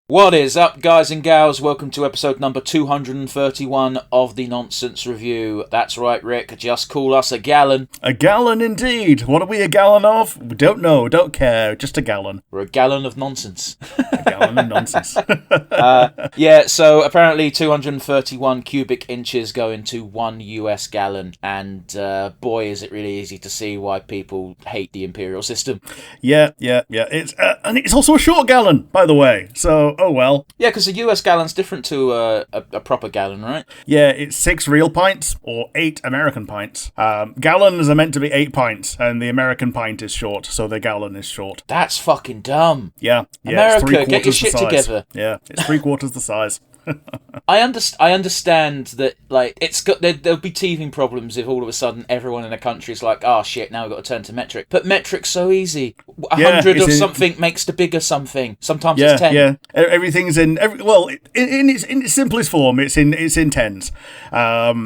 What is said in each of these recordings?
What is up, guys and gals? Welcome to episode number 231 of the Nonsense Review. That's right, Rick, just call us a gallon. A gallon indeed. What are we a gallon of? We don't know, don't care, just a gallon. We're a gallon of nonsense. A gallon of nonsense. So apparently 231 cubic inches go into 1 US gallon, and boy, is it really easy to see why people hate the imperial system. Yeah. And it's also a short gallon, by the way, so... Oh well. Yeah, because a US gallon's different to a proper gallon, right? Yeah, it's 6 real pints or 8 American pints. Gallons are meant to be 8 pints, and the American pint is short, so the gallon is short. That's fucking dumb. Yeah. America, get your shit together. Yeah, it's 3/4 the size. I understand that, like, there'll be teething problems if all of a sudden everyone in a country is like, oh shit, now we've got to turn to metric. But metric's so easy. 100 of something makes the bigger something. Sometimes it's 10. Yeah, everything's in its simplest form, it's in tens. They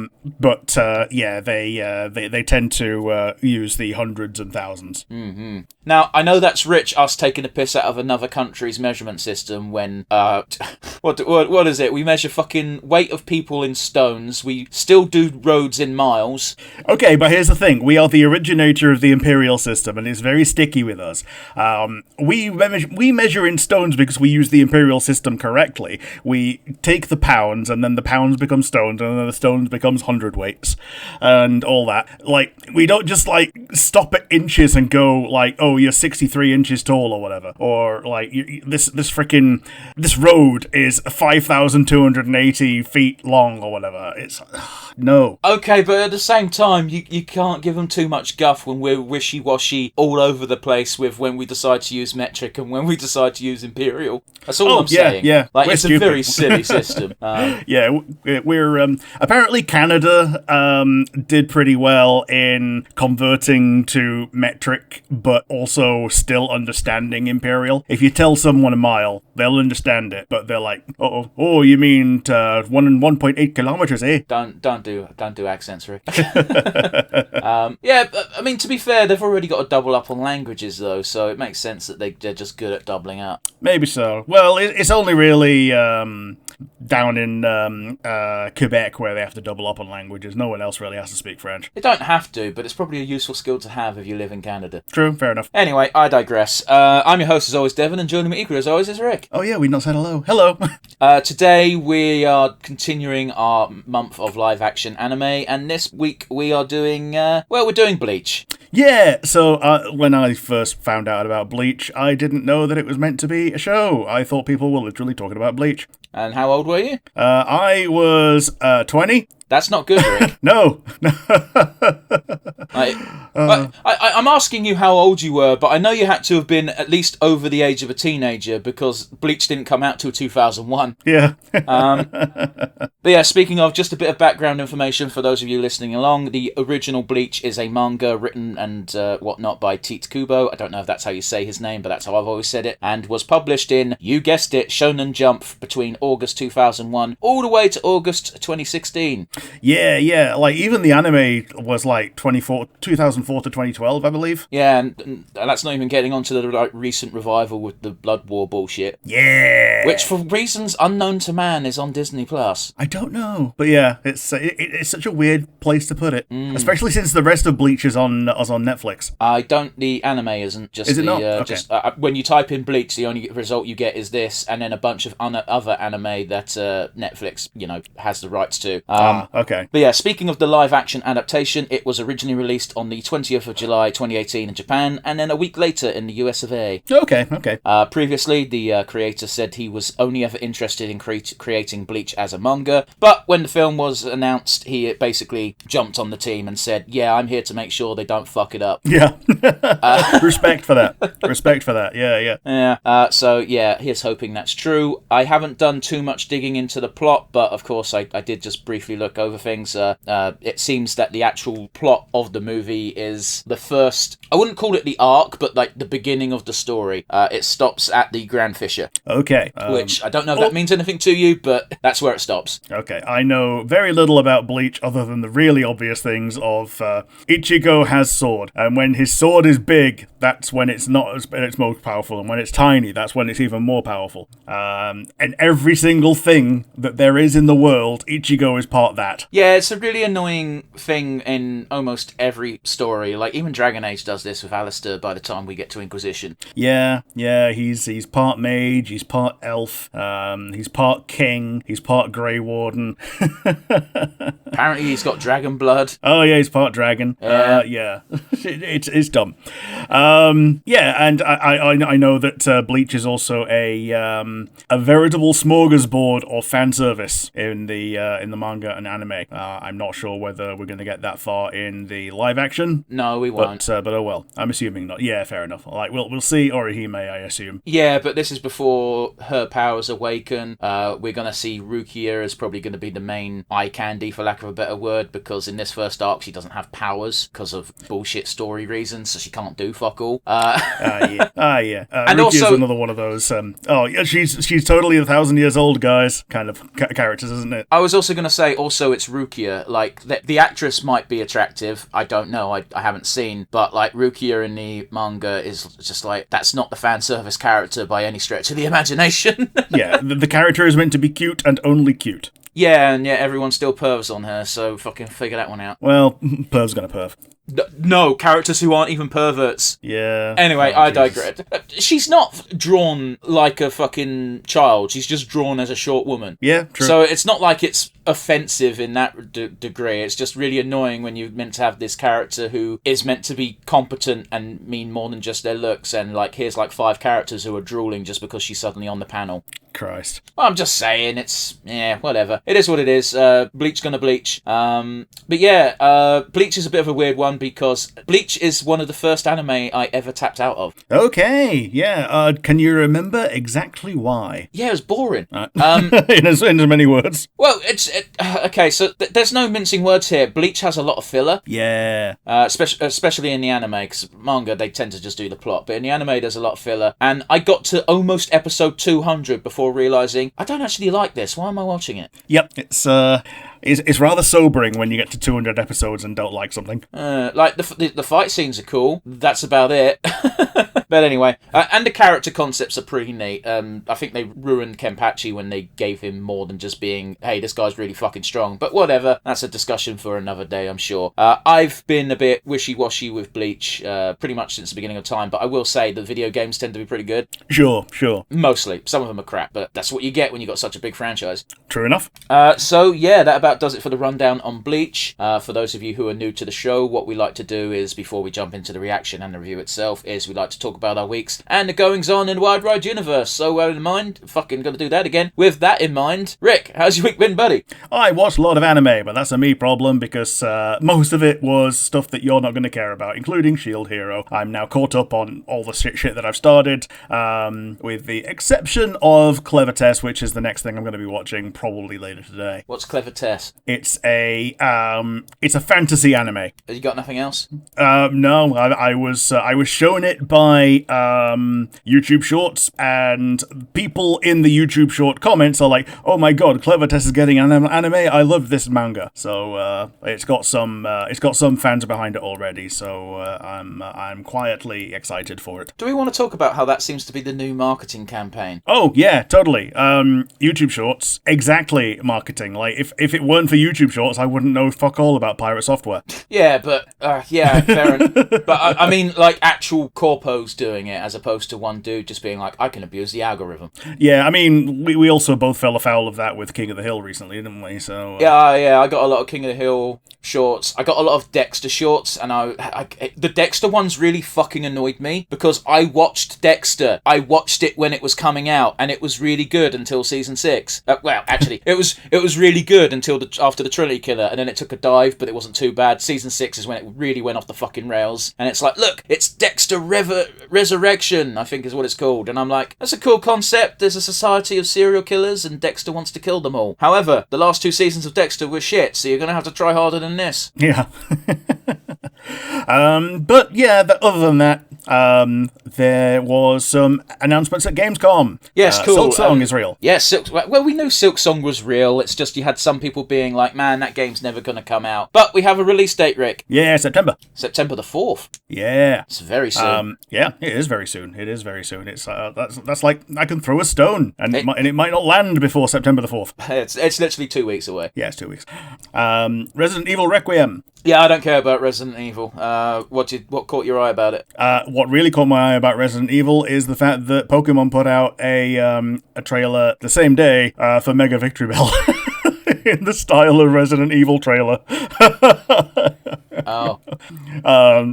tend to use the hundreds and thousands. Mm-hmm. Now, I know that's rich, us taking a piss out of another country's measurement system when what is it? We measure fucking weight of people in stones. We still do roads in miles. Okay, but here's the thing. We are the originator of the imperial system, and it's very sticky with us. We measure in stones because we use the imperial system correctly. We take the pounds, and then the pounds become stones, and then the stones becomes hundredweights, and all that. Like, we don't just, like, stop at inches and go, like, oh, you're 63 inches tall or whatever. Or, like, this road is 5,280 feet long or whatever. It's... no. Okay, but at the same time, you can't give them too much guff when we're wishy-washy all over the place with when we decide to use metric and when we decide to use imperial. That's all I'm saying. Yeah. Like, we're it's stupid. a very silly system. We're apparently Canada did pretty well in converting to metric, but also still understanding imperial. If you tell someone a mile, they'll understand it, but they're like, oh, you mean 1.8 kilometers, eh? Don't do accents, Rick. I mean, to be fair, they've already got to double up on languages, though, so it makes sense that they're just good at doubling up. Maybe so. Well, it's only really down in Quebec where they have to double up on languages. No one else really has to speak French. They don't have to, but it's probably a useful skill to have if you live in Canada. True, fair enough. Anyway, I digress. I'm your host, as always, Devon, and joining me equally as always is Rick. Oh yeah, we've not said hello. Hello. Today we are continuing our month of live-action anime, and this week we are doing, we're doing Bleach. Yeah, so when I first found out about Bleach, I didn't know that it was meant to be a show. I thought people were literally talking about Bleach. And how old were you? I was 20. That's not good, Rick. No. I'm asking you how old you were, but I know you had to have been at least over the age of a teenager because Bleach didn't come out till 2001. Yeah. But yeah, speaking of, just a bit of background information for those of you listening along. The original Bleach is a manga written and whatnot by Tite Kubo. I don't know if that's how you say his name, but that's how I've always said it. And was published in, you guessed it, Shonen Jump between August 2001 all the way to August 2016. Yeah. Like, even the anime was like 2004 to 2012, I believe. Yeah, and that's not even getting onto the recent revival with the Blood War bullshit. Yeah. Which, for reasons unknown to man, is on Disney+. I don't know. But yeah, it's such a weird place to put it. Especially since the rest of Bleach is on Netflix. The anime isn't just... Is it not? Okay. When you type in Bleach, the only result you get is this, and then a bunch of other anime that Netflix, has the rights to. Okay. But yeah, speaking of the live-action adaptation, it was originally released on the 20th of July 2018 in Japan, and then a week later in the US of A. Okay. Previously, the creator said he was only ever interested in creating Bleach as a manga, but when the film was announced, he basically jumped on the team and said, yeah, I'm here to make sure they don't fuck it up. Yeah. Respect for that. Yeah. Yeah. So, yeah, here's hoping that's true. I haven't done too much digging into the plot, but of course I did just briefly look over things. It seems that the actual plot of the movie is the first, I wouldn't call it the arc, but like the beginning of the story. It stops at the Grand Fissure. Okay. Which, I don't know if that means anything to you, but that's where it stops. Okay, I know very little about Bleach other than the really obvious things of Ichigo has sword, and when his sword is big, that's when it's not at its most powerful, and when it's tiny, that's when it's even more powerful. And every single thing that there is in the world, Ichigo is part that. Yeah, it's a really annoying thing in almost every story. Like, even Dragon Age does this with Alistair by the time we get to Inquisition. Yeah, he's part mage, he's part elf, he's part king, he's part Grey Warden. Apparently he's got dragon blood. Oh yeah, he's part dragon. Yeah. It's dumb. Yeah, and I know that Bleach is also a veritable smorgasbord of fan service in the manga and anime. I'm not sure whether we're going to get that far in the live action. No, we won't. But oh well. I'm assuming not. Yeah, fair enough. Like we'll see Orihime, I assume. Yeah, but this is before her powers awaken. We're going to see Rukia as probably going to be the main eye candy, for lack of a better word, because in this first arc she doesn't have powers because of bullshit story reasons, so she can't do fuck all. Yeah. And Rukia's also another one of those. She's totally 1,000 years old, guys. Kind of characters, isn't it? I was also going to say, also it's Rukia. Like, the actress might be attractive. I don't know. I haven't seen. But, like, Rukia in the manga is just like, that's not the fan service character by any stretch of the imagination. Yeah, the character is meant to be cute and only cute. Yeah, and yet everyone still pervs on her, so fucking figure that one out. Well, perv's gonna perv. No, characters who aren't even perverts. Yeah. Anyway, I digress. She's not drawn like a fucking child. She's just drawn as a short woman. Yeah, true. So it's not like it's offensive in that degree. It's just really annoying when you're meant to have this character who is meant to be competent and mean more than just their looks, and like here's like 5 characters who are drooling just because she's suddenly on the panel. Christ. Well, I'm just saying, it's, yeah, whatever. It is what it is. Bleach gonna bleach. But yeah, Bleach is a bit of a weird one because Bleach is one of the first anime I ever tapped out of. Okay, yeah. Can you remember exactly why? Yeah, it was boring. In as many words. Well, okay, so there's no mincing words here. Bleach has a lot of filler. Yeah. Especially in the anime, because manga, they tend to just do the plot. But in the anime, there's a lot of filler. And I got to almost episode 200 before realising, I don't actually like this. Why am I watching it? Yep, it's rather sobering when you get to 200 episodes and don't like something. Like, the fight scenes are cool. That's about it. But anyway, and the character concepts are pretty neat. I think they ruined Kenpachi when they gave him more than just being, hey, this guy's really fucking strong. But whatever, that's a discussion for another day, I'm sure. I've been a bit wishy-washy with Bleach pretty much since the beginning of time, but I will say the video games tend to be pretty good. Sure. Mostly. Some of them are crap, but that's what you get when you've got such a big franchise. True enough. So yeah, that about does it for the rundown on Bleach. For those of you who are new to the show, what we like to do is, before we jump into the reaction and the review itself, is we like to talk about our weeks and the goings-on in the Wide Ride universe. So in mind, fucking gonna do that again. With that in mind, Rick, how's your week been, buddy? I watched a lot of anime, but that's a me problem because most of it was stuff that you're not going to care about, including Shield Hero. I'm now caught up on all the shit that I've started, with the exception of Clever Tess, which is the next thing I'm going to be watching probably later today. What's Clever Tess? It's a fantasy anime. Have you got nothing else? No, I was shown it by YouTube Shorts, and people in the YouTube Short comments are like, "Oh my god, Clever Tess is getting an anime. I love this manga." So it's got some fans behind it already. So I'm quietly excited for it. Do we want to talk about how that seems to be the new marketing campaign? Oh yeah, totally. YouTube Shorts, exactly marketing. Like if it weren't for YouTube Shorts, I wouldn't know fuck all about pirate software. Yeah, but fair enough. But I mean, like actual corpos doing it as opposed to one dude just being like, I can abuse the algorithm. Yeah, I mean, we also both fell afoul of that with King of the Hill recently, didn't we? So yeah, I got a lot of King of the Hill shorts. I got a lot of Dexter shorts, and the Dexter ones really fucking annoyed me because I watched Dexter. I watched it when it was coming out, and it was really good until season 6. Well, actually, it was really good until after the Trinity Killer, and then it took a dive, but it wasn't too bad. Season 6 is when it really went off the fucking rails, and it's like, look, it's Dexter Resurrection, I think is what it's called, and I'm like, that's a cool concept. There's a society of serial killers, and Dexter wants to kill them all. However, the last 2 seasons of Dexter were shit, so you're gonna have to try harder than this. Yeah. But yeah, other than that, there was some announcements at Gamescom. Yes, cool. Silksong is real. Yes, well, we knew Silksong was real. It's just you had some people being like, man, that game's never going to come out. But we have a release date, Rick. Yeah, September. September the 4th. Yeah. It's very soon. Yeah, it is very soon. It is very soon. It's that's like I can throw a stone and it might not land before September the 4th. It's literally 2 weeks away. Yeah, it's 2 weeks. Resident Evil Requiem. Yeah, I don't care about Resident Evil. What caught your eye about it? What really caught my eye about Resident Evil is the fact that Pokemon put out a trailer the same day for Mega Victory Bell. In the style of Resident Evil trailer. Oh.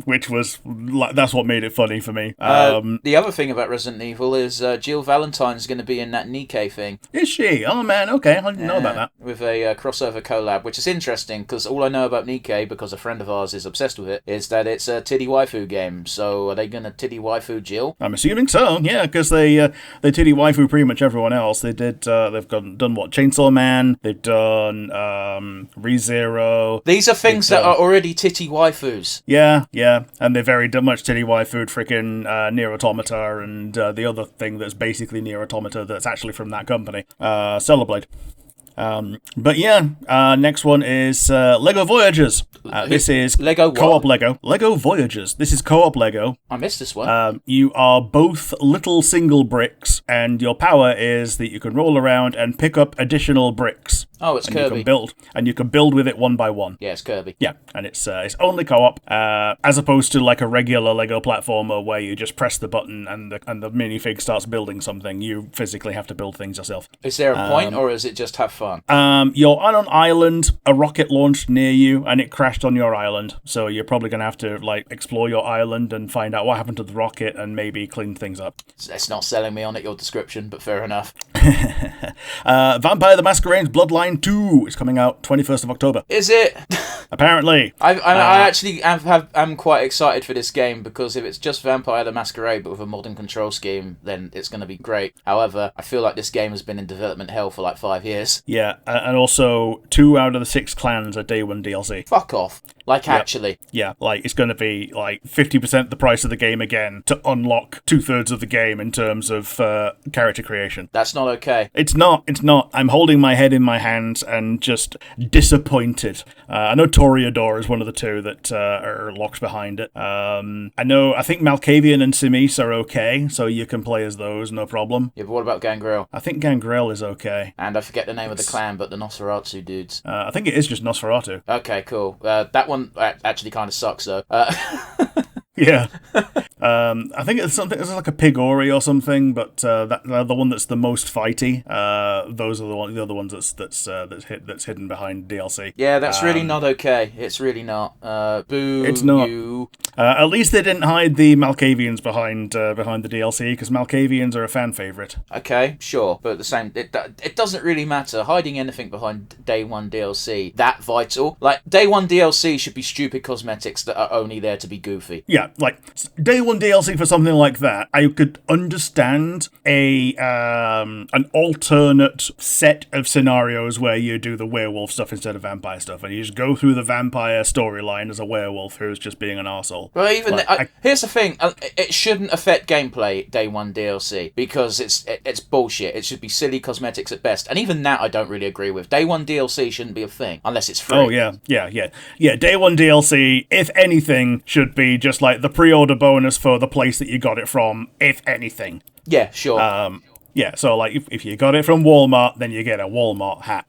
Which was, that's what made it funny for me. The other thing about Resident Evil is Jill Valentine's going to be in that Nikke thing. Is she? Oh man, okay, I didn't know about that. With a crossover collab, which is interesting, because all I know about Nikke, because a friend of ours is obsessed with it, is that it's a titty waifu game. So are they going to titty waifu Jill? I'm assuming so, yeah, because they titty waifu pretty much everyone else. They've done what, Chainsaw Man, they've done ReZero. These are things that are already titty waifus. Yeah, and they're very much titty waifu frickin' Nier Automata and the other thing that's basically Nier Automata that's actually from that company, Stellar Blade. But yeah, next one is Lego Voyagers. This is Lego co-op Lego. Lego Voyagers. This is co-op Lego. I missed this one. You are both little single bricks, and your power is that you can roll around and pick up additional bricks. Oh, it's Kirby. You can build with it one by one. Yeah, it's Kirby. Yeah, and it's only co-op, as opposed to like a regular Lego platformer where you just press the button and the minifig starts building something. You physically have to build things yourself. Is there a point, or is it just have fun? You're on an island, a rocket launched near you, and it crashed on your island. So you're probably going to have to like explore your island and find out what happened to the rocket and maybe clean things up. It's not selling me on it, your description, but fair enough. Vampire the Masquerade's Bloodline 2 is coming out 21st of October. Is it? Apparently. I actually am quite excited for this game, because if it's just Vampire the Masquerade but with a modern control scheme, then it's going to be great. However, I feel like this game has been in development hell for like 5 years. Yeah, and also 2 out of the 6 clans are day 1 DLC. Fuck off. Like, yep. Actually. Yeah, like, it's going to be, like, 50% the price of the game again to unlock 2/3 of the game in terms of character creation. That's not okay. It's not. I'm holding my head in my hands and just disappointed. I know Toreador is one of the 2 that are locked behind it. I think Malkavian and Simis are okay, so you can play as those, no problem. Yeah, but what about Gangrel? I think Gangrel is okay. And I forget the name of the clan, but the Nosferatu dudes. I think it is just Nosferatu. Okay, cool. That one actually kind of sucks, though. Yeah. I think it's like a Pigori or something, but the one that's the most fighty. Those are the other ones that's hidden behind DLC. Yeah, that's really not okay. It's really not. Boo. It's not. You. At least they didn't hide the Malkavians behind the DLC, because Malkavians are a fan favorite. Okay, sure, but it doesn't really matter. Hiding anything behind Day 1 DLC, that vital. Like, Day 1 DLC should be stupid cosmetics that are only there to be goofy. Yeah. Like, Day 1 DLC for something like that, I could understand an alternate set of scenarios where you do the werewolf stuff instead of vampire stuff, and you just go through the vampire storyline as a werewolf who's just being an arsehole. Well, here's the thing. It shouldn't affect gameplay, Day 1 DLC, because it's bullshit. It should be silly cosmetics at best. And even that I don't really agree with. Day 1 DLC shouldn't be a thing, unless it's free. Oh, yeah. Day 1 DLC, if anything, should be just like the pre-order bonus for the place that you got it from, if anything. Yeah, sure. Yeah, so like if you got it from Walmart, then you get a Walmart hat.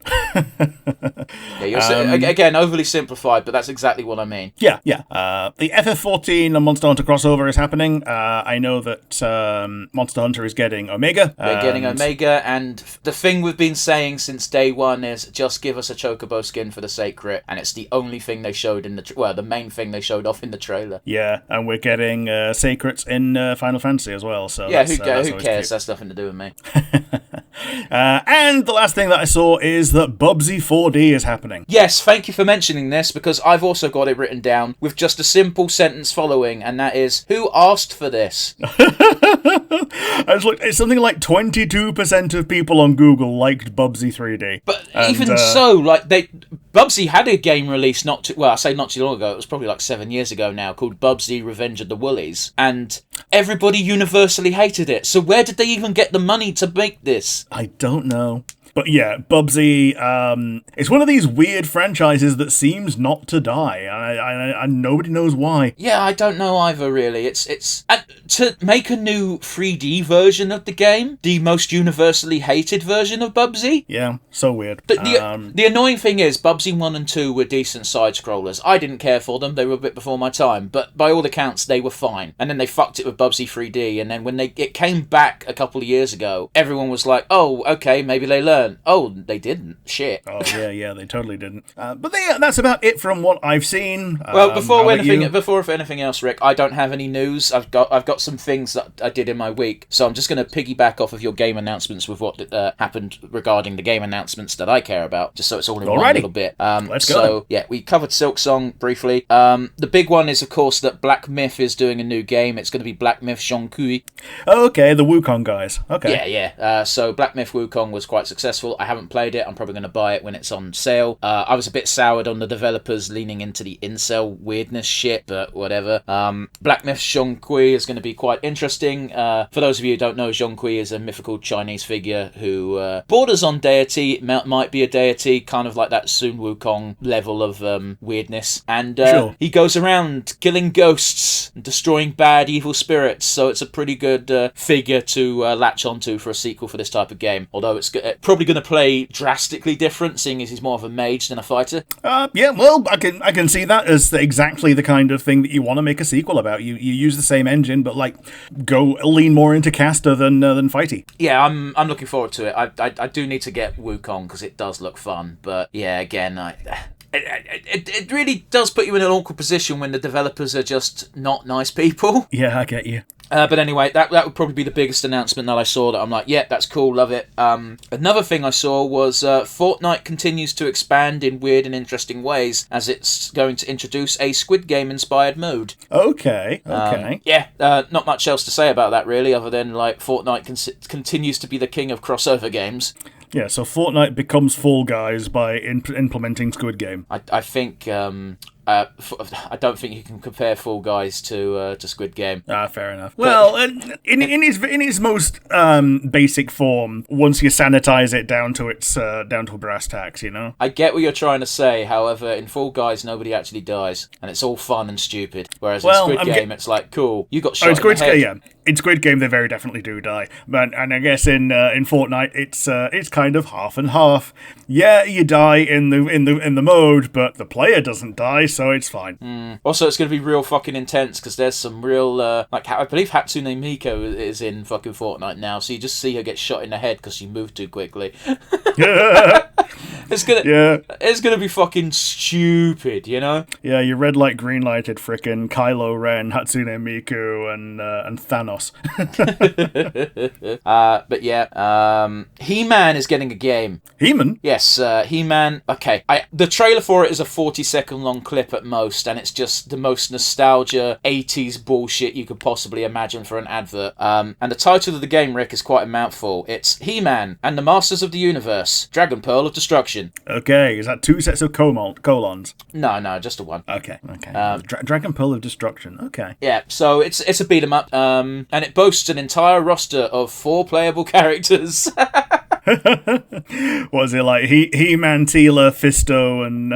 Yeah, again, overly simplified, but that's exactly what I mean. Yeah. The FF14 and Monster Hunter crossover is happening. I know that Monster Hunter is getting Omega. They're getting Omega, and the thing we've been saying since day 1 is just give us a Chocobo skin for the Sacred, and it's the only thing they showed in the main thing they showed off in the trailer. Yeah, and we're getting Sacrets in Final Fantasy as well. So yeah, who cares? Cute. That's nothing to do with me. And the last thing that I saw is that Bubsy 4D is happening. Yes, thank you for mentioning this, because I've also got it written down with just a simple sentence following, and that is, who asked for this? I was like, it's something like 22% of people on Google liked Bubsy 3D. But even so, like Bubsy had a game released not too long ago. It was probably like 7 years ago now, called Bubsy Revenge of the Woolies, and everybody universally hated it. So where did they even get the money to make this? I don't know. But yeah, Bubsy, it's one of these weird franchises that seems not to die, and nobody knows why. Yeah, I don't know either, really. It's to make a new 3D version of the game, the most universally hated version of Bubsy. Yeah, so weird. The annoying thing is, Bubsy 1 and 2 were decent side-scrollers. I didn't care for them, they were a bit before my time, but by all accounts, they were fine. And then they fucked it with Bubsy 3D, and then when it came back a couple of years ago, everyone was like, oh, okay, maybe they learned. Oh, they didn't. Shit. Oh, yeah, they totally didn't. But that's about it from what I've seen. Well, before anything else, Rick, I don't have any news. I've got some things that I did in my week, so I'm just going to piggyback off of your game announcements with what happened regarding the game announcements that I care about, just so it's all in one little bit. Let's go. So, yeah, we covered Silksong briefly. The big one is, of course, that Black Myth is doing a new game. It's going to be Black Myth Zhonkui. Oh, okay, the Wukong guys. Okay. Yeah. So Black Myth Wukong was quite successful. I haven't played it. I'm probably going to buy it when it's on sale. I was a bit soured on the developers leaning into the incel weirdness shit, but whatever. Black Myth Zhonkui is going to be quite interesting. For those of you who don't know, Zhonkui is a mythical Chinese figure who borders on deity, might be a deity, kind of like that Sun Wukong level of weirdness. And sure. He goes around killing ghosts and destroying bad, evil spirits, so it's a pretty good figure to latch onto for a sequel for this type of game. Although it's probably going to play drastically different, seeing as he's more of a mage than a fighter. Yeah, well, I can see that as exactly the kind of thing that you want to make a sequel about. You use the same engine, but like go lean more into caster than fighty. Yeah, I'm looking forward to it. I do need to get Wukong because it does look fun, but yeah, again, it really does put you in an awkward position when the developers are just not nice people. Yeah, I get you. But anyway, that would probably be the biggest announcement that I saw that I'm like, yeah, that's cool, love it. Another thing I saw was Fortnite continues to expand in weird and interesting ways as it's going to introduce a Squid Game-inspired mode. Okay. Not much else to say about that, really, other than, like, Fortnite continues to be the king of crossover games. Yeah, so Fortnite becomes Fall Guys by implementing Squid Game. I think... I don't think you can compare Fall Guys to Squid Game. Fair enough. Well, in its most basic form, once you sanitize it down to brass tacks, you know. I get what you're trying to say. However, in Fall Guys, nobody actually dies, and it's all fun and stupid. Whereas in Squid Game, it's like cool. You got shot in the head. Yeah. In Squid Game, they very definitely do die, and I guess in Fortnite, it's kind of half and half. Yeah, you die in the mode, but the player doesn't die, so it's fine. Also, it's going to be real fucking intense because there's some real like I believe Hatsune Miku is in fucking Fortnite now, so you just see her get shot in the head because she moved too quickly. It's gonna be fucking stupid, you know. Yeah, you red light, green lighted, frickin' Kylo Ren, Hatsune Miku, and Thanos. But yeah, He-Man is getting a game. He-Man? Yes, He-Man. Okay, the trailer for it is a 40-second long clip at most, and it's just the most nostalgia 80s bullshit you could possibly imagine for an advert. And the title of the game, Rick, is quite a mouthful. It's He-Man and the Masters of the Universe, Dragon Pearl of Destruction. Okay, is that 2 sets of colons? No, just a one. Okay. Dragon Pearl of Destruction. Okay. Yeah, so it's a beat 'em up, and it boasts an entire roster of 4 playable characters. What is it like? He-Man, Teela, Fisto, and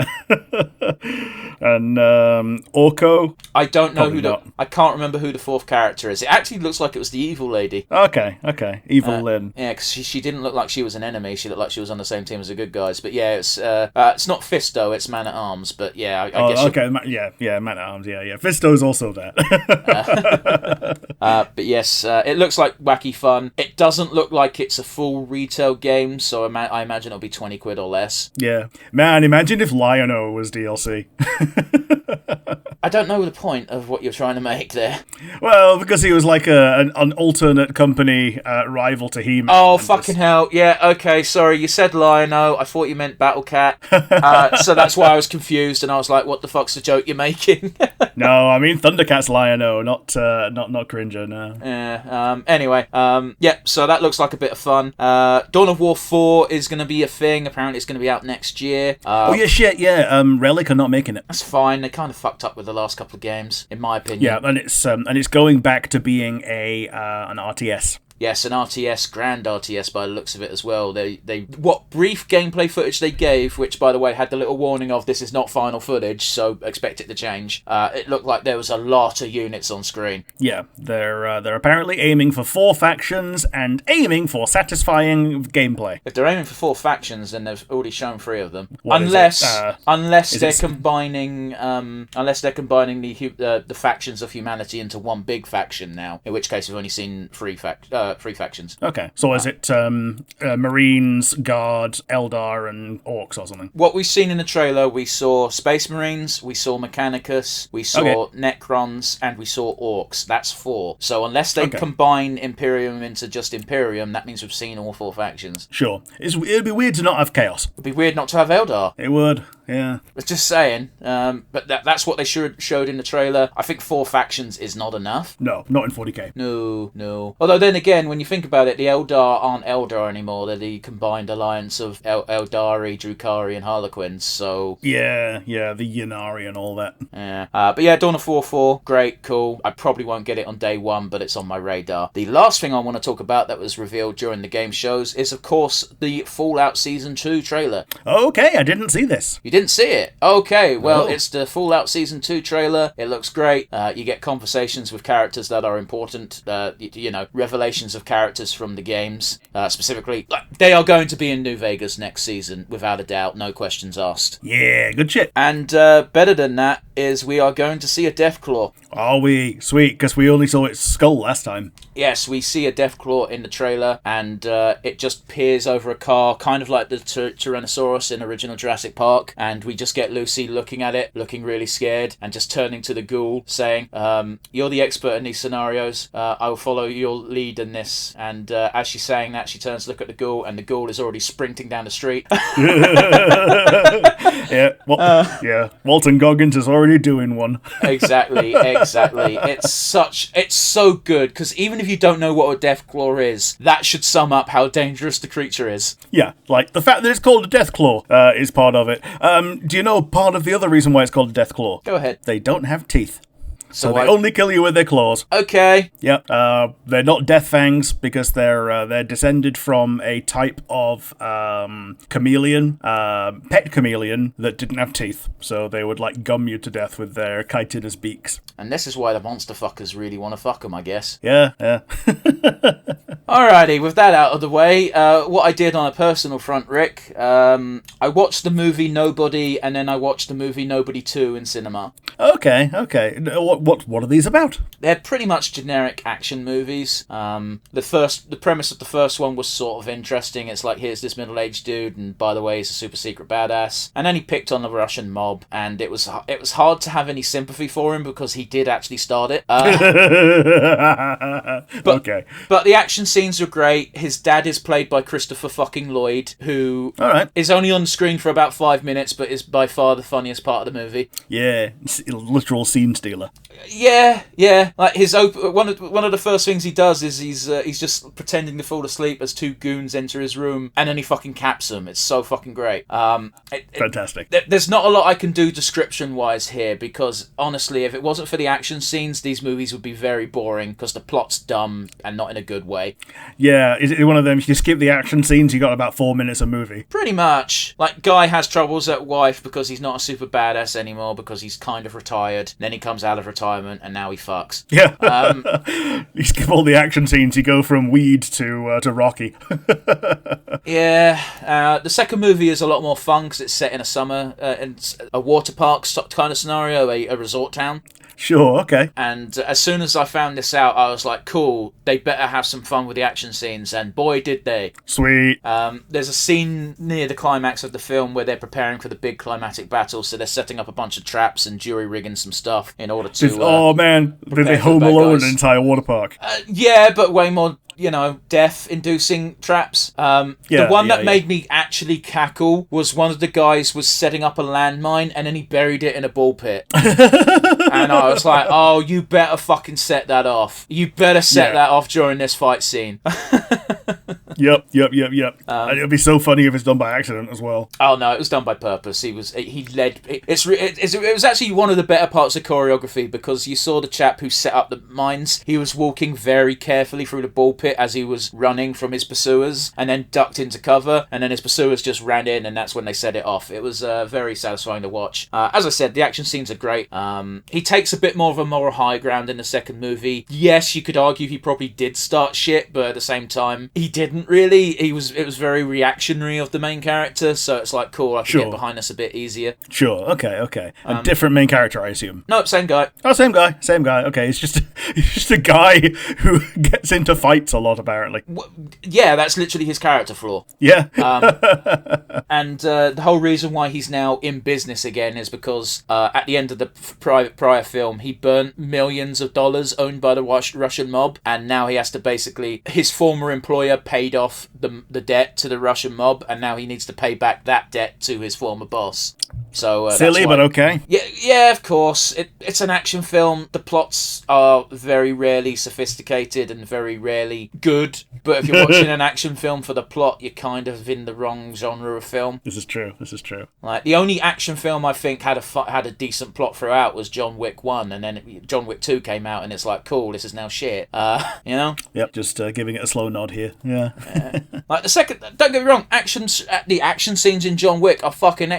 Orko? I don't know Probably I can't remember who the 4th character is. It actually looks like it was the evil lady. Okay. Evil Lyn. Yeah, because she didn't look like she was an enemy. She looked like she was on the same team as the good guys. But yeah, it's not Fisto, it's Man at Arms. But yeah, I guess. Okay, Man at Arms. Yeah. Fisto's also there. But yes, it looks like wacky fun. It doesn't look like it's a full retail game, so I imagine it'll be 20 quid or less. Yeah, man. Imagine if Lion-O was DLC. I don't know the point of what you're trying to make there. Well, because he was like an alternate company rival to He-Man. Oh, fucking hell. Yeah, okay, sorry. You said Lion-O. I thought you meant Battle Cat. So that's why I was confused, and I was like, what the fuck's the joke you're making? No, I mean Thundercat's Lion-O, not Cringer, no. Yeah, anyway, yeah, so that looks like a bit of fun. Dawn of War 4 is going to be a thing. Apparently it's going to be out next year. Relic are not making it. That's fine. They kind of fucked up with the last couple of games, in my opinion. Yeah, and it's going back to being an RTS. Yes, an RTS, grand RTS by the looks of it as well. They what brief gameplay footage they gave, which by the way had the little warning of this is not final footage, so expect it to change. It looked like there was a lot of units on screen. Yeah, they're apparently aiming for 4 factions and aiming for satisfying gameplay. If they're aiming for 4 factions, then they've already shown 3 of them. Unless they're combining the factions of humanity into one big faction now. In which case, we've only seen 3 factions. Okay, so is it Marines, Guard, Eldar, and Orcs or something? What we've seen in the trailer, we saw Space Marines, we saw Mechanicus, we saw Necrons, and we saw Orcs. That's 4. So unless they combine Imperium into just Imperium, that means we've seen all 4 factions. Sure. It'd be weird to not have Chaos. It'd be weird not to have Eldar. It would. Yeah. I was just saying, but that's what they showed in the trailer. I think 4 factions is not enough. No, not in 40k. No. Although then again, when you think about it, the Eldar aren't Eldar anymore. They're the combined alliance of Eldari, Drukari, and Harlequins, so... Yeah, the Yunari and all that. Yeah. But yeah, Dawn of War 4, great, cool. I probably won't get it on day 1, but it's on my radar. The last thing I want to talk about that was revealed during the game shows is, of course, the Fallout Season 2 trailer. Okay, I didn't see this. You didn't see it? Okay, well, It's the Fallout Season 2 trailer. It looks great. You get conversations with characters that are important, revelations of characters from the games. Specifically, they are going to be in New Vegas next season, without a doubt, no questions asked. Yeah, good shit. And better than that is we are going to see a Deathclaw. Are we? Sweet, because we only saw its skull last time. Yes, we see a Deathclaw in the trailer, and it just peers over a car, kind of like the Tyrannosaurus in original Jurassic Park, and we just get Lucy looking at it, looking really scared, and just turning to the ghoul, saying, you're the expert in these scenarios, I will follow your lead in this. And as she's saying that, she turns to look at the ghoul, and the ghoul is already sprinting down the street. Walton Goggins is already doing one. Exactly. It's so good, because even if you don't know what a Deathclaw is, that should sum up how dangerous the creature is. Yeah, like the fact that it's called a Deathclaw is part of it. Do you know part of the other reason why it's called a Deathclaw? Go ahead. They don't have teeth. So they only kill you with their claws. Okay. Yep. They're not death fangs because they're descended from a type of chameleon, pet chameleon that didn't have teeth. So they would gum you to death with their chitinous beaks. And this is why the monster fuckers really want to fuck them, I guess. Yeah. Alrighty, with that out of the way, what I did on a personal front, Rick, I watched the movie Nobody, and then I watched the movie Nobody 2 in cinema. Okay. What are these about? They're pretty much generic action movies. The premise of the first one was sort of interesting. It's like, here's this middle-aged dude, and by the way, he's a super secret badass. And then he picked on the Russian mob, and it was hard to have any sympathy for him because he did actually start it. Okay. But the action scenes are great. His dad is played by Christopher fucking Lloyd, who is only on screen for about 5 minutes, but is by far the funniest part of the movie. Yeah, literal scene stealer. Yeah. Like one of the first things he does is he's just pretending to fall asleep as 2 goons enter his room, and then he fucking caps them. It's so fucking great. Fantastic. There's not a lot I can do description-wise here, because honestly, if it wasn't for the action scenes, these movies would be very boring because the plot's dumb and not in a good way. Yeah, is it one of them? If you skip the action scenes, you got about 4 minutes of movie. Pretty much. Like, guy has troubles at wife because he's not a super badass anymore because he's kind of retired. Then he comes out of retirement and now he fucks. Yeah. You skip all the action scenes, you go from Weed to Rocky. Yeah. The second movie is a lot more fun because it's set in a summer, in a water park kind of scenario, a resort town. Sure, okay. And as soon as I found this out, I was like, cool, they better have some fun with the action scenes, and boy did they. Sweet. There's a scene near the climax of the film where they're preparing for the big climatic battle, so they're setting up a bunch of traps and jury-rigging some stuff in order to... oh man, did they Home Alone an entire water park? Yeah, but way more... death-inducing traps. The one that made me actually cackle was one of the guys was setting up a landmine and then he buried it in a ball pit. And I was like, oh, you better fucking set that off. You better set that off during this fight scene. Yep. And it'd be so funny if it's done by accident as well. Oh no, it was done by purpose. It was actually one of the better parts of choreography, because you saw the chap who set up the mines. He was walking very carefully through the ball pit as he was running from his pursuers, and then ducked into cover, and then his pursuers just ran in, and that's when they set it off. It was very satisfying to watch. As I said, the action scenes are great. He takes a bit more of a moral high ground in the second movie. Yes, you could argue he probably did start shit, but at the same time, he didn't really. It was very reactionary of the main character, so it's like, cool, I can get behind this a bit easier. Sure, okay. A different main character, I assume. No, same guy. Oh, same guy. Okay, he's just a guy who gets into fights a lot, apparently. Yeah, that's literally his character flaw. Yeah. And the whole reason why he's now in business again is because at the end of the prior film, he burnt millions of dollars owned by the Russian mob, and now he has to basically... His former employer paid off the debt to the Russian mob, and now he needs to pay back that debt to his former boss. So silly, but okay. Yeah, of course. It's an action film. The plots are very rarely sophisticated and very rarely good. But if you're watching an action film for the plot, you're kind of in the wrong genre of film. This is true. Like, the only action film I think had a decent plot throughout was John Wick 1, and then John Wick 2 came out, and it's like, cool, this is now shit. Yep, just giving it a slow nod here. Yeah. Like, the second... Don't get me wrong, the action scenes in John Wick are fucking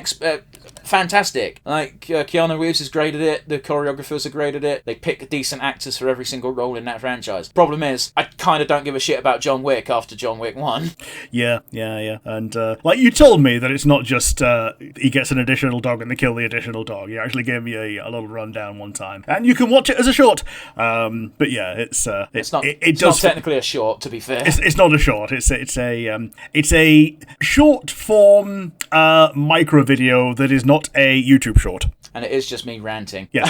fantastic. Like, Keanu Reeves is great at it, the choreographers are great at it, they pick decent actors for every single role in that franchise. Problem is, I kind of don't give a shit about John Wick after John Wick 1. Yeah. And, like, you told me that it's not just he gets an additional dog and they kill the additional dog. You actually gave me a little rundown one time. And you can watch it as a short. But yeah, it's not technically a short, to be fair. It's not a short. It's a short form micro video that is not a YouTube short. And it is just me ranting. Yeah.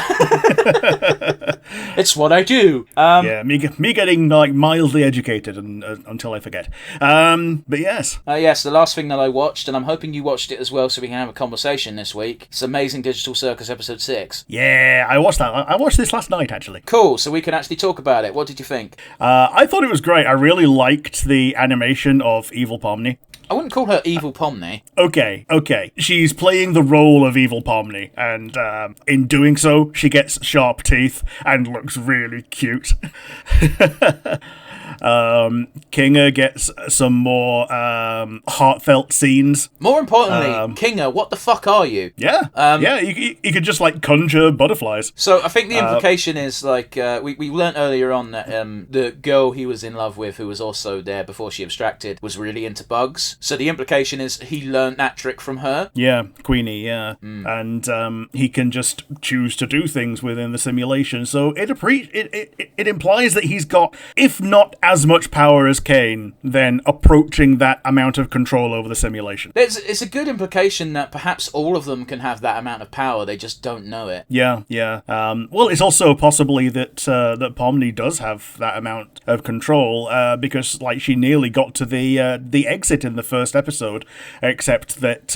It's what I do. Me getting like mildly educated until I forget. But yes. Yes, the last thing that I watched, and I'm hoping you watched it as well so we can have a conversation this week, it's Amazing Digital Circus episode 6. Yeah, I watched that. I watched this last night, actually. Cool, so we can actually talk about it. What did you think? I thought it was great. I really liked the animation of Evil Pomni. I wouldn't call her Evil Pomni. Okay. She's playing the role of Evil Pomni, and in doing so, she gets sharp teeth and looks really cute. Kinga gets some more heartfelt scenes. More importantly, Kinga, what the fuck are you? Yeah, you could just like conjure butterflies. So I think the implication is like we learnt earlier on that the girl he was in love with, who was also there before she abstracted, was really into bugs. So the implication is he learnt that trick from her. Yeah, Queenie. Yeah, and he can just choose to do things within the simulation. So it implies that he's got, if not as much power as Kane, then approaching that amount of control over the simulation. It's a good implication that perhaps all of them can have that amount of power, they just don't know it. Yeah. Well, it's also possibly that Pomni does have that amount of control, because like she nearly got to the exit in the first episode, except that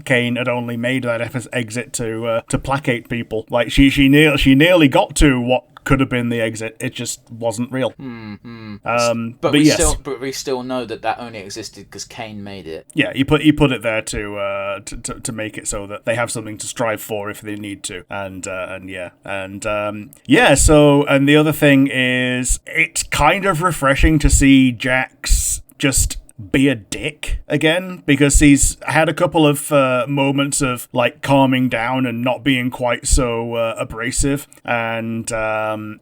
Kane had only made that exit to placate people. Like she nearly got to what could have been the exit. It just wasn't real. But we still know that only existed because Kane made it. Yeah, he put it there to make it so that they have something to strive for if they need to. So the other thing is, it's kind of refreshing to see Jax just be a dick again, because he's had a couple of moments of like calming down and not being quite so abrasive, and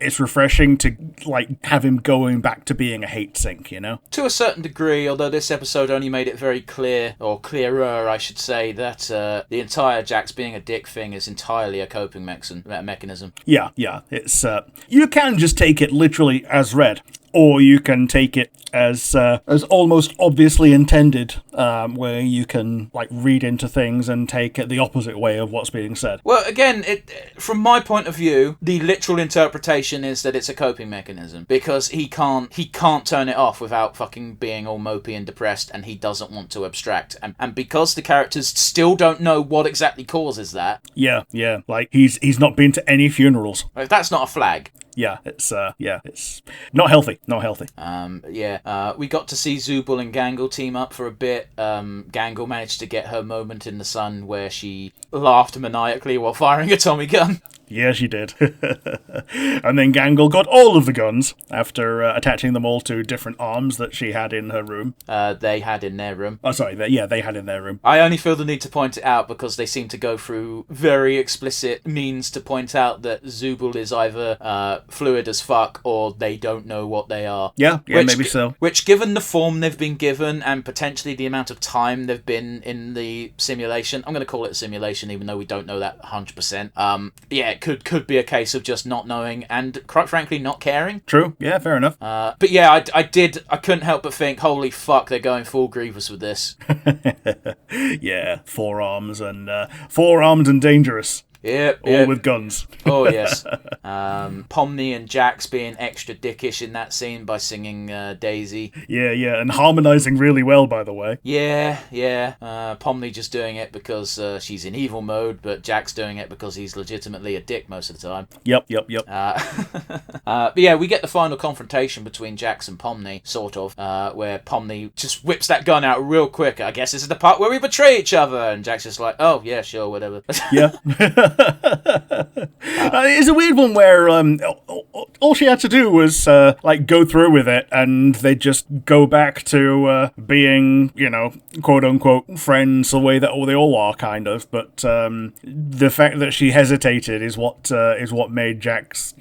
it's refreshing to like have him going back to being a hate sink, you know? To a certain degree, although this episode only made it very clear, or clearer, I should say, that the entire Jax being a dick thing is entirely a coping mechanism. Yeah, it's you can just take it literally as read, or you can take it as almost obviously intended, where you can like read into things and take it the opposite way of what's being said. Well, again, from my point of view, the literal interpretation is that it's a coping mechanism, because he can't turn it off without fucking being all mopey and depressed, and he doesn't want to abstract, and because the characters still don't know what exactly causes that. Yeah, like he's not been to any funerals. If that's not a flag. Yeah, it's not healthy. We got to see Zubul and Gangle team up for a bit. Gangle managed to get her moment in the sun where she laughed maniacally while firing a Tommy gun. Yeah, she did. And then Gangle got all of the guns after attaching them all to different arms that she had in her room. They had in their room. Oh, sorry. They had in their room. I only feel the need to point it out because they seem to go through very explicit means to point out that Zubul is either fluid as fuck or they don't know what they are. Yeah, maybe so. Which, given the form they've been given and potentially the amount of time they've been in the simulation, I'm going to call it a simulation even though we don't know that 100%. It could be a case of just not knowing and, quite frankly, not caring. True. Yeah, fair enough. But yeah, I couldn't help but think, holy fuck, they're going full Grievous with this. Yeah, forearms and dangerous. Yep. All with guns. Oh, yes. Pomni and Jax being extra dickish in that scene by singing Daisy. Yeah, and harmonising really well, by the way. Yeah. Pomni just doing it because she's in evil mode, but Jax doing it because he's legitimately a dick most of the time. Yep. But yeah, we get the final confrontation between Jax and Pomni, sort of, where Pomni just whips that gun out real quick. I guess this is the part where we betray each other, and Jax is like, oh, yeah, sure, whatever. Yeah. It's a weird one where all she had to do was go through with it, and they just go back to being, quote unquote friends the way that they all are, kind of. But the fact that she hesitated is what made Jax,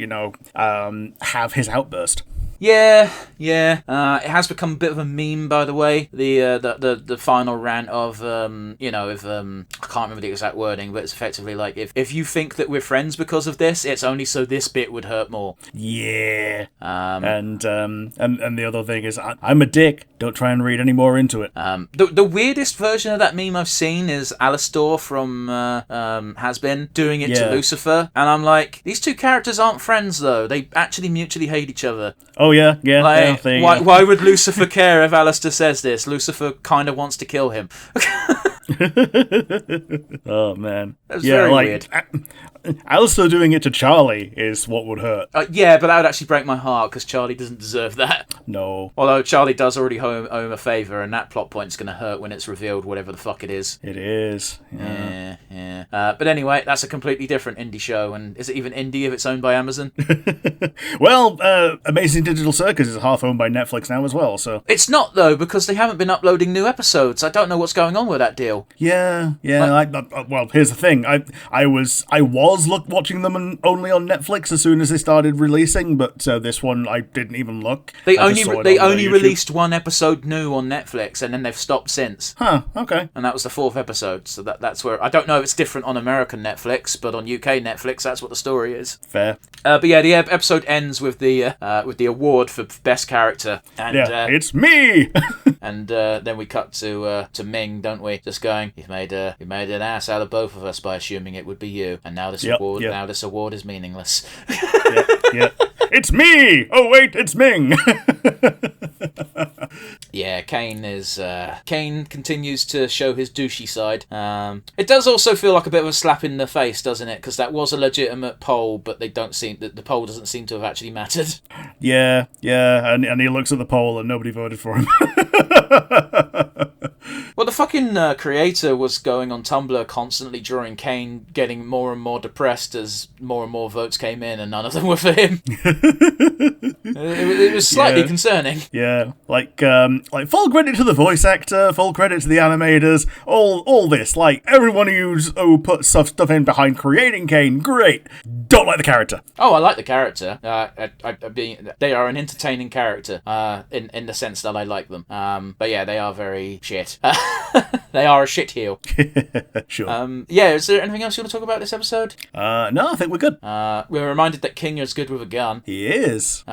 have his outburst. Yeah. It has become a bit of a meme, by the way. The final rant of I can't remember the exact wording, but it's effectively like if you think that we're friends because of this, it's only so this bit would hurt more. Yeah. And the other thing is I'm a dick. Don't try and read any more into it. The weirdest version of that meme I've seen is Alastor from Has Been doing it to Lucifer, and I'm like, these two characters aren't friends though. They actually mutually hate each other. Oh yeah. Like, why would Lucifer care if Alistair says this? Lucifer kind of wants to kill him. Oh man, that's very weird. Alistair doing it to Charlie is what would hurt. Yeah, but that would actually break my heart because Charlie doesn't deserve that. No. Although Charlie does already owe him a favour, and that plot point's going to hurt when it's revealed, whatever the fuck it is. It is. Yeah. But anyway, that's a completely different indie show, and is it even indie if it's owned by Amazon? Well, Amazing Digital Circus is half owned by Netflix now as well, so... It's not, though, because they haven't been uploading new episodes. I don't know what's going on with that deal. Yeah. Well, here's the thing. I was watching them only on Netflix as soon as they started releasing, but this one I didn't even look. They only released one episode new on Netflix, and then they've stopped since. Huh. Okay. And that was the 4th episode. So that's where I don't know if it's different on American Netflix, but on UK Netflix, that's what the story is. Fair. But yeah, the episode ends with the award for best character. And, it's me. And then we cut to Ming, don't we? Just going, you made an ass out of both of us by assuming it would be you, and now this award is meaningless. Yeah. It's me. Oh wait, it's Ming. Yeah, Kane continues to show his douchey side. It does also feel like a bit of a slap in the face, doesn't it? Because that was a legitimate poll, but the poll doesn't seem to have actually mattered. Yeah, and he looks at the poll and nobody voted for him. Well, the fucking creator was going on Tumblr constantly drawing Kane getting more and more depressed as more and more votes came in, and none of them were for him. It was slightly concerning. Yeah, like full credit to the voice actor, full credit to the animators, all this. Like, everyone who put stuff in behind creating Kane, great. Don't like the character. Oh, I like the character. They are an entertaining character, in the sense that I like them. But yeah, they are very shit. They are a shit heel. Sure. Yeah, is there anything else you want to talk about this episode? No, I think we're good. We're reminded that King is good with a gun. He is.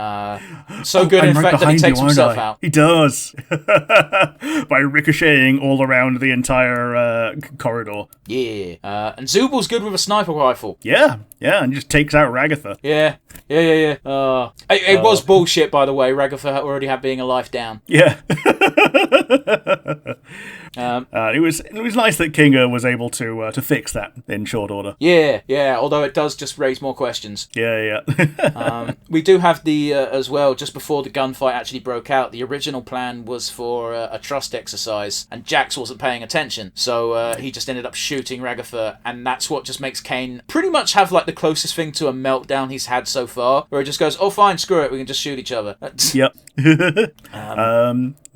So good, in fact, that he takes himself out. He does. By ricocheting all around the entire corridor. Yeah. And Zubal's good with a sniper rifle. Yeah, and just takes out Ragatha. Yeah. It was bullshit, by the way. Ragatha already had being a life down. Yeah. It was nice that Kinga was able to fix that in short order. Yeah. Although it does just raise more questions. Yeah. We do have the as well. Just before the gunfight actually broke out, the original plan was for a trust exercise, and Jax wasn't paying attention, so he just ended up shooting Ragatha, and that's what just makes Kane pretty much have like the closest thing to a meltdown he's had so far, where he just goes, "Oh, fine, screw it, we can just shoot each other." Yep.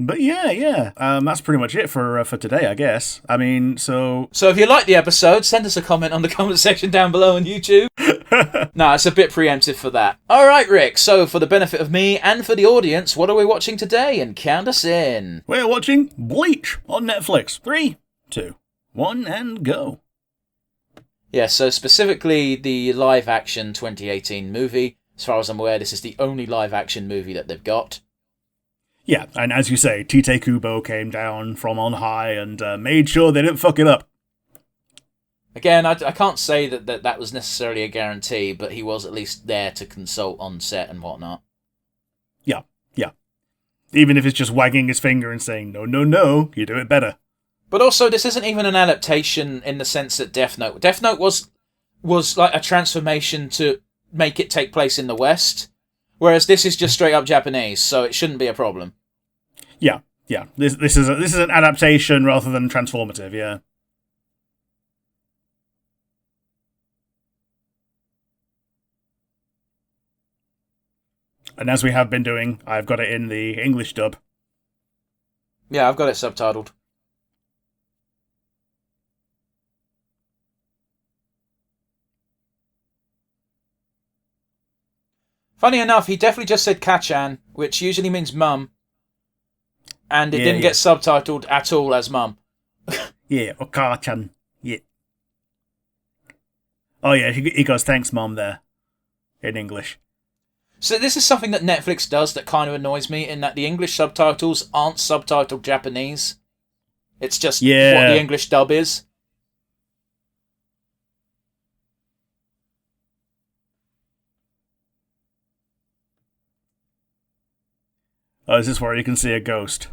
But yeah. That's pretty much it for today, I guess. I mean, so if you like the episode, send us a comment on the comment section down below on YouTube. No, it's a bit preemptive for that. Alright, Rick, so for the benefit of me and for the audience, what are we watching today? And count us in. We're watching Bleach on Netflix. 3, 2, 1, and go. Yeah, so specifically the live-action 2018 movie. As far as I'm aware, this is the only live-action movie that they've got. Yeah, and as you say, Tite Kubo came down from on high and made sure they didn't fuck it up. Again, I can't say that was necessarily a guarantee, but he was at least there to consult on set and whatnot. Yeah. Even if it's just wagging his finger and saying, no, you do it better. But also, this isn't even an adaptation in the sense that Death Note was like a transformation to make it take place in the West, whereas this is just straight up Japanese, so it shouldn't be a problem. Yeah. This is an adaptation rather than transformative. Yeah. And as we have been doing, I've got it in the English dub. Yeah, I've got it subtitled. Funny enough, he definitely just said Kachan, which usually means mum. And it didn't get subtitled at all as mum. Yeah, or Kachan. Yeah. Oh yeah, he goes, "Thanks, mum," there. In English. So this is something that Netflix does that kind of annoys me, in that the English subtitles aren't subtitled Japanese. It's just what the English dub is. Oh, is this where you can see a ghost?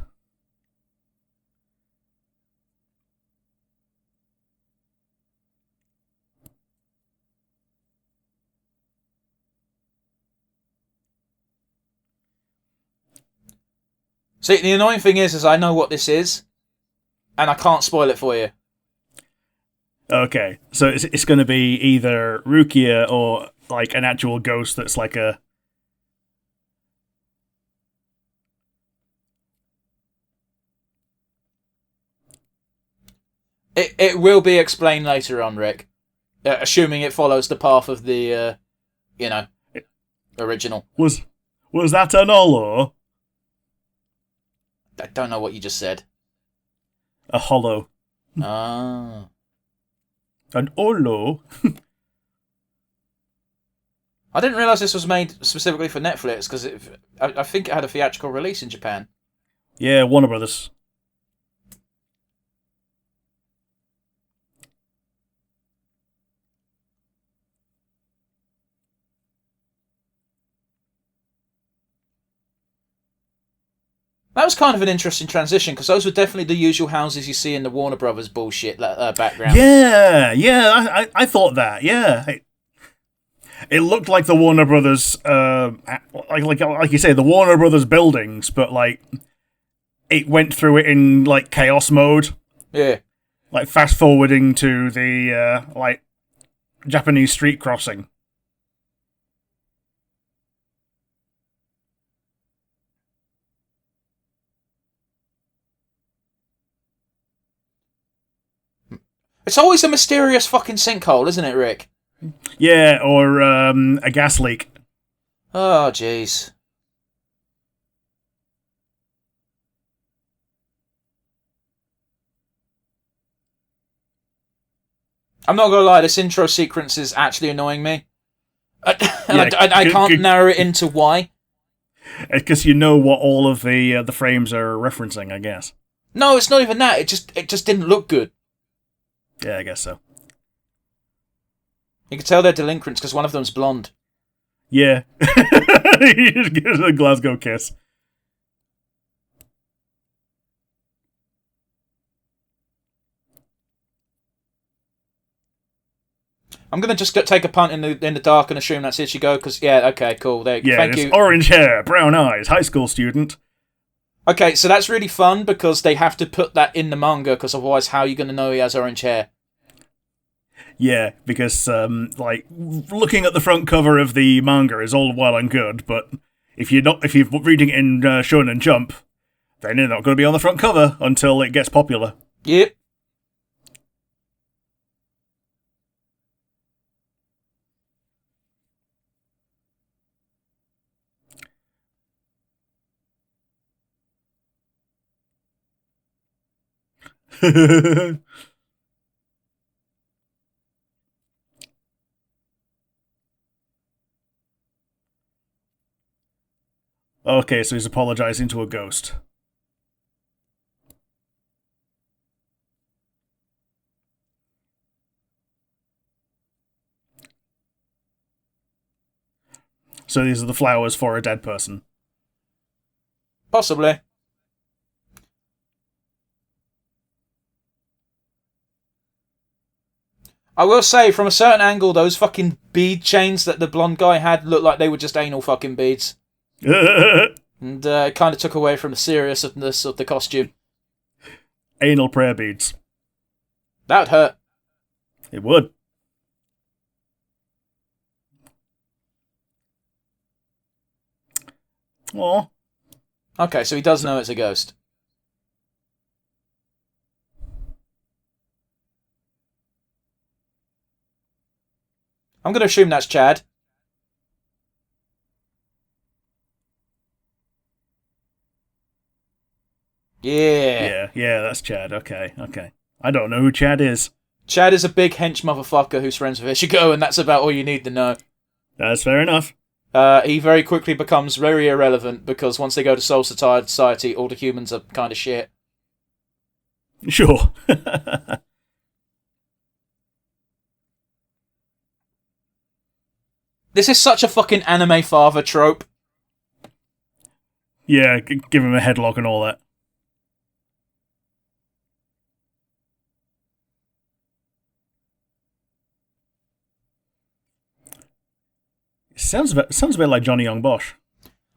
See, the annoying thing is I know what this is, and I can't spoil it for you. Okay, so it's going to be either Rukia or like an actual ghost that's like a... It will be explained later on, Rick. Assuming it follows the path of the, original. Was that an Olo? I don't know what you just said. A hollow. Ah. An Olo? I didn't realise this was made specifically for Netflix, because I think it had a theatrical release in Japan. Yeah, Warner Brothers. That was kind of an interesting transition, because those were definitely the usual houses you see in the Warner Brothers bullshit background. Yeah, I thought that, yeah. It looked like the Warner Brothers, like you say, the Warner Brothers buildings, but like, it went through it in like chaos mode, Yeah. Like fast forwarding to the Japanese street crossing. It's always a mysterious fucking sinkhole, isn't it, Rick? Yeah, or a gas leak. Oh, jeez. I'm not gonna lie, this intro sequence is actually annoying me. I can't narrow it into why. Because you know what all of the frames are referencing, I guess. No, it's not even that. It just didn't look good. Yeah, I guess so. You can tell they're delinquents because one of them's blonde. Yeah. He just gives a Glasgow kiss. I'm gonna just take a punt in the dark and assume that's Ichigo because okay, cool. Thank you. Orange hair, brown eyes, high school student. Okay, so that's really fun because they have to put that in the manga because otherwise, how are you gonna know he has orange hair? Yeah, because looking at the front cover of the manga is all well and good, but if you're reading it in Shonen Jump, then they're not going to be on the front cover until it gets popular. Yep. Okay, so he's apologizing to a ghost. So these are the flowers for a dead person. Possibly. I will say, from a certain angle, those fucking bead chains that the blonde guy had looked like they were just anal fucking beads. And it kind of took away from the seriousness of the costume. Anal prayer beads. That would hurt. It would. Aw. Okay, so he does know it's a ghost. I'm going to assume that's Chad. Yeah. Yeah, that's Chad. Okay. I don't know who Chad is. Chad is a big hench motherfucker who's friends with Ichigo, and that's about all you need to know. That's fair enough. He very quickly becomes very irrelevant because once they go to Soul Society, all the humans are kind of shit. Sure. This is such a fucking anime father trope. Yeah, give him a headlock and all that. Sounds a bit like Johnny Young Bosch.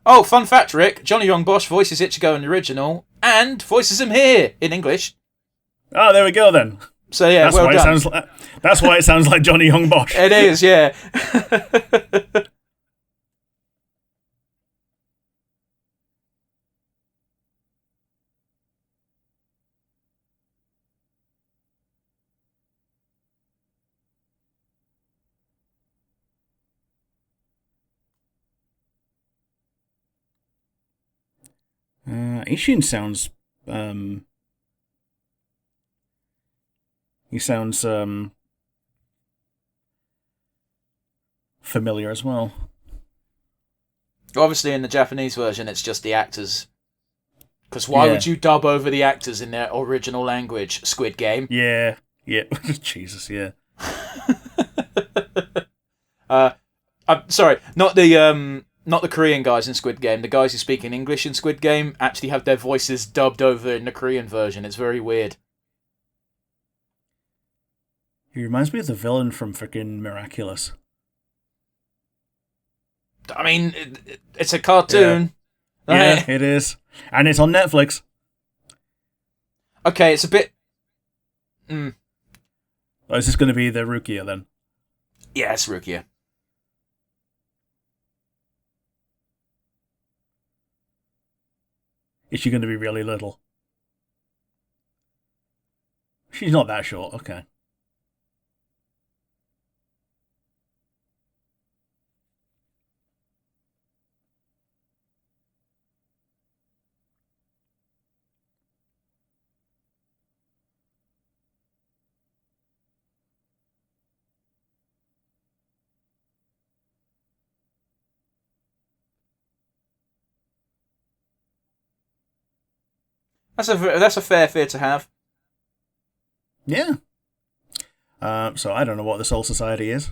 Oh, fun fact, Rick. Johnny Young Bosch voices Ichigo in the original and voices him here in English. Oh, there we go then. So yeah, well done. That's why it sounds like Johnny Young Bosch. It is, yeah. Ishin sounds. He sounds familiar as well. Obviously, in the Japanese version, it's just the actors. Because why would you dub over the actors in their original language? Squid Game. Yeah. Jesus, yeah. I'm sorry, not the Korean guys in Squid Game. The guys who speak in English in Squid Game actually have their voices dubbed over in the Korean version. It's very weird. He reminds me of the villain from freaking Miraculous. I mean, it's a cartoon. Yeah, it is. And it's on Netflix. Okay, it's a bit... Mm. Or is this going to be the Rukia then? Yeah, it's Rukia. Is she going to be really little? She's not that short, okay. That's a fair fear to have. Yeah. So I don't know what the Soul Society is.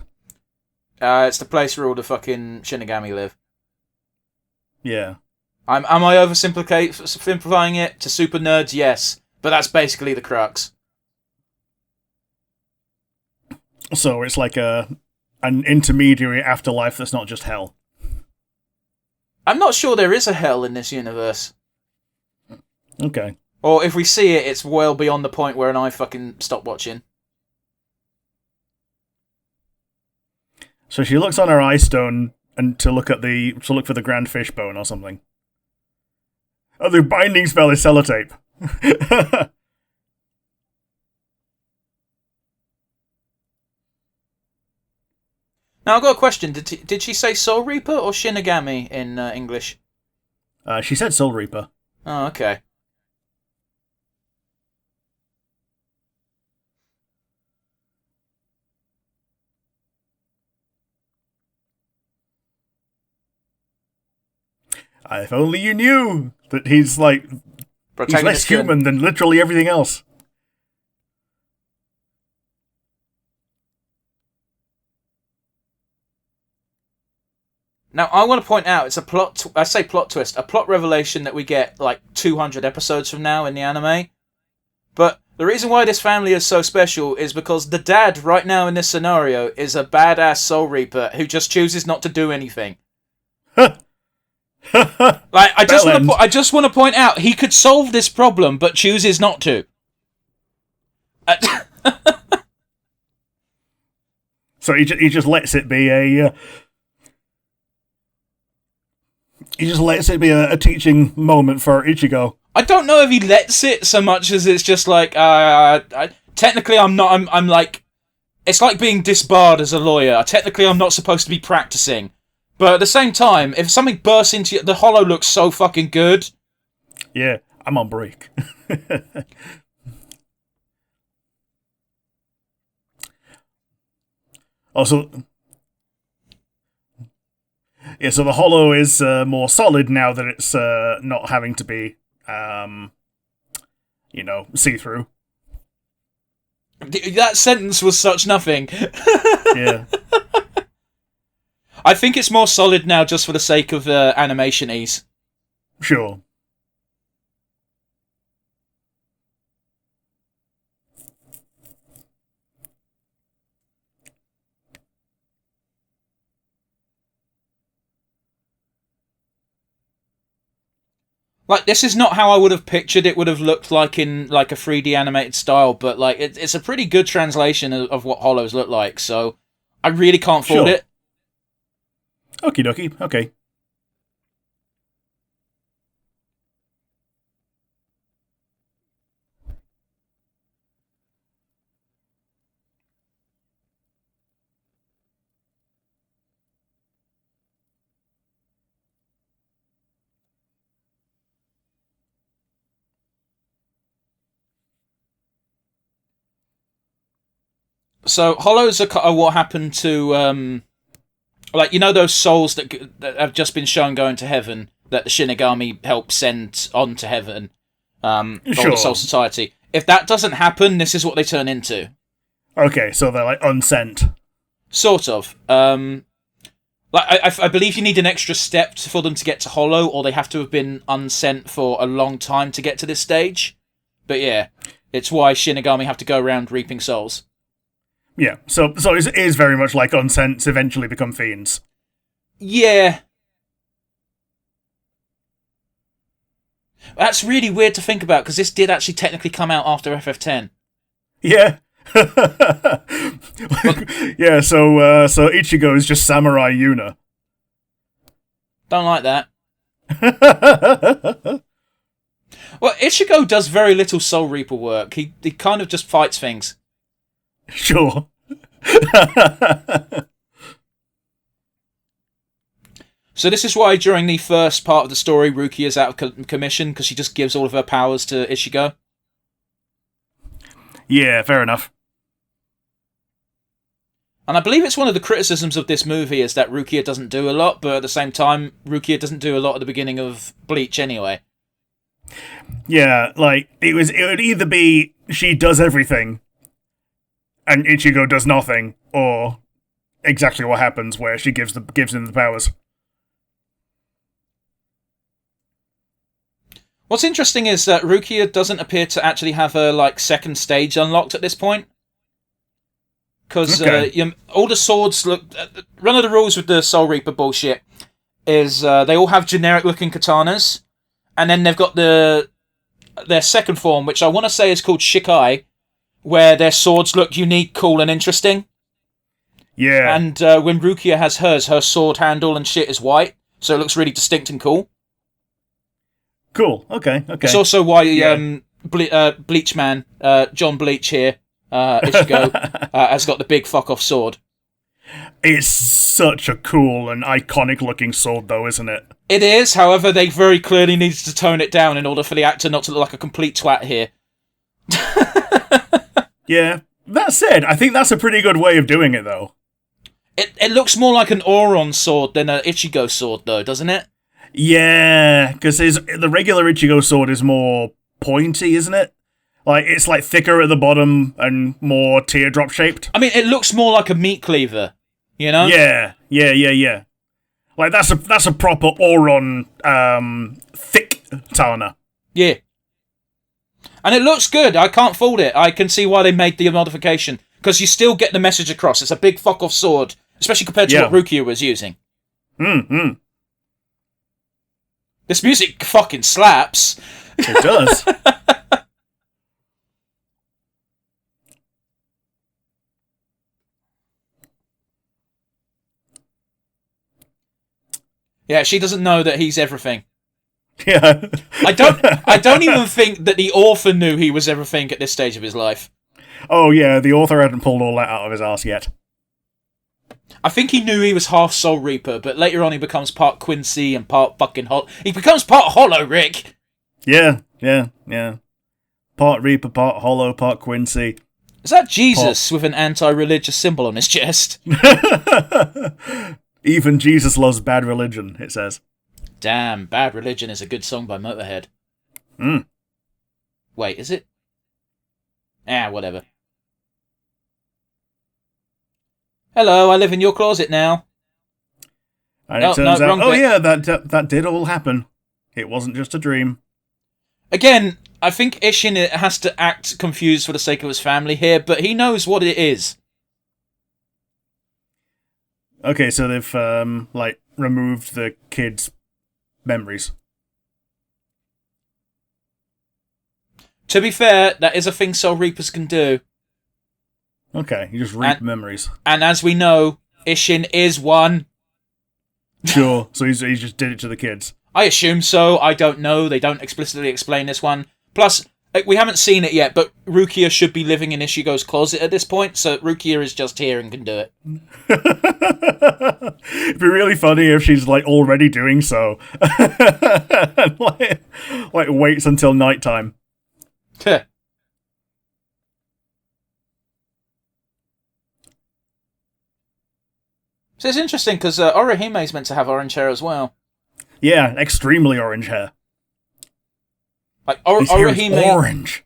It's the place where all the fucking Shinigami live. Yeah. Am I oversimplifying it to super nerds? Yes, but that's basically the crux. So it's like an intermediary afterlife that's not just hell. I'm not sure there is a hell in this universe. Okay. Or if we see it, it's well beyond the point where I fucking stop watching. So she looks on her eye stone and to look for the grand fishbone or something. Oh, the binding spell is sellotape. Now I've got a question. Did she say Soul Reaper or Shinigami in English? She said Soul Reaper. Oh, okay. If only you knew that he's less human than literally everything else. Now, I want to point out, it's a plot twist, a plot revelation that we get like 200 episodes from now in the anime. But the reason why this family is so special is because the dad right now in this scenario is a badass Soul Reaper who just chooses not to do anything. Like, I just want to point out, he could solve this problem, but chooses not to. So he just lets it be a. He just lets it be a teaching moment for Ichigo. I don't know if he lets it so much as it's just like, technically I'm not. I'm like, it's like being disbarred as a lawyer. Technically, I'm not supposed to be practicing. But at the same time, if something bursts into you, the hollow looks so fucking good. Yeah, I'm on break. Also, yeah, so the hollow is more solid now that it's not having to be, see-through. That sentence was such nothing. Yeah. I think it's more solid now just for the sake of animation ease. Sure. Like, this is not how I would have pictured it would have looked like in like a 3D animated style, but like it's a pretty good translation of what hollows look like, so I really can't fault it. Okie dokie, okay. So hollows are what happened to like, you know, those souls that have just been shown going to heaven that the Shinigami help send on to heaven, or the Soul Society. If that doesn't happen, this is what they turn into. Okay, so they're like unsent. Sort of. Like, I believe you need an extra step for them to get to hollow, or they have to have been unsent for a long time to get to this stage. But yeah, it's why Shinigami have to go around reaping souls. Yeah, so it is very much like unsents eventually become fiends. Yeah. That's really weird to think about, because this did actually technically come out after FF10. Yeah. But Yeah, so Ichigo is just Samurai Yuna. don't like that. Well, Ichigo does very little Soul Reaper work. He kind of just fights things. Sure. So this is why during the first part of the story, Rukia is out of commission, because she just gives all of her powers to Ichigo. Yeah, fair enough. And I believe it's one of the criticisms of this movie is that Rukia doesn't do a lot, but at the same time, Rukia doesn't do a lot at the beginning of Bleach anyway. Yeah, like, it would either be she does everything and Ichigo does nothing, or exactly what happens where she gives him the powers. What's interesting is that Rukia doesn't appear to actually have her second stage unlocked at this point. Because all the swords look... one of the rules with the Soul Reaper bullshit is they all have generic-looking katanas, and then they've got their second form, which I want to say is called Shikai, where their swords look unique, cool, and interesting. Yeah. And when Rukia has hers, her sword handle and shit is white, so it looks really distinct and cool. Cool. Okay. It's also why Bleach Man, John Bleach here, Ichigo, has got the big fuck-off sword. It's such a cool and iconic-looking sword, though, isn't it? It is, however, they very clearly needed to tone it down in order for the actor not to look like a complete twat here. Yeah. That said, I think that's a pretty good way of doing it, though. It looks more like an Auron sword than an Ichigo sword, though, doesn't it? Yeah, because the regular Ichigo sword is more pointy, isn't it? Like, it's like thicker at the bottom and more teardrop shaped. I mean, it looks more like a meat cleaver, you know? Yeah. Like, that's a proper Auron, thick Tana. Yeah. And it looks good. I can't fault it. I can see why they made the modification. Because you still get the message across. It's a big fuck-off sword. Especially compared to what Rukia was using. This music fucking slaps. It does. Yeah, she doesn't know that he's everything. Yeah. I don't even think that the author knew he was everything at this stage of his life. Oh yeah, the author hadn't pulled all that out of his ass yet. I think he knew he was half Soul Reaper, but later on he becomes part Quincy and part fucking Hollow. He becomes part Hollow, Rick! Yeah. Part Reaper, part Hollow, part Quincy. Is that Jesus with an anti-religious symbol on his chest? Even Jesus loves Bad Religion, it says. Damn, Bad Religion is a good song by Motorhead. Wait, is it? Whatever. Hello, I live in your closet now. And it turns out, wrong bit. Yeah, that did all happen. It wasn't just a dream. Again, I think Ishin has to act confused for the sake of his family here, but he knows what it is. Okay, so they've, removed the kids' memories. To be fair, that is a thing Soul Reapers can do. Okay, you just reap memories. And as we know, Ishin is one. Sure, so he just did it to the kids. I assume so, I don't know, they don't explicitly explain this one. Plus, we haven't seen it yet, but Rukia should be living in Ishigo's closet at this point, so Rukia is just here and can do it. It'd be really funny if she's, already doing so. And, waits until nighttime. Heh. So it's interesting, because Orihime is meant to have orange hair as well. Yeah, extremely orange hair. Orihime orange.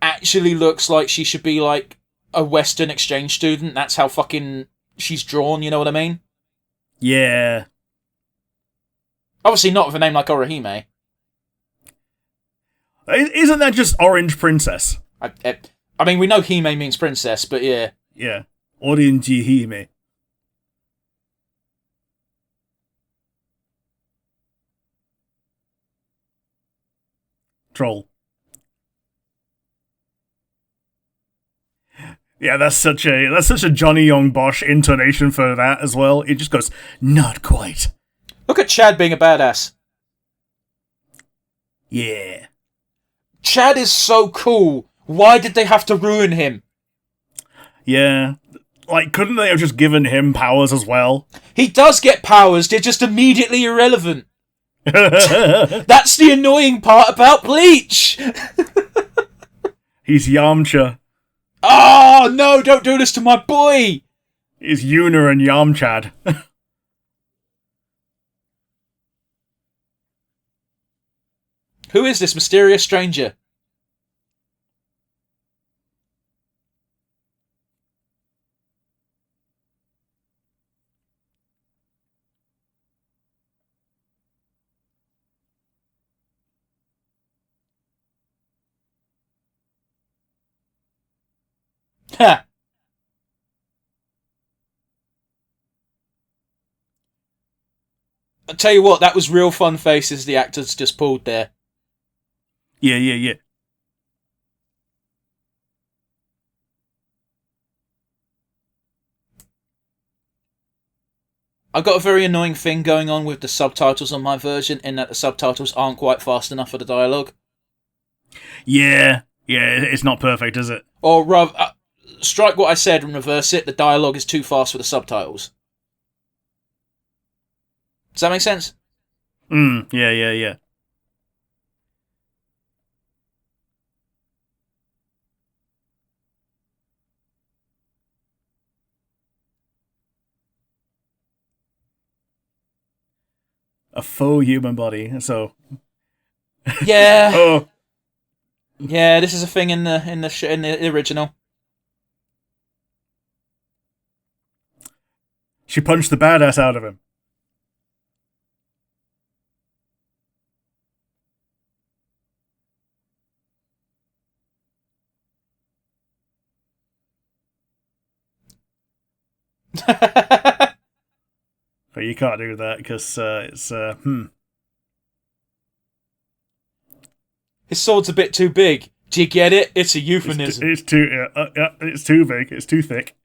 Actually looks like she should be, a Western exchange student. That's how fucking she's drawn, you know what I mean? Yeah. Obviously not with a name like Orihime. Isn't that just Orange Princess? I mean, we know Hime means princess, but yeah. Yeah. Orange Hime. Troll. Yeah, that's such a Johnny Young Bosch intonation for that as well. It just goes, not quite. Look at Chad being a badass. Yeah. Chad is so cool. Why did they have to ruin him? Yeah. Like, couldn't they have just given him powers as well? He does get powers, they're just immediately irrelevant. That's the annoying part about Bleach! He's Yamcha. Oh, no, don't do this to my boy! He's Yuna and Yamchad. Who is this mysterious stranger? Ha! I'll tell you what, that was real fun faces the actors just pulled there. Yeah. I've got a very annoying thing going on with the subtitles on my version, in that the subtitles aren't quite fast enough for the dialogue. Yeah, it's not perfect, is it? Or rather, strike what I said and reverse it, the dialogue is too fast for the subtitles. Does that make sense? Yeah. A faux human body, so... Yeah. Oh. Yeah, this is a thing in the original. She punched the badass out of him. But you can't do that, because it's... His sword's a bit too big. Do you get it? It's a euphemism. It's too big, it's too thick.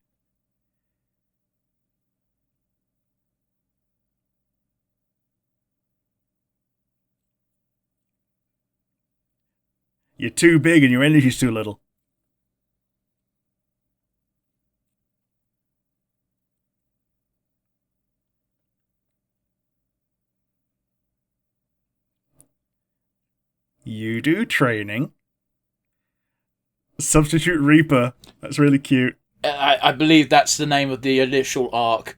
You're too big and your energy's too little. You do training. Substitute Reaper. That's really cute. I believe that's the name of the initial arc.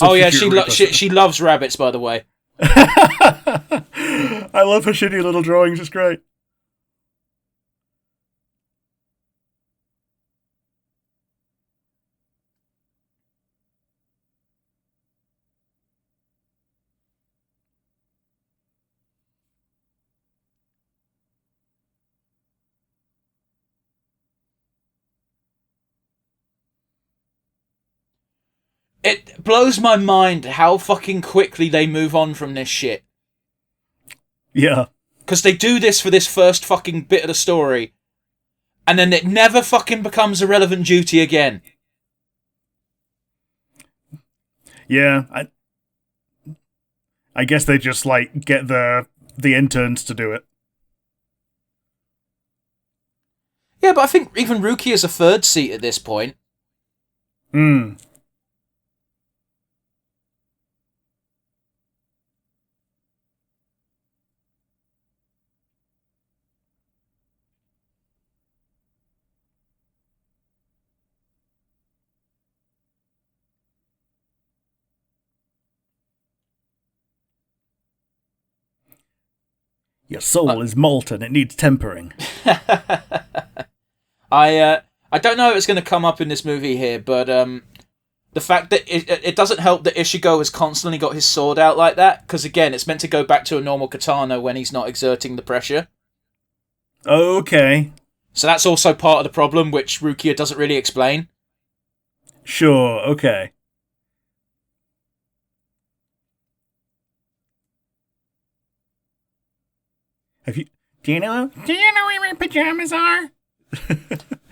Oh yeah, she loves rabbits, by the way. I love her shitty little drawings. It's great. It blows my mind how fucking quickly they move on from this shit. Yeah. Because they do this for this first fucking bit of the story, and then it never fucking becomes a relevant duty again. Yeah, I guess they just, like, get the interns to do it. Yeah, but I think even Ruki is a third seat at this point. Your soul is molten, it needs tempering. I don't know if it's going to come up in this movie here, but the fact that it doesn't help that Ishigo has constantly got his sword out like that, because again, it's meant to go back to a normal katana when he's not exerting the pressure. Okay. So that's also part of the problem, which Rukia doesn't really explain. Sure, okay. Do you know where my pajamas are?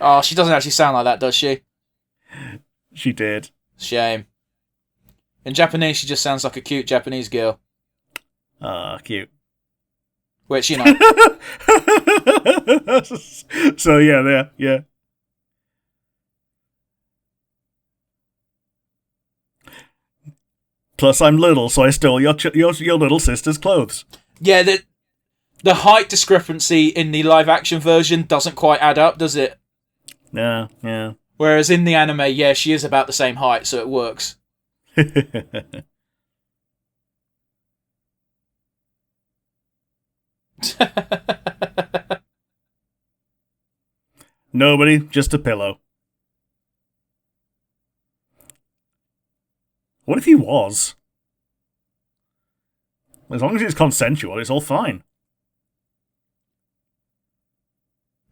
Oh, she doesn't actually sound like that, does she? She did. Shame. In Japanese, she just sounds like a cute Japanese girl. Ah, cute. Which, you know. So, yeah. Plus, I'm little, so I stole your little sister's clothes. Yeah, the height discrepancy in the live-action version doesn't quite add up, does it? Yeah. Whereas in the anime, yeah, she is about the same height, so it works. Nobody, just a pillow. What if he was? As long as it's consensual, it's all fine.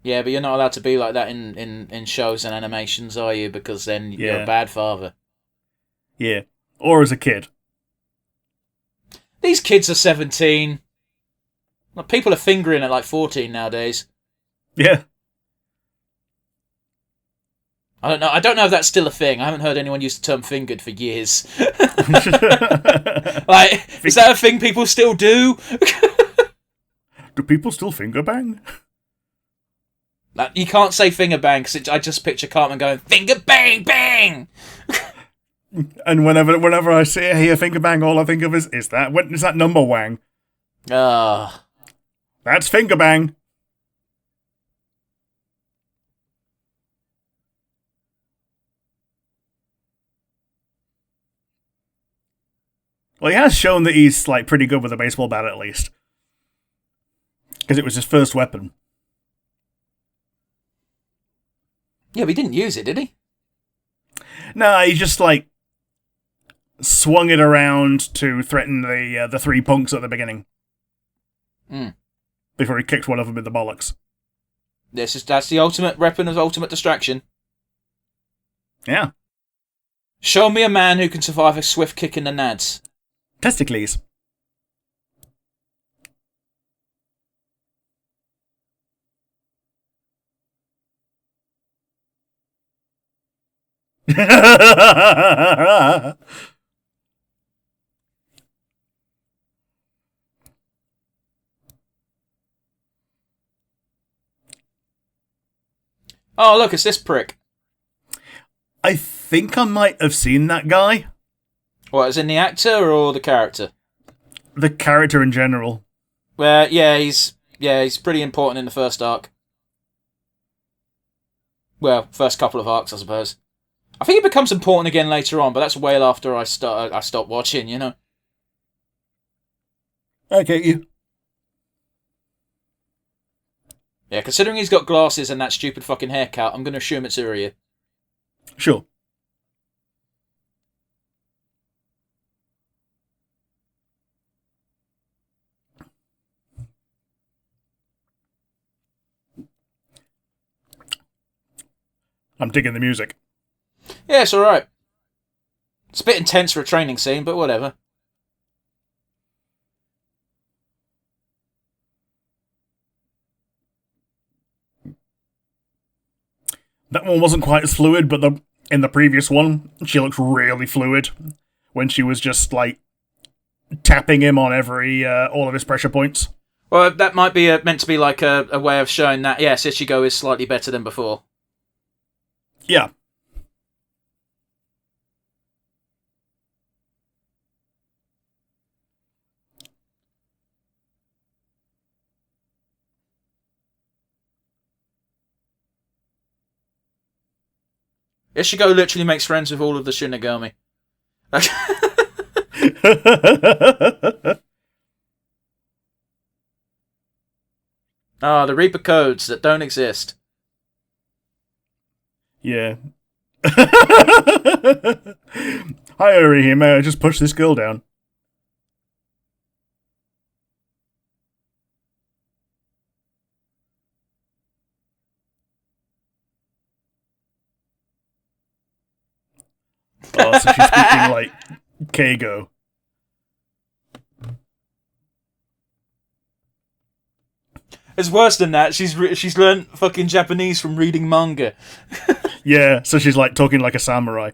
Yeah, but you're not allowed to be like that in shows and animations, are you? Because then you're Yeah. a bad father. Yeah. Or as a kid. These kids are 17. Like, people are fingering at like 14 nowadays. Yeah. I don't know if that's still a thing. I haven't heard anyone use the term fingered for years. Like, is that a thing people still do? Do people still finger bang? Like, you can't say finger bang because I just picture Cartman going finger bang bang. And whenever I hear finger bang, all I think of is that number wang? Ah. That's finger bang. Well, he has shown that he's like pretty good with a baseball bat, at least, because it was his first weapon. Yeah, but he didn't use it, did he? No, he just like swung it around to threaten the three punks at the beginning. Before he kicked one of them in the bollocks. That's the ultimate weapon of ultimate distraction. Yeah. Show me a man who can survive a swift kick in the nads. Testicles. Oh, look, it's this prick. I think I might have seen that guy. What, is in the actor or the character? The character in general. Well, he's pretty important in the first arc. Well, first couple of arcs, I suppose. I think it becomes important again later on, but that's well after I stopped watching, you know. I get you. Yeah, considering he's got glasses and that stupid fucking haircut, I'm going to assume it's Urya. Sure. I'm digging the music. Yeah, it's alright. It's a bit intense for a training scene, but whatever. That one wasn't quite as fluid, but in the previous one, she looked really fluid when she was just like tapping him on all of his pressure points. Well, that might be meant to be like a way of showing that, yes, Ichigo is slightly better than before. Yeah. Ichigo literally makes friends with all of the Shinigami. The Reaper codes that don't exist. Yeah. Hi, Uri, may I just push this girl down? Oh, so she's speaking like Keigo. It's worse than that. She's learned fucking Japanese from reading manga. Yeah, so she's like talking like a samurai.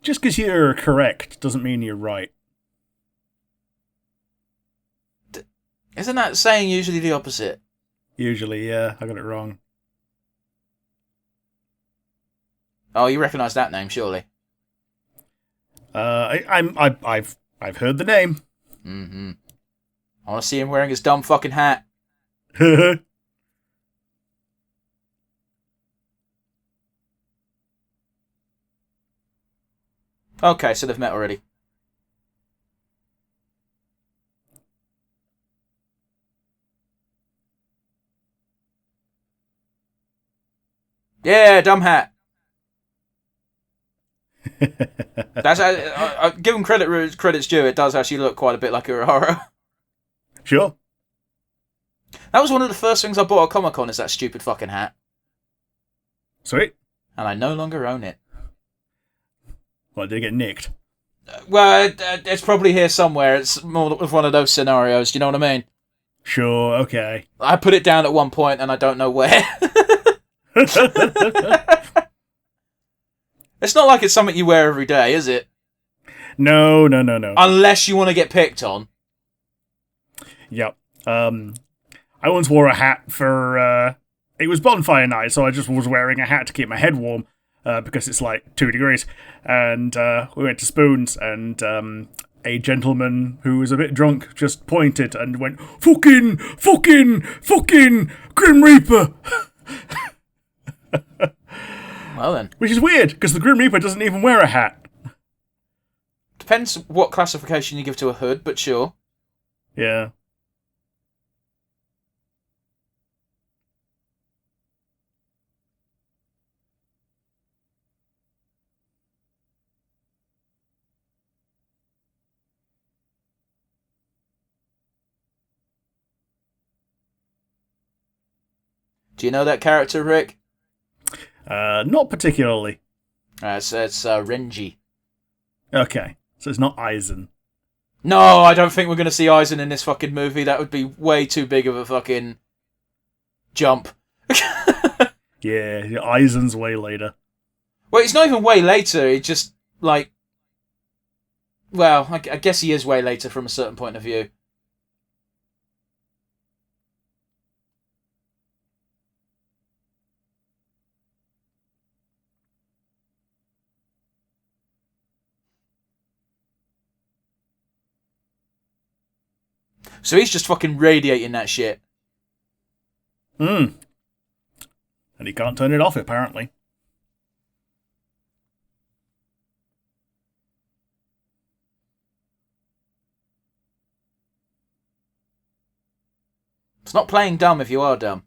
Just because you're correct doesn't mean you're right. Isn't that saying usually the opposite? Usually, yeah, I got it wrong. Oh, you recognise that name, surely. I've heard the name. Mm-hmm. I want to see him wearing his dumb fucking hat. Okay, so they've met already. Yeah, dumb hat. That's I give him credit's due. It does actually look quite a bit like Urahara. Sure. That was one of the first things I bought at Comic-Con, is that stupid fucking hat. Sweet. And I no longer own it. Well, did it get nicked? Well, it's probably here somewhere. It's more of one of those scenarios, do you know what I mean? Sure, okay. I put it down at one point and I don't know where. It's not like it's something you wear every day, is it? No. Unless you want to get picked on. Yep. I once wore a hat for, it was bonfire night, so I just was wearing a hat to keep my head warm, because it's like 2 degrees. And we went to Spoons, and a gentleman who was a bit drunk just pointed and went, fucking Grim Reaper! Well then. Which is weird, because the Grim Reaper doesn't even wear a hat. Depends what classification you give to a hood, but sure. Yeah. Do you know that character, Rick? Not particularly. It's Renji. Okay, so it's not Aizen. No, I don't think we're going to see Aizen in this fucking movie. That would be way too big of a fucking jump. Yeah, Aizen's way later. Well, it's not even way later. It's just, like... Well, I guess he is way later from a certain point of view. So he's just fucking radiating that shit. And he can't turn it off, apparently. It's not playing dumb if you are dumb.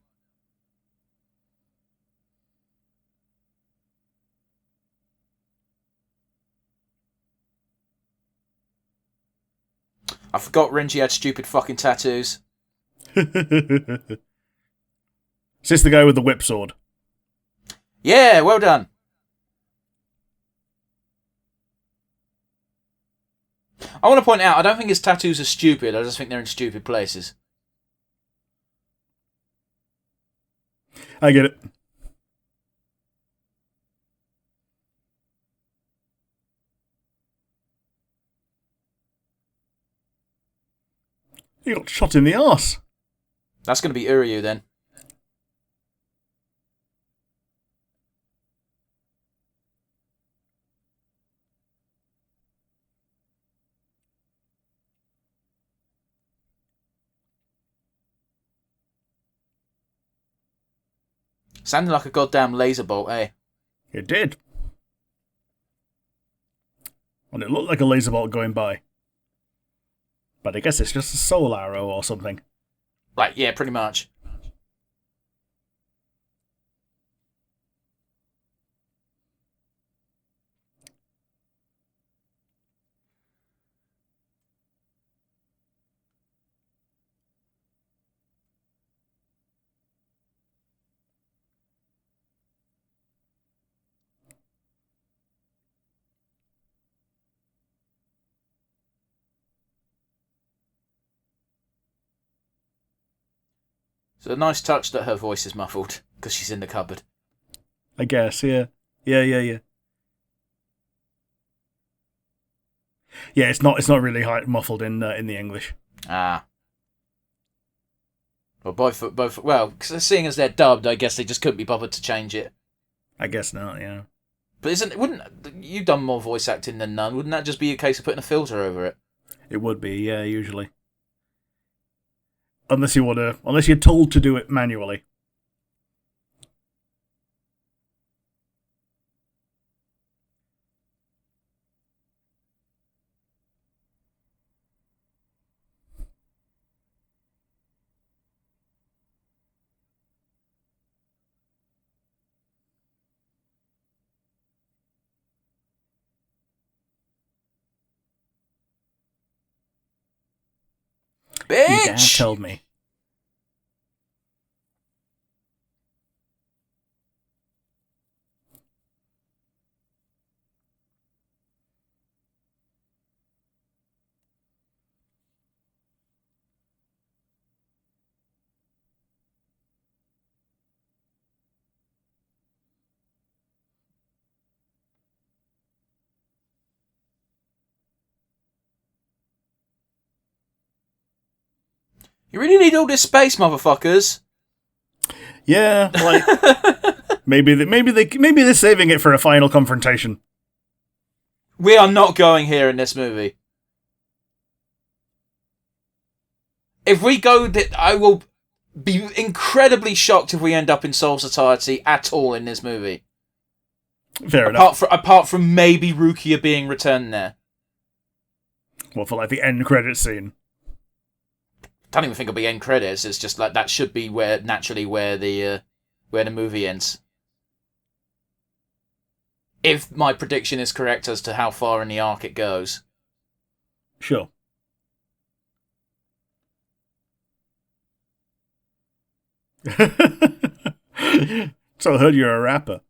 I forgot Renji had stupid fucking tattoos. Is this the guy with the whip sword? Yeah, well done. I want to point out, I don't think his tattoos are stupid. I just think they're in stupid places. I get it. He got shot in the arse. That's going to be Uryu then. Sounded like a goddamn laser bolt, eh? It did. And it looked like a laser bolt going by. But I guess it's just a soul arrow or something. Like, yeah, pretty much. It's a nice touch that her voice is muffled, because she's in the cupboard. I guess, yeah. Yeah. Yeah, it's not really muffled in the English. Ah. Well, both. Well, cause seeing as they're dubbed, I guess they just couldn't be bothered to change it. I guess not, yeah. But wouldn't you've done more voice acting than none? Wouldn't that just be a case of putting a filter over it? It would be, yeah, usually. Unless you're told to do it manually. Bitch! You dad told me. You really need all this space, motherfuckers. Yeah, like maybe they're saving it for a final confrontation. We are not going here in this movie. If we go, I will be incredibly shocked if we end up in Soul Society at all in this movie. Fair enough. Apart from maybe Rukia being returned there. Well, for like the end credit scene. I don't even think it'll be end credits. It's just like that should be where the movie ends. If my prediction is correct as to how far in the arc it goes. Sure. So I heard you're a rapper.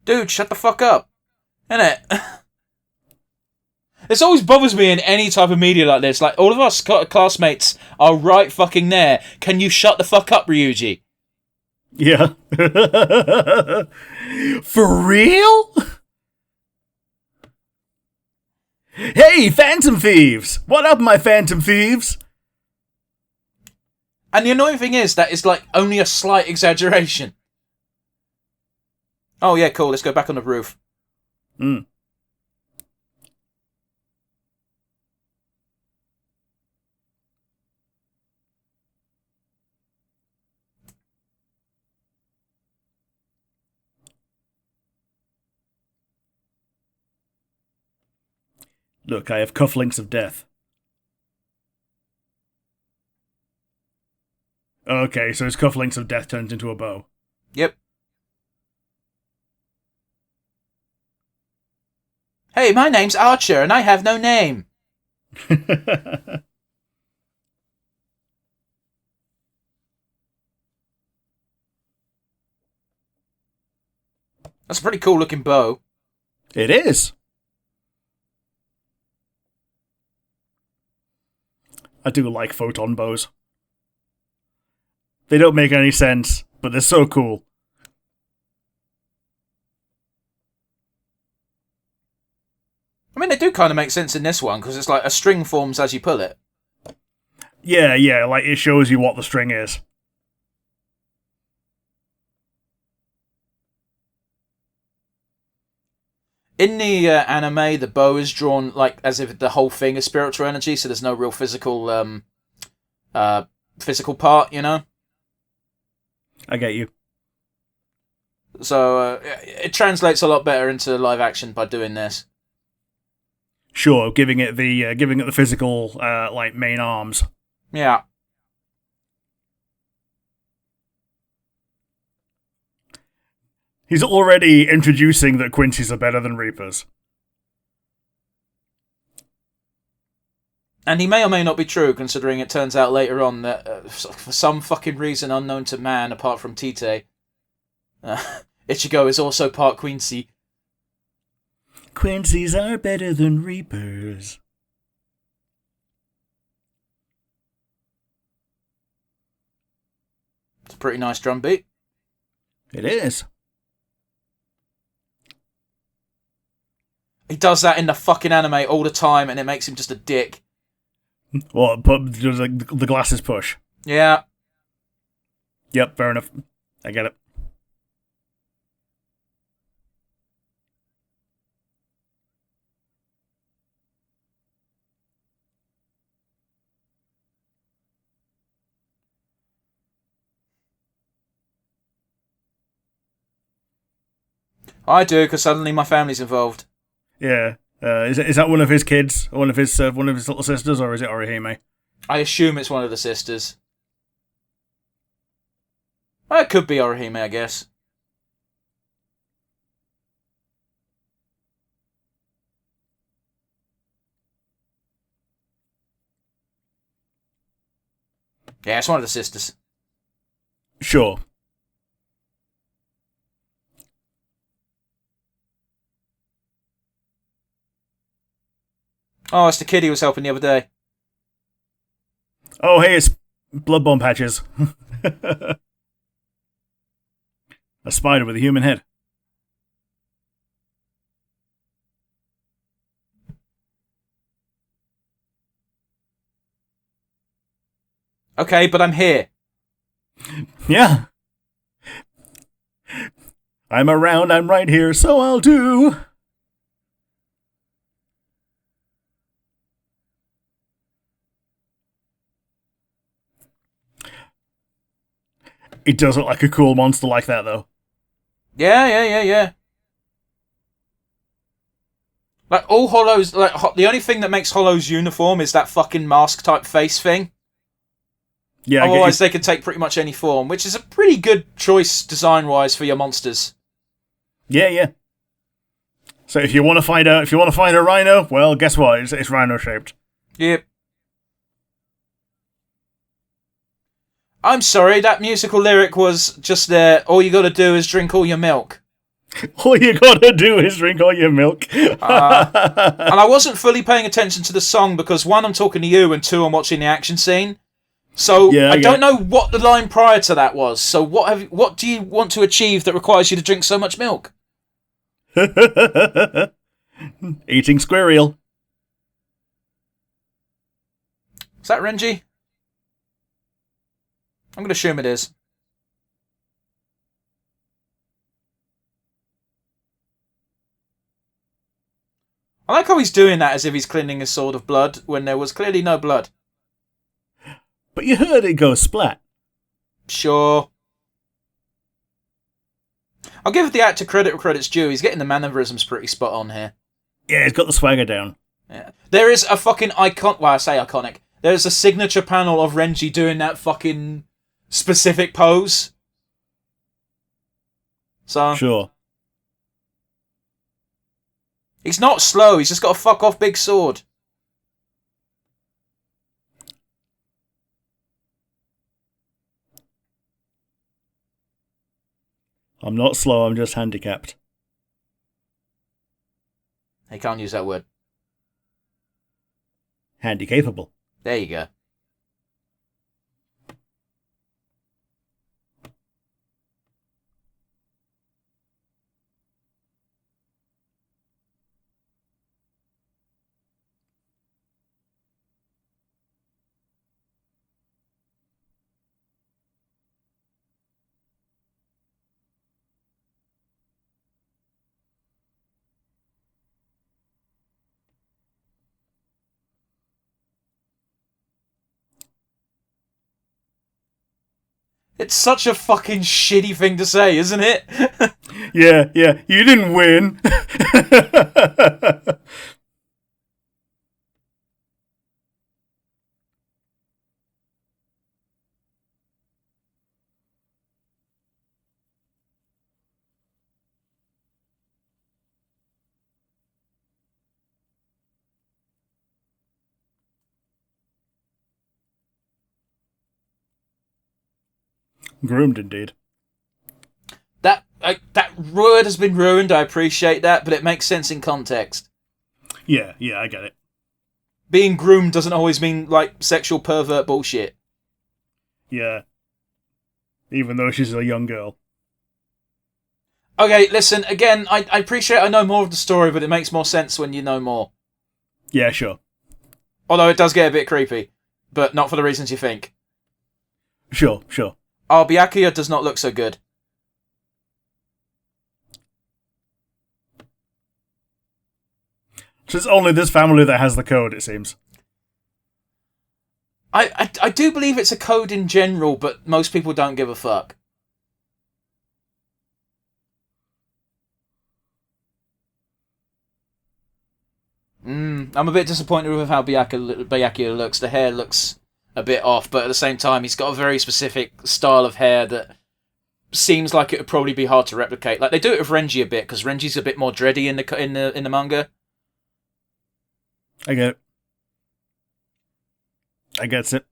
Dude, shut the fuck up. Innit? This always bothers me in any type of media like this. Like, all of us classmates are right fucking there. Can you shut the fuck up, Ryuji? Yeah. For real? Hey, Phantom Thieves! What up, my Phantom Thieves? And the annoying thing is that it's like only a slight exaggeration. Oh yeah, cool, let's go back on the roof. Hmm. Look, I have cufflinks of death. Okay, so his cufflinks of death turns into a bow. Yep. Hey, my name's Archer, and I have no name. That's a pretty cool looking bow. It is. I do like photon bows. They don't make any sense, but they're so cool. I mean, they do kind of make sense in this one, because it's like a string forms as you pull it. Yeah, like it shows you what the string is. In the anime, the bow is drawn like as if the whole thing is spiritual energy, so there's no real physical part, you know? I get you. So it translates a lot better into live action by doing this. Sure, giving it the physical like main arms. Yeah. He's already introducing that Quincy's are better than Reapers. And he may or may not be true, considering it turns out later on that for some fucking reason unknown to man, apart from Tite, Ichigo is also part Quincy. Quincy's are better than Reapers. It's a pretty nice drum beat. It is. He does that in the fucking anime all the time, and it makes him just a dick. What? Does the glasses push? Yeah. Yep, fair enough. I get it. I do, because suddenly my family's involved. Yeah. Is that one of his kids? One of his little sisters, or is it Orihime? I assume it's one of the sisters. Well, it could be Orihime, I guess. Yeah, it's one of the sisters. Sure. Oh, it's the kid he was helping the other day. Oh, hey, it's blood bomb patches. A spider with a human head. Okay, but I'm here. Yeah. I'm around, I'm right here, so I'll do. It does look like a cool monster like that, though. Yeah. Like, all Hollow's... Like, the only thing that makes Hollow's uniform is that fucking mask-type face thing. Yeah, otherwise they could take pretty much any form, which is a pretty good choice design-wise for your monsters. Yeah. So if you want to find a rhino, well, guess what? It's rhino-shaped. Yep. I'm sorry, that musical lyric was just there. All you gotta do is drink all your milk. All you gotta do is drink all your milk. And I wasn't fully paying attention to the song because, one, I'm talking to you, and two, I'm watching the action scene. So yeah, I don't know what the line prior to that was. So what do you want to achieve that requires you to drink so much milk? Eating squirrel. Is that Renji? I'm going to assume it is. I like how he's doing that as if he's cleaning his sword of blood when there was clearly no blood. But you heard it go splat. Sure. I'll give the actor credit where credit's due. He's getting the mannerisms pretty spot on here. Yeah, he's got the swagger down. Yeah. There is a fucking icon. Well, I say iconic. There's a signature panel of Renji doing that fucking specific pose. So sure. He's not slow. He's just got a fuck off big sword. I'm not slow. I'm just handicapped. He can't use that word. Handy-capable. There you go. It's such a fucking shitty thing to say, isn't it? Yeah, you didn't win. Groomed, indeed. That word has been ruined, I appreciate that, but it makes sense in context. Yeah, I get it. Being groomed doesn't always mean, like, sexual pervert bullshit. Yeah. Even though she's a young girl. Okay, listen, again, I appreciate I know more of the story, but it makes more sense when you know more. Yeah, sure. Although it does get a bit creepy, but not for the reasons you think. Sure. Oh, Byakuya does not look so good. So it's only this family that has the code, it seems. I do believe it's a code in general, but most people don't give a fuck. I'm a bit disappointed with how Byakuya looks. The hair looks a bit off, but at the same time, he's got a very specific style of hair that seems like it would probably be hard to replicate. Like they do it with Renji a bit, because Renji's a bit more dready in the manga. I get it. I gets it.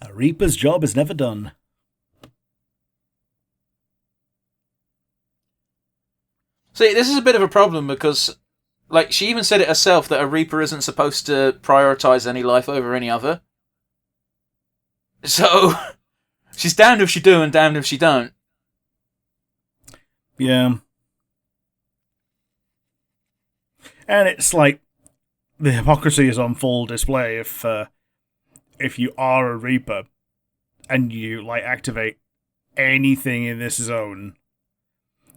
A Reaper's job is never done. See, this is a bit of a problem because, like, she even said it herself that a Reaper isn't supposed to prioritize any life over any other. So, she's damned if she do and damned if she don't. Yeah. And it's like the hypocrisy is on full display if you are a Reaper and you like activate anything in this zone.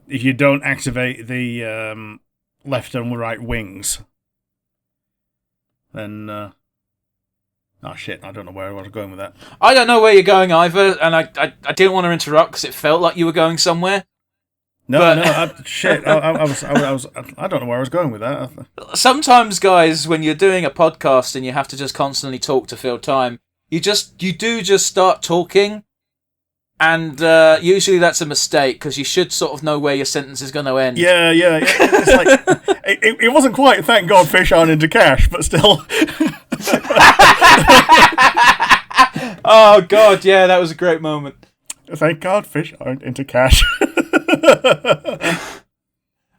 If you don't activate the left and right wings, then oh shit, I don't know where I was going with that. I don't know where you're going either, and I didn't want to interrupt because it felt like you were going somewhere. Shit. I don't know where I was going with that. Sometimes, guys, when you're doing a podcast and you have to just constantly talk to fill time, you do just start talking, and usually that's a mistake because you should sort of know where your sentence is going to end. Yeah. It's like it wasn't quite. Thank God, fish aren't into cash, but still. Oh God, yeah, that was a great moment. Thank God, fish aren't into cash.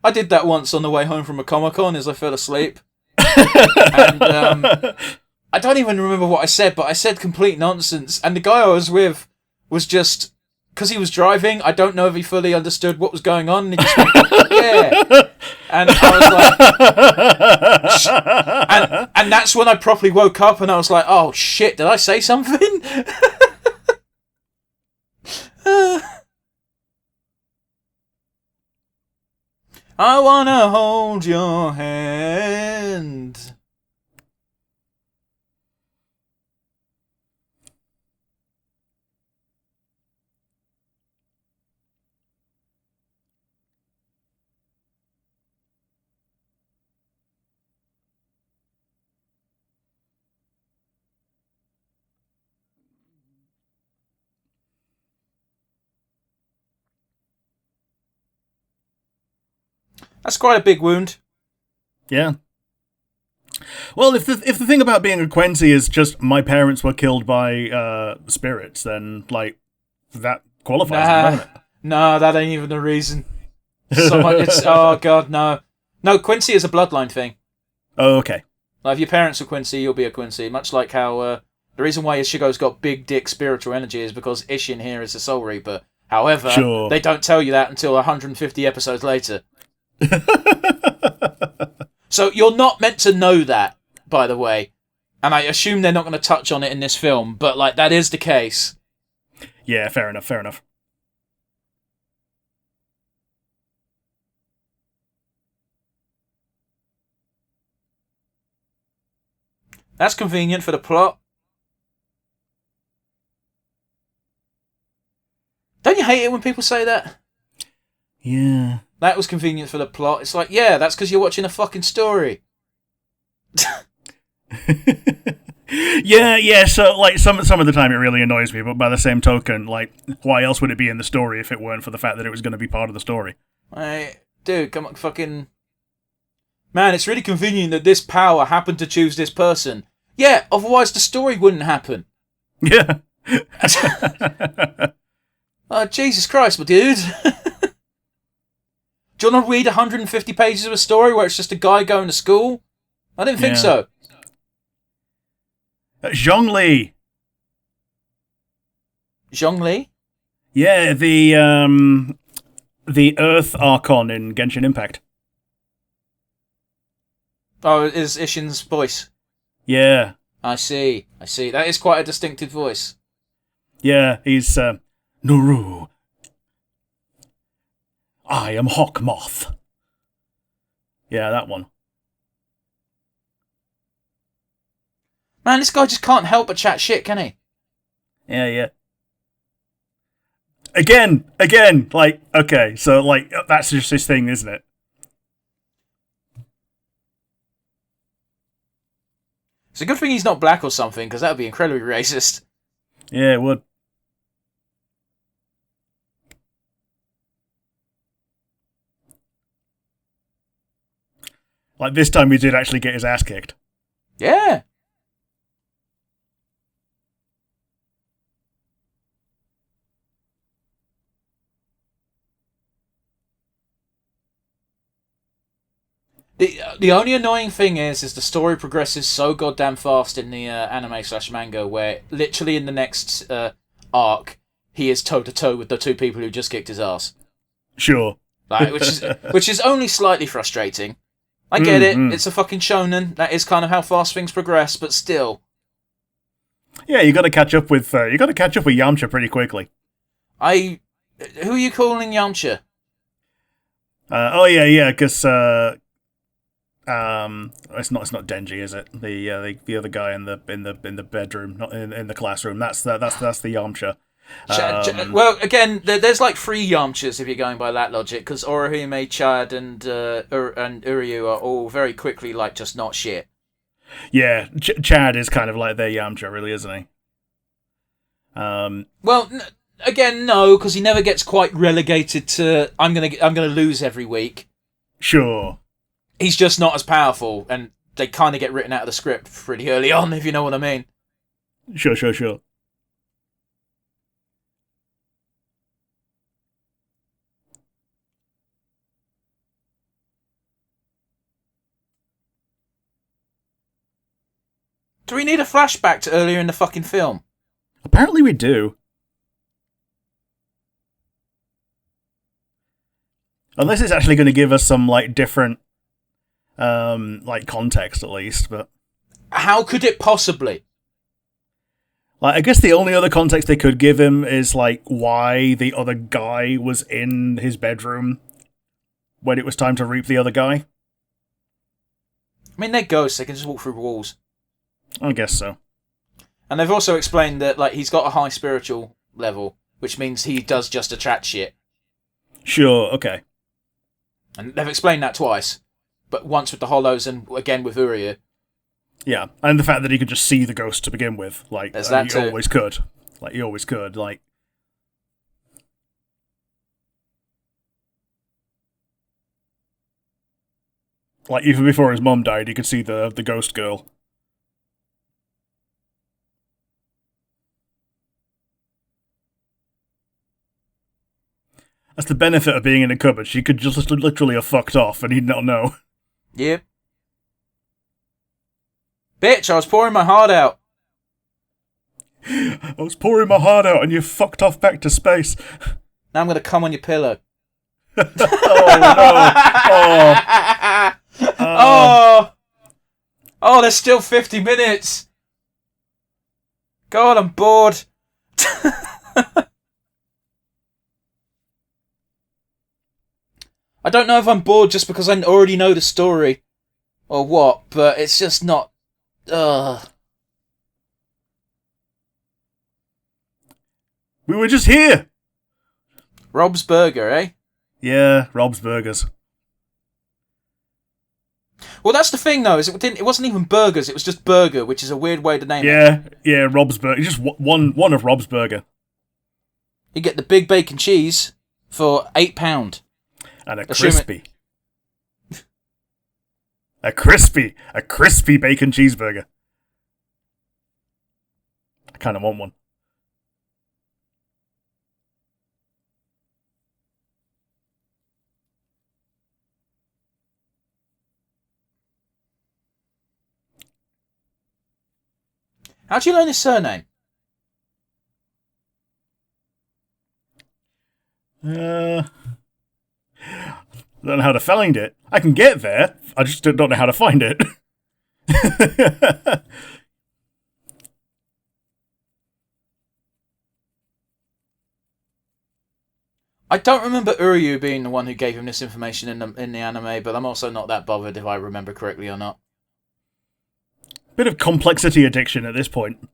I did that once on the way home from a Comic-Con as I fell asleep. And I don't even remember what I said, but I said complete nonsense. And the guy I was with was just, because he was driving, I don't know if he fully understood what was going on. And he just went, yeah. And I was like, and that's when I properly woke up and I was like, oh shit, did I say something? I wanna hold your hand. That's quite a big wound. Yeah. Well, if the thing about being a Quincy is just my parents were killed by spirits, then like that qualifies, doesn't it? No, that ain't even the reason. Oh God, no. No, Quincy is a bloodline thing. Oh, okay. Like, if your parents are Quincy, you'll be a Quincy. Much like how the reason why Ishigo's got big dick spiritual energy is because Ishin here is the Soul Reaper. However, Sure. they don't tell you that until 150 episodes later. So you're not meant to know that, by the way. And I assume they're not going to touch on it in this film, but like that is the case. Yeah, fair enough, fair enough. That's convenient for the plot. Don't you hate it when people say that? Yeah. That was convenient for the plot. It's like, yeah, that's because you're watching a fucking story. Yeah, so, like, some of the time it really annoys me, but by the same token, like, why else would it be in the story if it weren't for the fact that it was going to be part of the story? Dude, come on, fucking... Man, it's really convenient that this power happened to choose this person. Yeah, otherwise the story wouldn't happen. Yeah. Oh, Jesus Christ, my dude. Do you want to read 150 pages of a story where it's just a guy going to school? I didn't think so. Zhongli. Zhongli? Yeah, the Earth Archon in Genshin Impact. Oh, it is Ishin's voice. Yeah. I see. That is quite a distinctive voice. Yeah, he's, Nuru. I am Hawkmoth. Yeah, that one. Man, this guy just can't help but chat shit, can he? Yeah. Again, like, okay, so, like, that's just his thing, isn't it? It's a good thing he's not black or something, because that would be incredibly racist. Yeah, it would. Like, this time he did actually get his ass kicked. Yeah. The only annoying thing is the story progresses so goddamn fast in the anime/manga, where literally in the next arc, he is toe-to-toe with the two people who just kicked his ass. Sure. Like, which is only slightly frustrating. I get it, it's a fucking shonen, that is kind of how fast things progress, but still. Yeah, you got to catch up with Yamcha pretty quickly. Who are you calling Yamcha? Because it's not Denji, is it? The other guy in the bedroom, not in the classroom. That's the Yamcha. Well, again, there's like 3 Yamchas if you're going by that logic, because Orihime, Chad, and Uryu are all very quickly like just not shit. Yeah, Chad is kind of like their Yamcha, really, isn't he? Well, again, no, because he never gets quite relegated to I'm gonna lose every week. Sure. He's just not as powerful, and they kind of get written out of the script pretty early on, if you know what I mean. Sure. Do we need a flashback to earlier in the fucking film? Apparently we do. Unless it's actually going to give us some, like, different, like, context, at least, but... How could it possibly? Like, I guess the only other context they could give him is, like, why the other guy was in his bedroom when it was time to reap the other guy. I mean, they're ghosts, they can just walk through walls. I guess so. And they've also explained that, like, he's got a high spiritual level, which means he does just attract shit. Sure, okay. And they've explained that twice, but once with the Hollows and again with Uryu. Yeah, and the fact that he could just see the ghost to begin with, like, There's that he too. always could. Like, he always could, like... Like, even before his mum died, he could see the ghost girl. That's the benefit of being in a cupboard. She could just literally have fucked off and he'd not know. Yep. Bitch, I was pouring my heart out. I was pouring my heart out and you fucked off back to space. Now I'm going to come on your pillow. Oh no! Oh, oh, there's still 50 minutes. God, I'm bored. I don't know if I'm bored just because I already know the story or what, but it's just not. Ugh. We were just here. Rob's Burger, eh? Yeah, Rob's Burgers. Well, that's the thing, though. Is it wasn't even burgers. It was just burger, which is a weird way to name it. Yeah, Rob's Burger. Just one of Rob's Burger. You get the big bacon cheese for £8. And a crispy. A crispy bacon cheeseburger. I kind of want one. How'd you learn his surname? I don't know how to find it. I can get there. I just don't know how to find it. I don't remember Uryu being the one who gave him this information in the anime, but I'm also not that bothered if I remember correctly or not. Bit of complexity addiction at this point.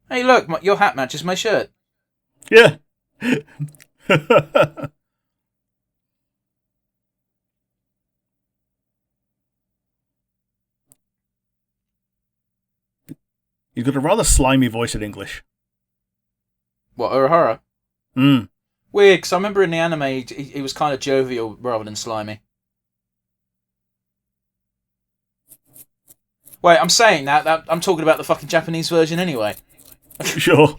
Hey, look, your hat matches my shirt. Yeah. He's got a rather slimy voice in English. What, Urahara? Hmm. Weird, because I remember in the anime he was kind of jovial rather than slimy. Wait, I'm saying that I'm talking about the fucking Japanese version anyway. Sure.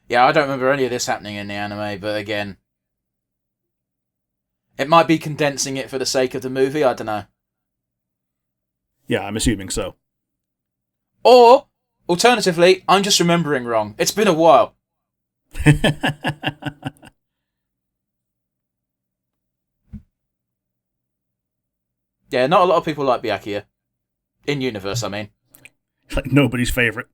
Yeah, I don't remember any of this happening in the anime, but again, it might be condensing it for the sake of the movie, I don't know. Yeah, I'm assuming so. Or, alternatively, I'm just remembering wrong. It's been a while. Yeah, not a lot of people like Byakuya. In universe, I mean. It's like nobody's favourite.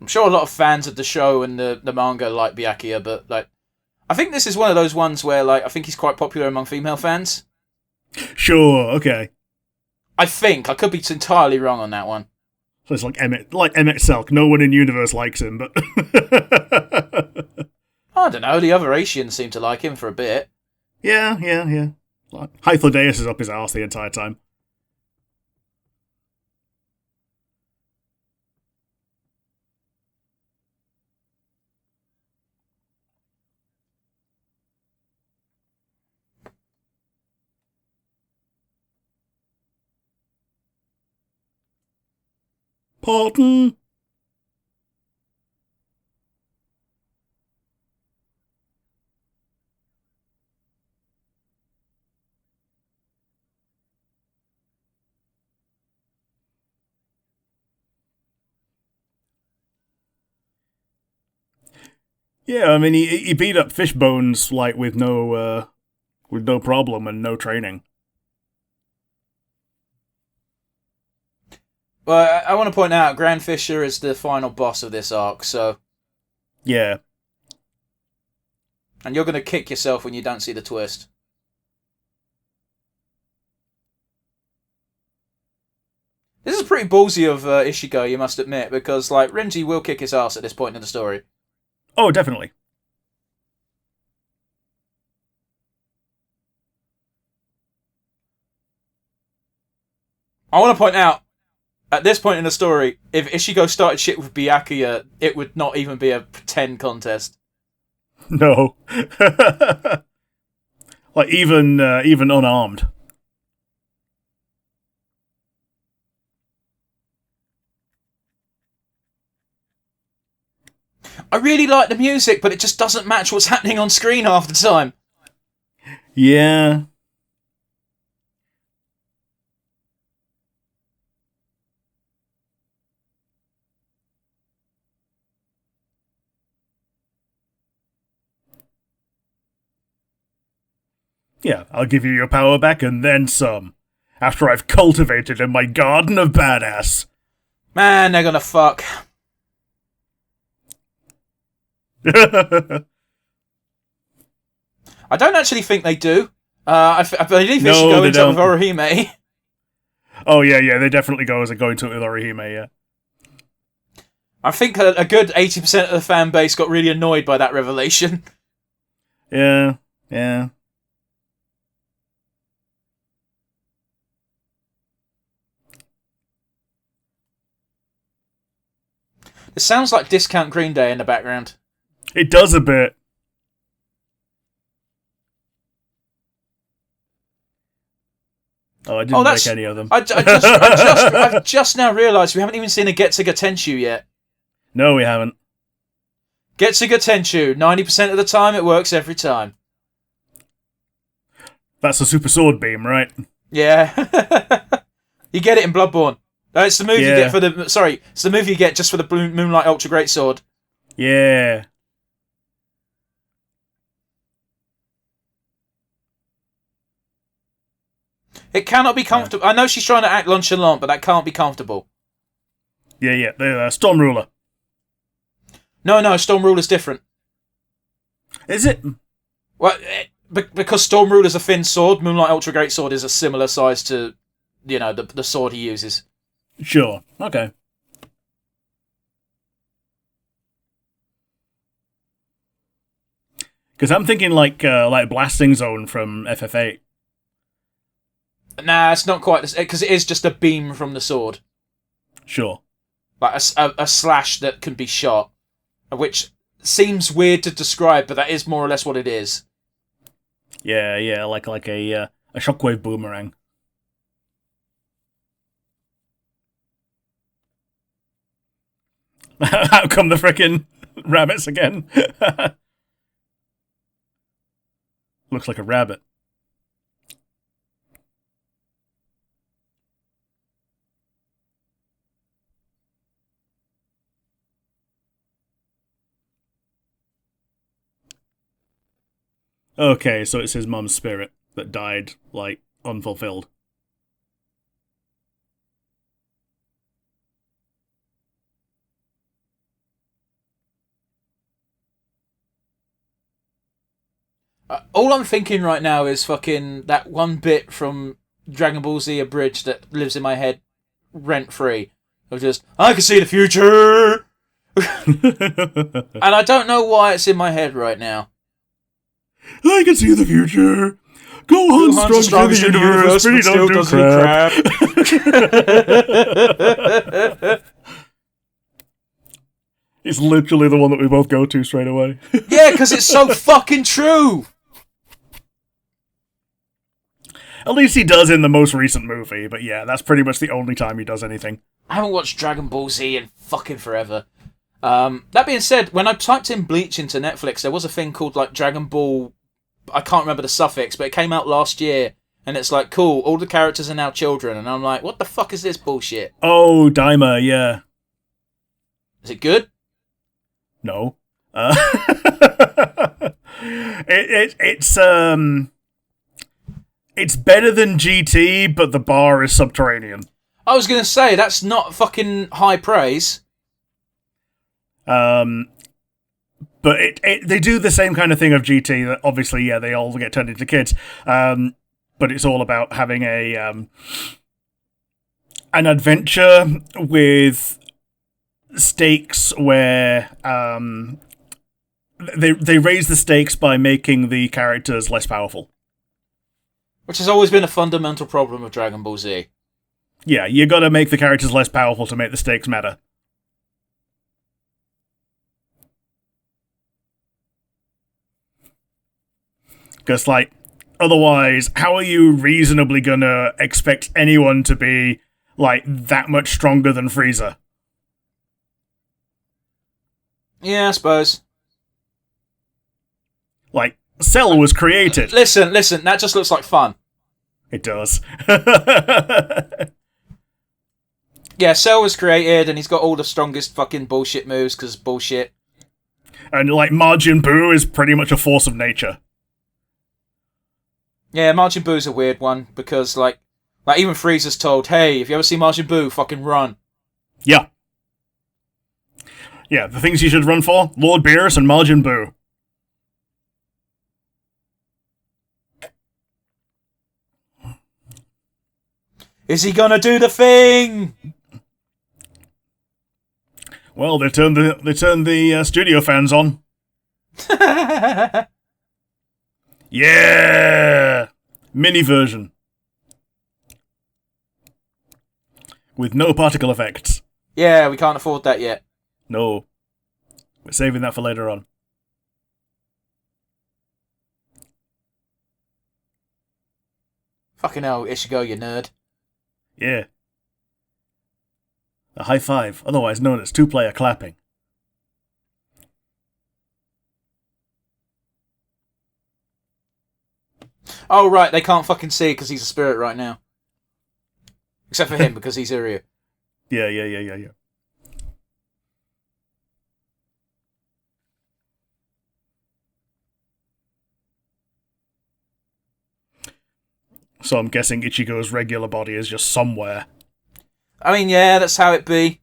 I'm sure a lot of fans of the show and the manga like Byakuya, but like, I think this is one of those ones where like I think he's quite popular among female fans. Sure, okay. I think I could be entirely wrong on that one. So it's like Emmett Selk. No one in universe likes him, but I don't know. The other Asians seem to like him for a bit. yeah. Like, Hythlodaeus is up his arse the entire time. Pardon? Yeah, I mean, he beat up Fishbones like with no problem and no training. Well, I want to point out Grand Fisher is the final boss of this arc, so. Yeah. And you're going to kick yourself when you don't see the twist. This is pretty ballsy of Ishigo, you must admit, because like Renji will kick his ass at this point in the story. Oh, definitely. I want to point out, at this point in the story, if Ishigo started shit with Byakuya, it would not even be a pretend contest. No. Like, even unarmed. I really like the music, but it just doesn't match what's happening on screen half the time. Yeah. Yeah, I'll give you your power back and then some. After I've cultivated in my garden of badass. Man, they're gonna fuck. No, I don't actually think they do. I believe they should go into it with Orihime. Oh, yeah, they definitely go into it with Orihime, yeah. I think a good 80% of the fan base got really annoyed by that revelation. Yeah. It sounds like Discount Green Day in the background. It does a bit. Oh, I didn't make any of them. I've just now realised we haven't even seen a Getsuga Tenshu yet. No, we haven't. Getsuga Tenshu, 90% of the time it works every time. That's a super sword beam, right? Yeah. You get it in Bloodborne. It's the move you get for the... Sorry, it's the move you get just for the Moonlight Ultra Great Sword. Yeah. It cannot be comfortable. I know she's trying to act nonchalant, but that can't be comfortable. Yeah. Storm Ruler. No, Storm Ruler's different. Is it? Well, because Storm Ruler's a thin sword, Moonlight Ultra Great Sword is a similar size to, the sword he uses. Sure. Okay. Because I'm thinking like Blasting Zone from FF8. Nah, it's not quite, because it is just a beam from the sword. Sure. Like a slash that can be shot, which seems weird to describe, but that is more or less what it is. Yeah, like a shockwave boomerang. How come the frickin' rabbits again? Looks like a rabbit. Okay, so it's his mum's spirit that died, unfulfilled. All I'm thinking right now is fucking that one bit from Dragon Ball Z Abridged that lives in my head rent-free. Of just, I can see the future! And I don't know why it's in my head right now. I can see the future! Gohan's strongest in the universe, but he don't do crap. It's literally the one that we both go to straight away. Yeah, because it's so fucking true! At least he does in the most recent movie, but yeah, that's pretty much the only time he does anything. I haven't watched Dragon Ball Z in fucking forever. That being said, when I typed in Bleach into Netflix, there was a thing called, Dragon Ball... I can't remember the suffix, but it came out last year, and it's cool, all the characters are now children, and I'm like, what the fuck is this bullshit? Oh, Daima, yeah. Is it good? No. It's better than GT, but the bar is subterranean. I was gonna say, that's not fucking high praise. But they do the same kind of thing of GT, that obviously, yeah, they all get turned into kids. But it's all about having an adventure with stakes where they raise the stakes by making the characters less powerful. Which has always been a fundamental problem of Dragon Ball Z. Yeah, you gotta make the characters less powerful to make the stakes matter. Because, otherwise, how are you reasonably gonna expect anyone to be, that much stronger than Frieza? Yeah, I suppose. Like, Cell was created. Listen, that just looks like fun. It does. Yeah, Cell was created, and he's got all the strongest fucking bullshit moves, because bullshit. And, like, Majin Buu is pretty much a force of nature. Yeah, Majin Buu's a weird one, because, like even Frieza's told, hey, if you ever see Majin Buu, fucking run. Yeah. Yeah, the things you should run for, Lord Beerus and Majin Buu. Is he gonna do the thing? Well, they turned the studio fans on. Yeah! Mini version. With no particle effects. Yeah, we can't afford that yet. No. We're saving that for later on. Fucking hell, Ishigo, you nerd. Yeah. A high five, otherwise known as two-player clapping. Oh, right, they can't fucking see because he's a spirit right now. Except for him, because he's Iryu. Yeah. So I'm guessing Ichigo's regular body is just somewhere. I mean, yeah, that's how it be.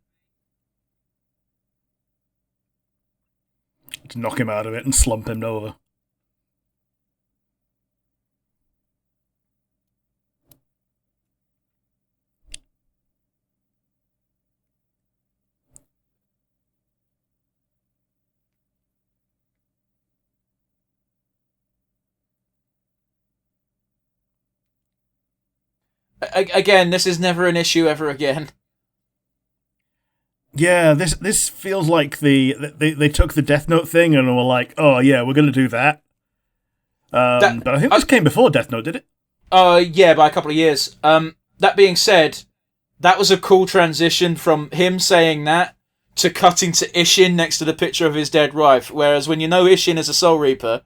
To knock him out of it and slump him over. Again, this is never an issue ever again. Yeah, this feels like they took the Death Note thing and were like, oh yeah, we're gonna do that. But I think this came before Death Note, did it? Yeah, by a couple of years. That being said, that was a cool transition from him saying that to cutting to Ishin next to the picture of his dead wife. Whereas when you know Ishin is a Soul Reaper,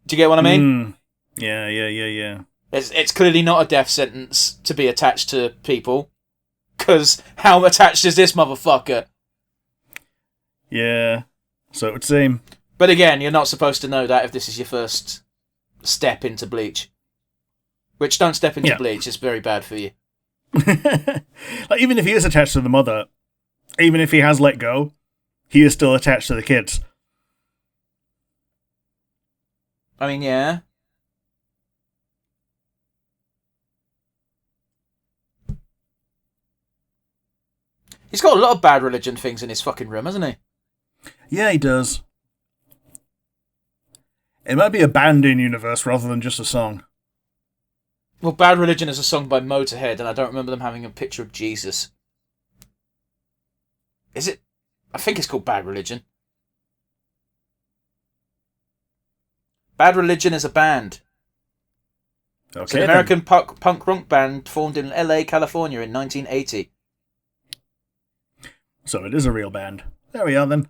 do you get what I mean? Yeah. It's clearly not a death sentence to be attached to people. Because how attached is this motherfucker? Yeah, so it would seem. But again, you're not supposed to know that if this is your first step into Bleach. Which, don't step into Bleach, it's very bad for you. Like, even if he is attached to the mother, even if he has let go, he is still attached to the kids. I mean, yeah. He's got a lot of bad religion things in his fucking room, hasn't he? Yeah, he does. It might be a band in universe rather than just a song. Well, Bad Religion is a song by Motorhead, and I don't remember them having a picture of Jesus. Is it? I think it's called Bad Religion. Bad Religion is a band. Okay, It's an American punk rock band formed in LA, California in 1980. So it is a real band. There we are then.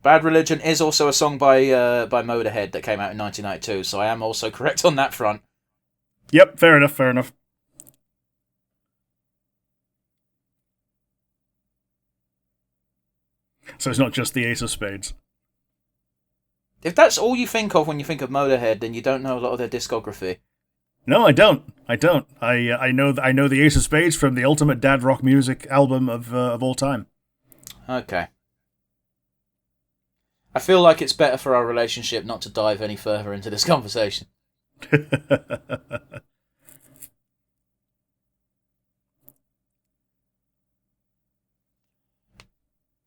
Bad Religion is also a song by Motorhead that came out in 1992, so I am also correct on that front. Yep, fair enough. So it's not just the Ace of Spades. If that's all you think of when you think of Motorhead, then you don't know a lot of their discography. No, I don't. I know the Ace of Spades from the ultimate dad rock music album of all time. Okay. I feel like it's better for our relationship not to dive any further into this conversation.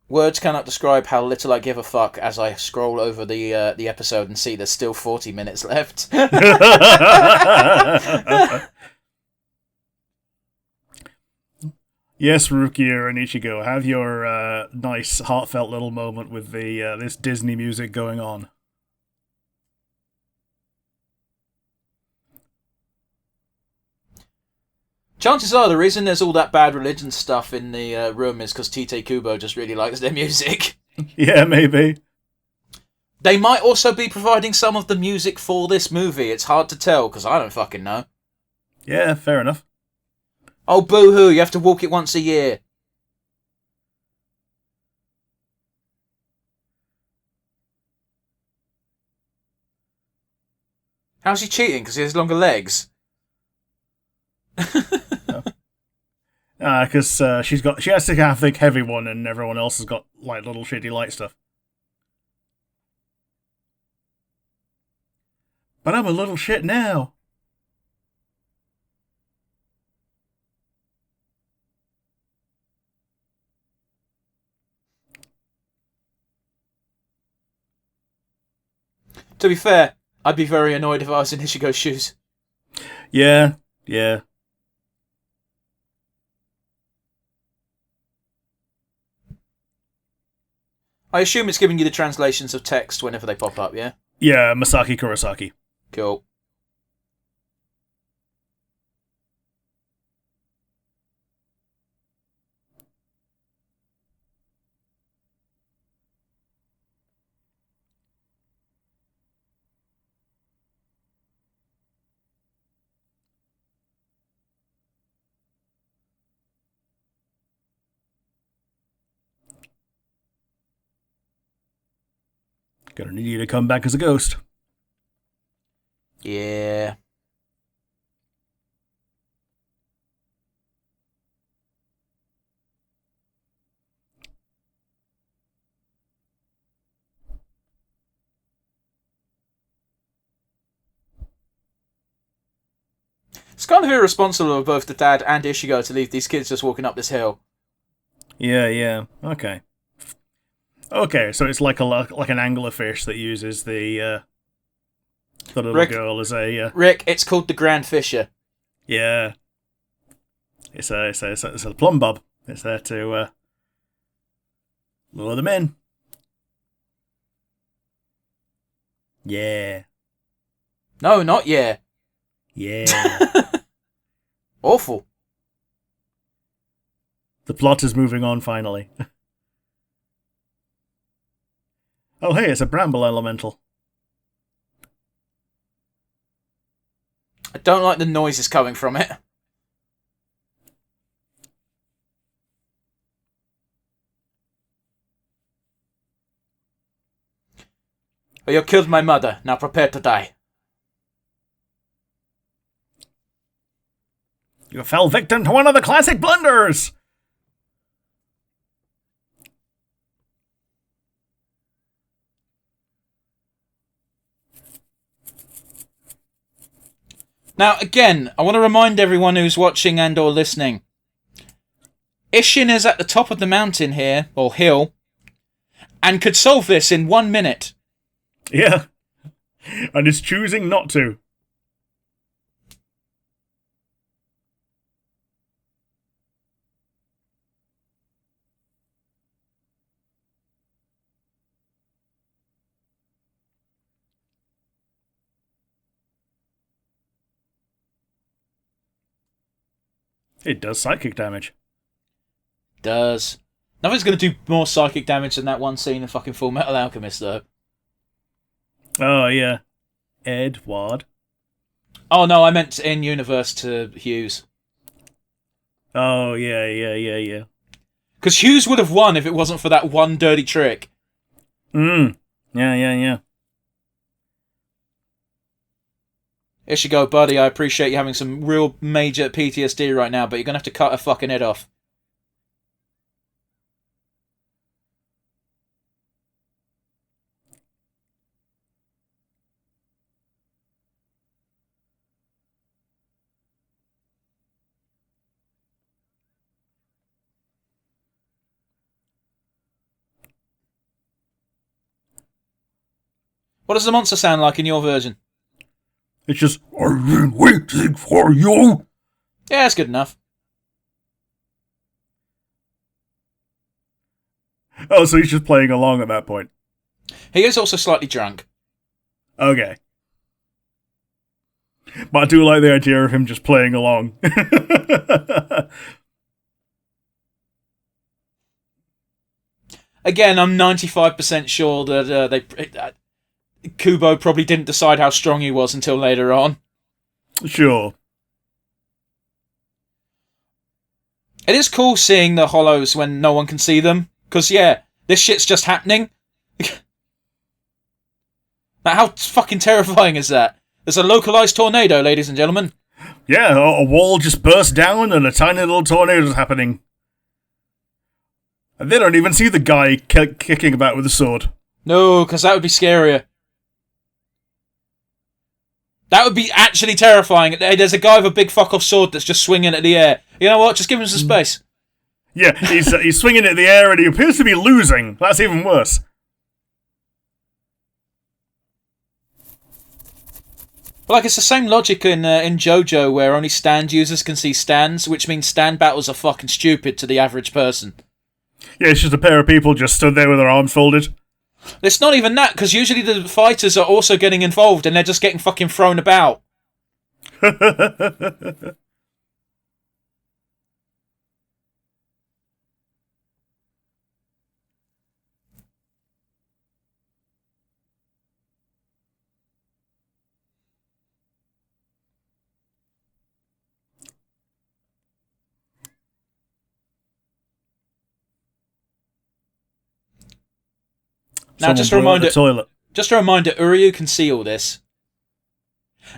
Words cannot describe how little I give a fuck as I scroll over the episode and see there's still 40 minutes left. Yes, Rukia and Ichigo, have your nice, heartfelt little moment with the this Disney music going on. Chances are the reason there's all that bad religion stuff in the room is because Tite Kubo just really likes their music. Yeah, maybe. They might also be providing some of the music for this movie. It's hard to tell because I don't fucking know. Yeah, fair enough. Oh, boo-hoo, you have to walk it once a year. How's he cheating? Because he has longer legs? Because she has to have the heavy one, and everyone else has got like little shitty light stuff. But I'm a little shit now. To be fair, I'd be very annoyed if I was in Ichigo's shoes. Yeah, yeah. I assume it's giving you the translations of text whenever they pop up, yeah? Yeah, Masaki Kurosaki. Cool. Gonna need you to come back as a ghost. Yeah. It's kind of irresponsible of both the dad and Ishigo to leave these kids just walking up this hill. Yeah. Okay. Okay, so it's like an anglerfish that uses the little girl as a... Rick, it's called the Grand Fisher. Yeah. It's a plumb bob. It's there to lure them in. Yeah. No, not yeah. Yeah. Awful. The plot is moving on finally. Oh, hey, it's a bramble elemental. I don't like the noises coming from it. Oh, you killed my mother. Now prepare to die. You fell victim to one of the classic blunders! Now, again, I want to remind everyone who's watching and or listening. Ishin is at the top of the mountain here, or hill, and could solve this in 1 minute. Yeah. And is choosing not to. It does psychic damage. Does. Nothing's going to do more psychic damage than that one scene in fucking Full Metal Alchemist, though. Oh, yeah. Edward. Oh, no, I meant in-universe to Hughes. Oh, yeah. Because Hughes would have won if it wasn't for that one dirty trick. Yeah. Ishigo, buddy, I appreciate you having some real major PTSD right now, but you're going to have to cut her fucking head off. What does the monster sound like in your version? It's just, I've been waiting for you. Yeah, that's good enough. Oh, so he's just playing along at that point. He is also slightly drunk. Okay. But I do like the idea of him just playing along. Again, I'm 95% sure that Kubo probably didn't decide how strong he was until later on. Sure. It is cool seeing the hollows when no one can see them, because, yeah, this shit's just happening. Now, how fucking terrifying is that? There's a localized tornado, ladies and gentlemen. Yeah, a wall just burst down and a tiny little tornado's happening. And they don't even see the guy kicking about with a sword. No, because that would be scarier. That would be actually terrifying. There's a guy with a big fuck-off sword that's just swinging at the air. You know what? Just give him some space. Yeah, he's swinging at the air and he appears to be losing. That's even worse. But like, it's the same logic in JoJo, where only stand users can see stands, which means stand battles are fucking stupid to the average person. Yeah, it's just a pair of people just stood there with their arms folded. It's not even that, because usually the fighters are also getting involved and they're just getting fucking thrown about. Now, just a reminder, Uryu can see all this.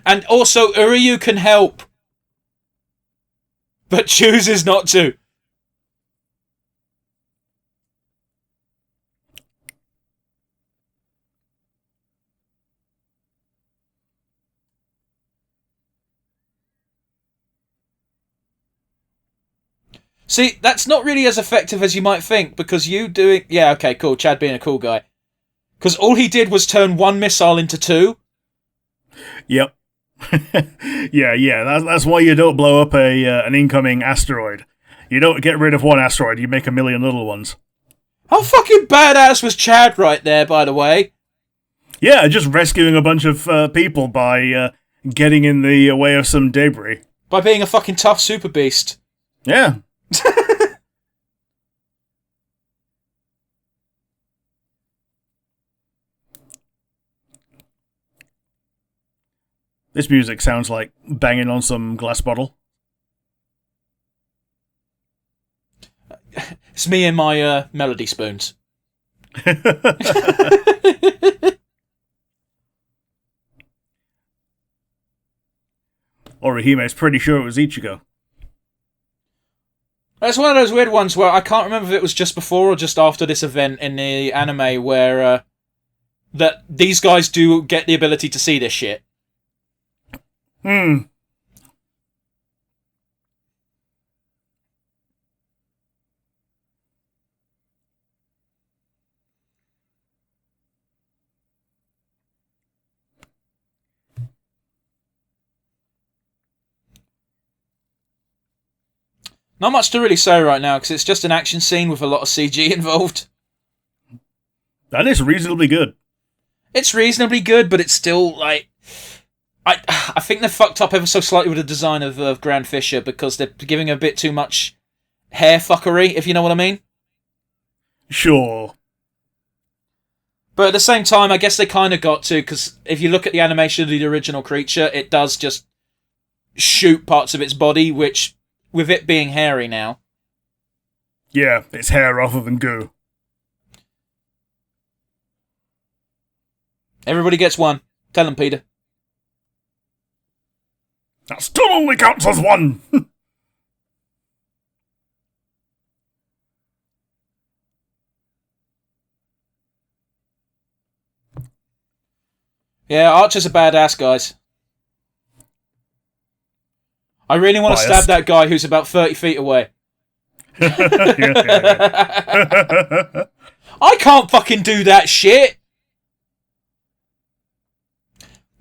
And also, Uryu can help. But chooses not to. See, that's not really as effective as you might think, because you doing... Yeah, okay, cool, Chad being a cool guy. Because all he did was turn one missile into two. Yep. yeah. That's why you don't blow up an incoming asteroid. You don't get rid of one asteroid, you make a million little ones. How fucking badass was Chad right there, by the way? Yeah, just rescuing a bunch of people by getting in the way of some debris. By being a fucking tough super beast. Yeah. This music sounds like banging on some glass bottle. It's me and my melody spoons. Orihime's pretty sure it was Ichigo. It's one of those weird ones where I can't remember if it was just before or just after this event in the anime where that these guys do get the ability to see this shit. Not much to really say right now, because it's just an action scene with a lot of CG involved. That is reasonably good. It's reasonably good, but it's still, like... I think they've fucked up ever so slightly with the design of Grand Fisher, because they're giving a bit too much hair fuckery, if you know what I mean. Sure. But at the same time, I guess they kind of got to, because if you look at the animation of the original creature, it does just shoot parts of its body, which, with it being hairy now... Yeah, it's hair rather than goo. Everybody gets one. Tell them, Peter. That still only counts as one! Yeah, Archer's a badass, guys. I really want to stab that guy who's about 30 feet away. I can't fucking do that shit!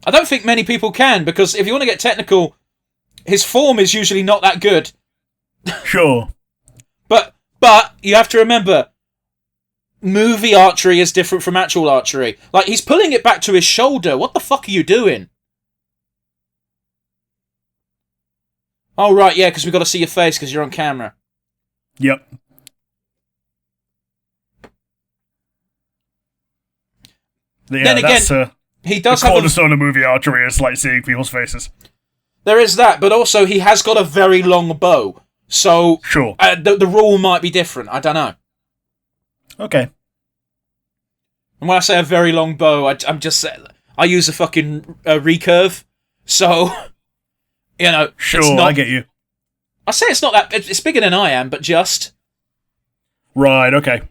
I don't think many people can, because if you want to get technical, his form is usually not that good. Sure. But you have to remember, movie archery is different from actual archery. Like, he's pulling it back to his shoulder. What the fuck are you doing? Oh, right, yeah, because we've got to see your face because you're on camera. Yep. Yeah, Then again, that's he the does have cornerstone of movie archery is like seeing people's faces. There is that, but also he has got a very long bow. So Sure. the rule might be different. I don't know. Okay. And when I say a very long bow, I'm just saying I use a fucking recurve. So, you know, Sure, it's not, I get you. I say it's not that. It's bigger than I am, but just. Right. Okay.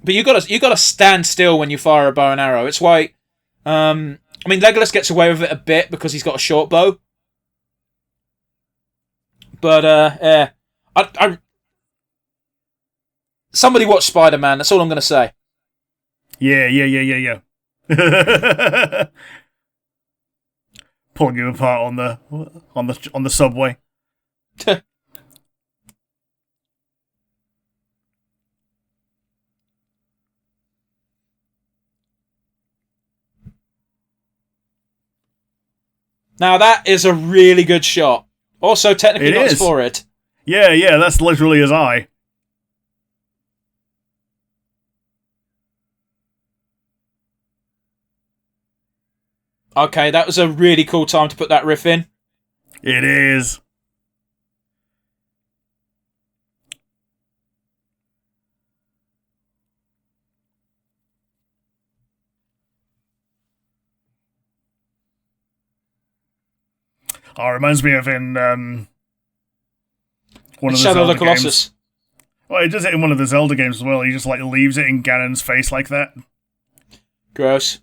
But you gotta stand still when you fire a bow and arrow. It's why. I mean, Legolas gets away with it a bit because he's got a short bow. But yeah, I somebody watch Spider-Man. That's all I'm gonna say. Yeah. Pulling you apart on the subway. Now that is a really good shot. Also, technically It not his is. forehead. Yeah, that's literally his eye. Okay, that was a really cool time to put that riff in. It is. Oh, it reminds me of in one of the Shadow of the Zelda Colossus. games. Well, he does it in one of the Zelda games as well. He just like leaves it in Ganon's face like that. Gross.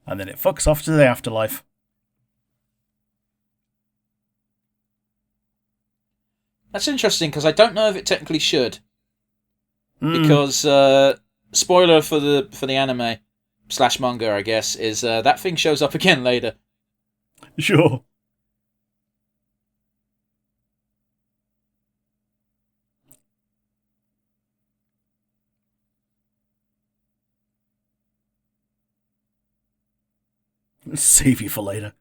And then it fucks off to the afterlife. That's interesting because I don't know if it technically should. Mm, Because spoiler for the anime / manga, I guess, is that thing shows up again later. sure. Save you for later.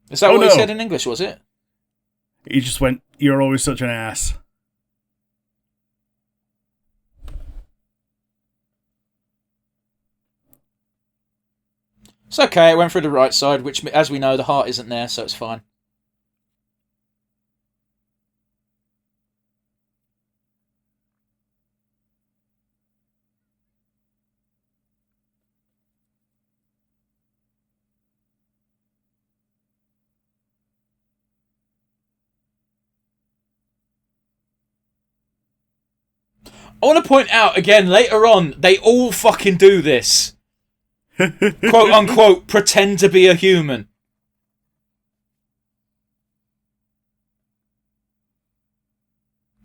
Is that Oh, what he no. said in English? Was it? He just went, "You're always such an ass." It's okay. It went through the right side, which, as we know, the heart isn't there, so it's fine. I want to point out again later on, they all fucking do this. Quote unquote, pretend to be a human.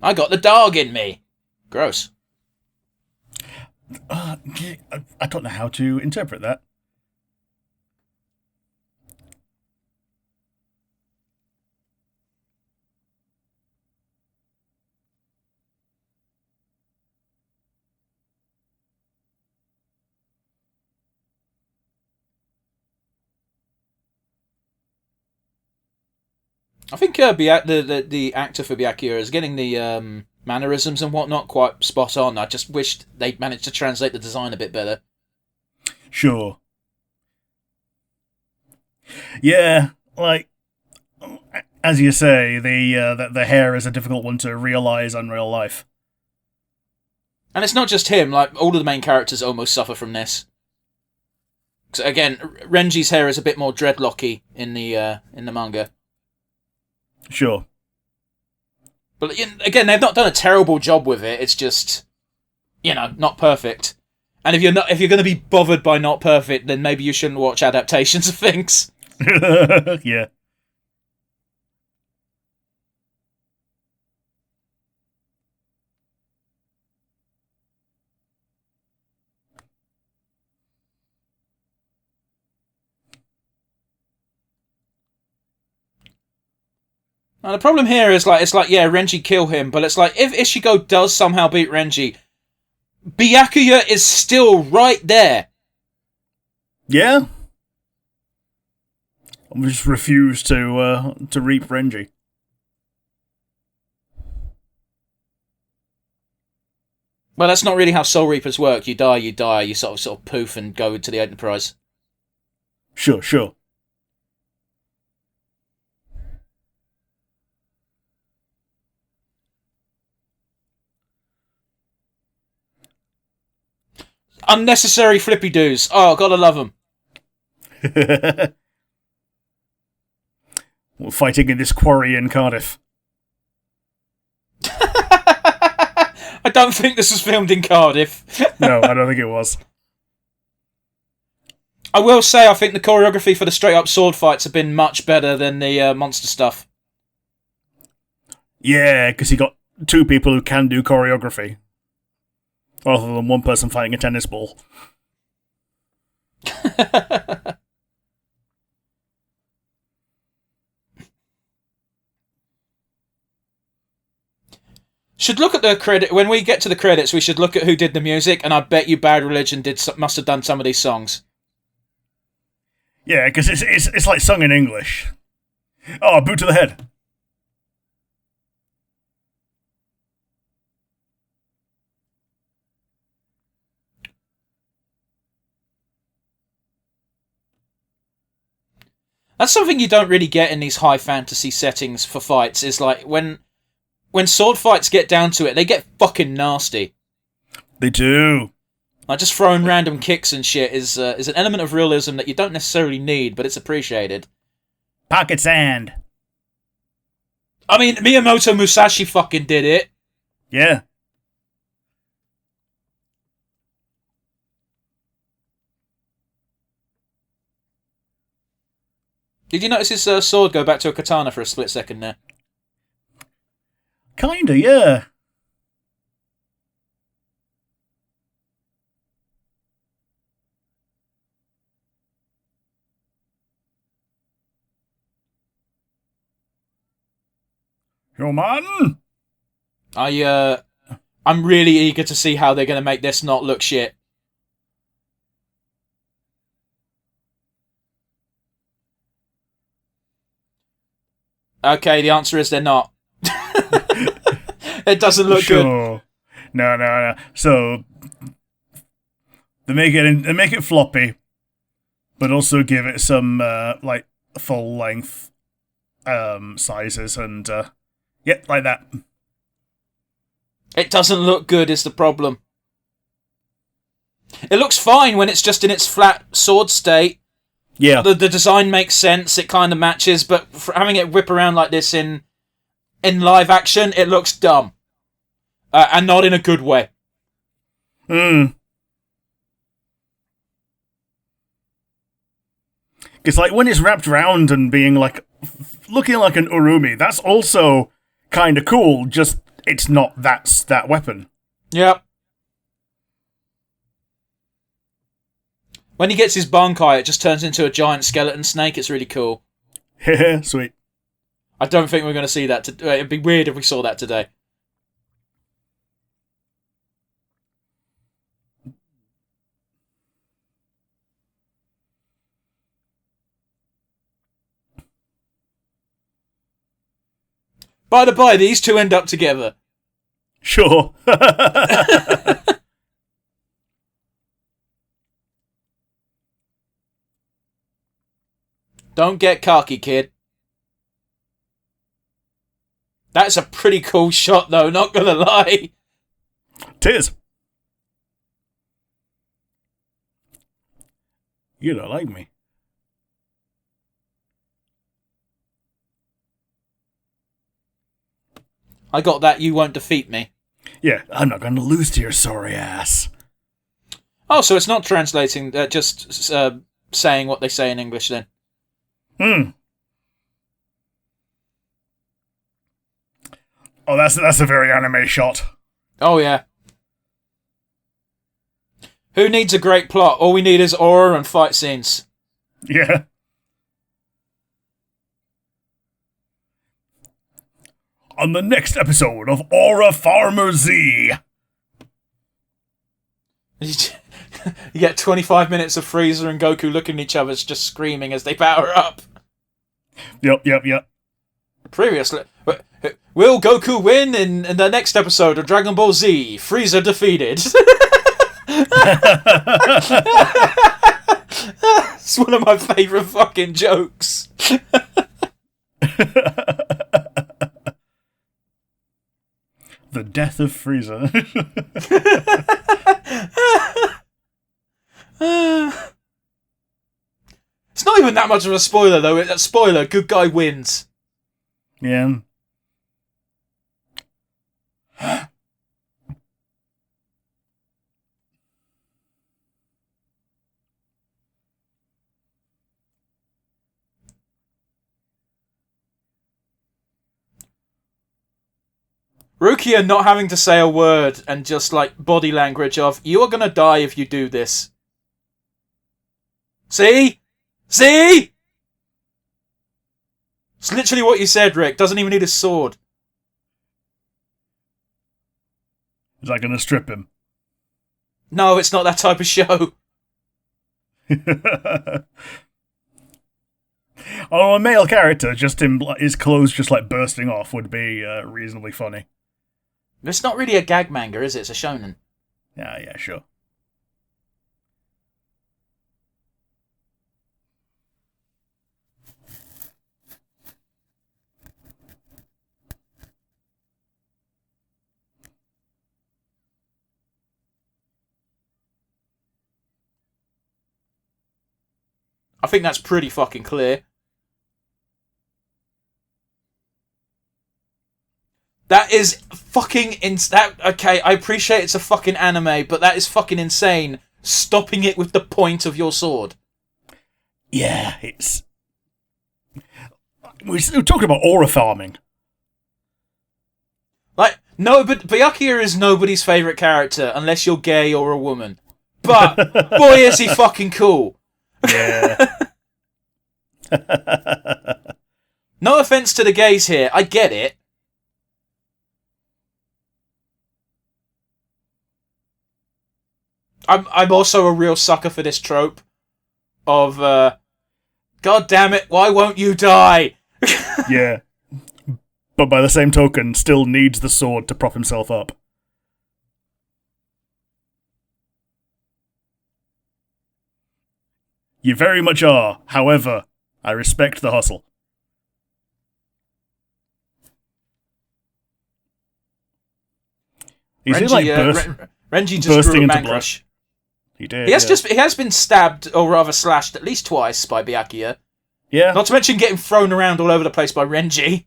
I got the dog in me. Gross. I don't know how to interpret that. I think the actor for Byakuya is getting the mannerisms and whatnot quite spot on. I just wished they'd managed to translate the design a bit better. Sure. Yeah, like as you say, the hair is a difficult one to realize in real life. And it's not just him, like, all of the main characters almost suffer from this. So again, Renji's hair is a bit more dreadlocky in the manga. Sure. But again, they've not done a terrible job with it. It's just, not perfect. And if you're going to be bothered by not perfect, then maybe you shouldn't watch adaptations of things. Yeah. And the problem here is like yeah, Renji kill him, but it's like if Ishigo does somehow beat Renji, Byakuya is still right there. Yeah. I just refuse to reap Renji. Well, that's not really how Soul Reapers work. You die, you sort of poof and go to the Enterprise. Sure. Unnecessary flippy doos. Oh, gotta love them. We're fighting in this quarry in Cardiff. I don't think this was filmed in Cardiff. No, I don't think it was. I will say I think the choreography for the straight-up sword fights have been much better than the monster stuff. Yeah, because you got two people who can do choreography. Rather than one person fighting a tennis ball. Should look at the credit when we get to the credits. We should look at who did the music, and I bet you Bad Religion must have done some of these songs. Yeah, because it's like sung in English. Oh, boot to the head. That's something you don't really get in these high fantasy settings for fights. Is like when sword fights get down to it, they get fucking nasty. They do. Like just throwing random kicks and shit is an element of realism that you don't necessarily need, but it's appreciated. Pocket sand. I mean, Miyamoto Musashi fucking did it. Yeah. Did you notice his sword go back to a katana for a split second there? Kinda, yeah. Human! I'm really eager to see how they're going to make this not look shit. Okay, the answer is they're not. It doesn't look good. No. So they make it floppy, but also give it some like full length sizes and yeah, like that. It doesn't look good is the problem. It looks fine when it's just in its flat sword state. Yeah. The design makes sense, it kind of matches, but for having it whip around like this in live action, it looks dumb. And not in a good way. Because like when it's wrapped around and being like looking like an urumi, that's also kind of cool. Just it's not that weapon. Yep. When he gets his bankai, it just turns into a giant skeleton snake. It's really cool. Sweet. I don't think we're going to see that. It'd be weird if we saw that today. By the by, these two end up together. Sure. Don't get cocky, kid. That's a pretty cool shot, though, not gonna lie. Tis. You don't like me. I got that, you won't defeat me. Yeah, I'm not going to lose to your sorry ass. Oh, so it's not translating, just saying what they say in English then. Oh, that's a very anime shot. Oh, yeah. Who needs a great plot? All we need is aura and fight scenes. Yeah. on the next episode of Aura Farmer Z. You get 25 minutes of Frieza and Goku looking at each other, just screaming as they power up. Yep. Previously, will Goku win in the next episode of Dragon Ball Z? Frieza defeated. It's one of my favourite fucking jokes. The death of Frieza. It's not even that much of a spoiler, though. Spoiler, good guy wins. Yeah. Rukia not having to say a word and just like body language of, you are gonna die if you do this. See? See? It's literally what you said, Rick. Doesn't even need a sword. Is that going to strip him? No, it's not that type of show. Oh, a male character, just him, his clothes just like bursting off would be reasonably funny. It's not really a gag manga, is it? It's a shonen. Yeah, sure. I think that's pretty fucking clear. That is fucking okay, I appreciate it's a fucking anime, but that is fucking insane. Stopping it with the point of your sword. Yeah, it's... We're talking about aura farming. Like, no, but Byakuya is nobody's favourite character, unless you're gay or a woman. But, boy is he fucking cool. Yeah. No offence to the gays here, I get it. I'm also a real sucker for this trope of, God damn it, why won't you die? Yeah. But by the same token, still needs the sword to prop himself up. You very much are. However, I respect the hustle. He's Renji just bursting grew a into man blood. crush. He did. He has been stabbed, or rather slashed, at least twice by Byakuya. Yeah. Not to mention getting thrown around all over the place by Renji.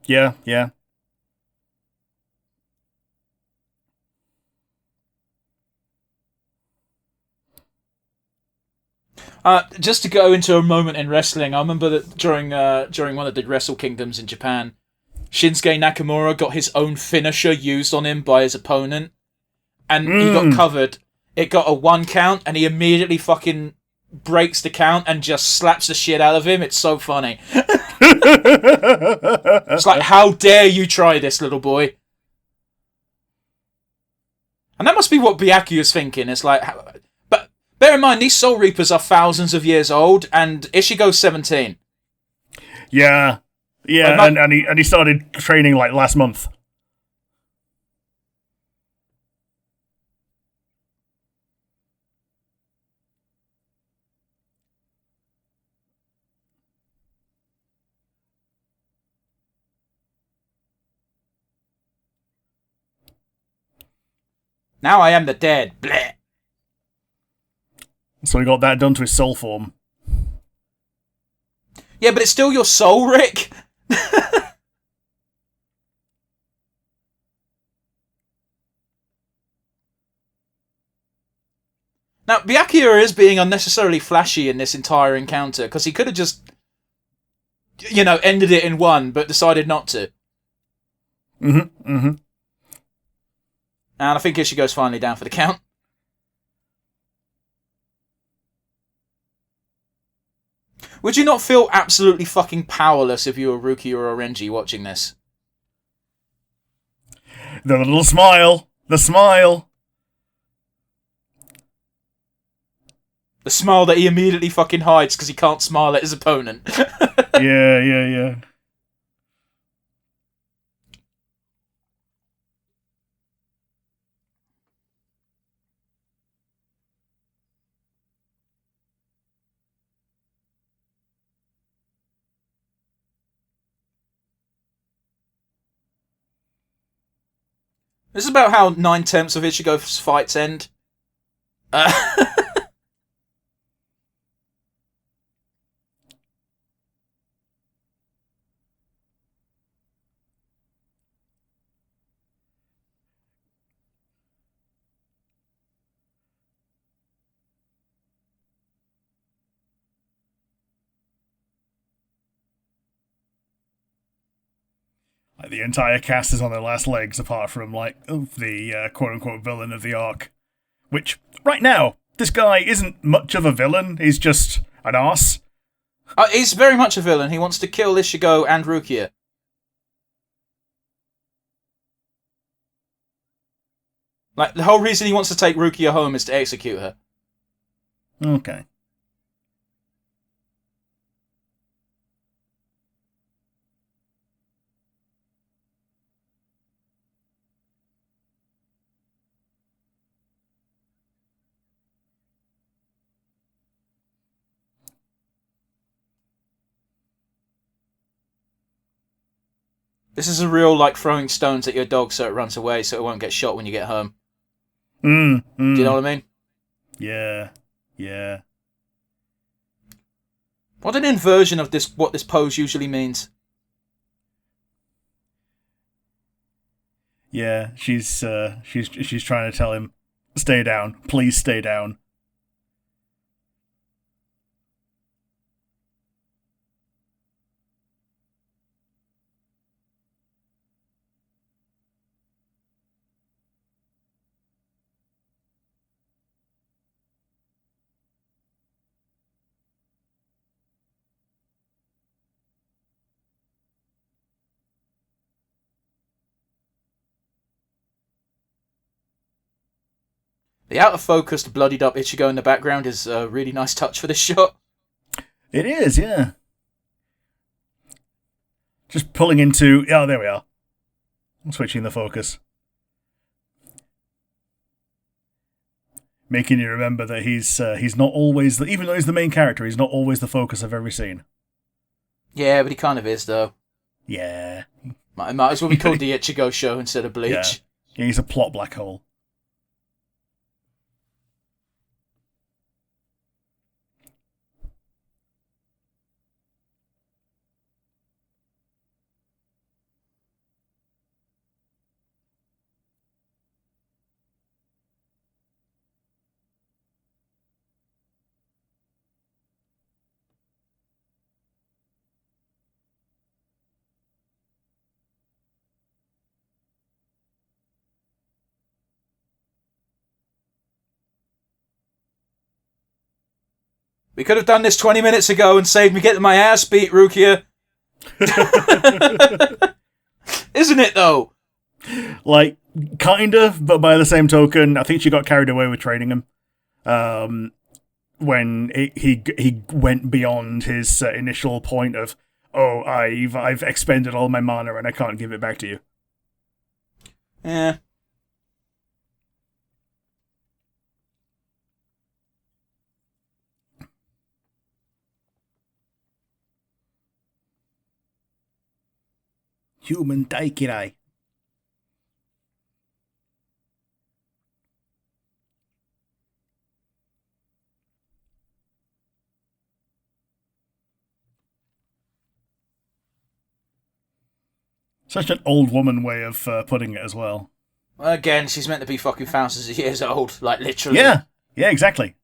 Yeah. Just to go into a moment in wrestling, I remember that during one of the Wrestle Kingdoms in Japan, Shinsuke Nakamura got his own finisher used on him by his opponent, and he got covered. It got a 1 count, and he immediately fucking breaks the count and just slaps the shit out of him. It's so funny. It's like, how dare you try this, little boy? And that must be what Byakuya's thinking. It's like, but bear in mind, these Soul Reapers are thousands of years old, and Ishigo's 17. Yeah. Like, and he started training like last month. Now I am the dead. Bleh. So he got that done to his soul form. Yeah, but it's still your soul, Rick. Now, Byakuya is being unnecessarily flashy in this entire encounter, because he could have just, ended it in 1, but decided not to. Mm-hmm. And I think Ishigo's finally down for the count. Would you not feel absolutely fucking powerless if you were Ruki or a Renji watching this? The little smile. The smile. The smile that he immediately fucking hides because he can't smile at his opponent. Yeah. This is about how 9/10 of Ichigo's fights end. Like, the entire cast is on their last legs, apart from, like, the quote-unquote villain of the arc. Which, right now, this guy isn't much of a villain, he's just an arse. He's very much a villain. He wants to kill Ichigo and Rukia. Like, the whole reason he wants to take Rukia home is to execute her. Okay. This is a real, like, throwing stones at your dog so it runs away so it won't get shot when you get home. Do you know what I mean? Yeah. What an inversion of this, what this pose usually means. Yeah, she's trying to tell him, stay down, please stay down. The out-of-focused, bloodied-up Ichigo in the background is a really nice touch for this shot. It is, yeah. Just pulling into... Oh, there we are. I'm switching the focus. Making you remember that he's not always... Even though he's the main character, he's not always the focus of every scene. Yeah, but he kind of is, though. Yeah. Might as well be called the Ichigo Show instead of Bleach. Yeah, he's a plot black hole. We could have done this 20 minutes ago and saved me getting my ass beat, Rukia. Isn't it, though? Like, kind of, but by the same token, I think she got carried away with training him. When he went beyond his initial point of, oh, I've expended all my mana and I can't give it back to you. Yeah. Human Daikirai. Such an old woman way of putting it as well. Again, she's meant to be fucking thousands of years old, like literally. Yeah, exactly.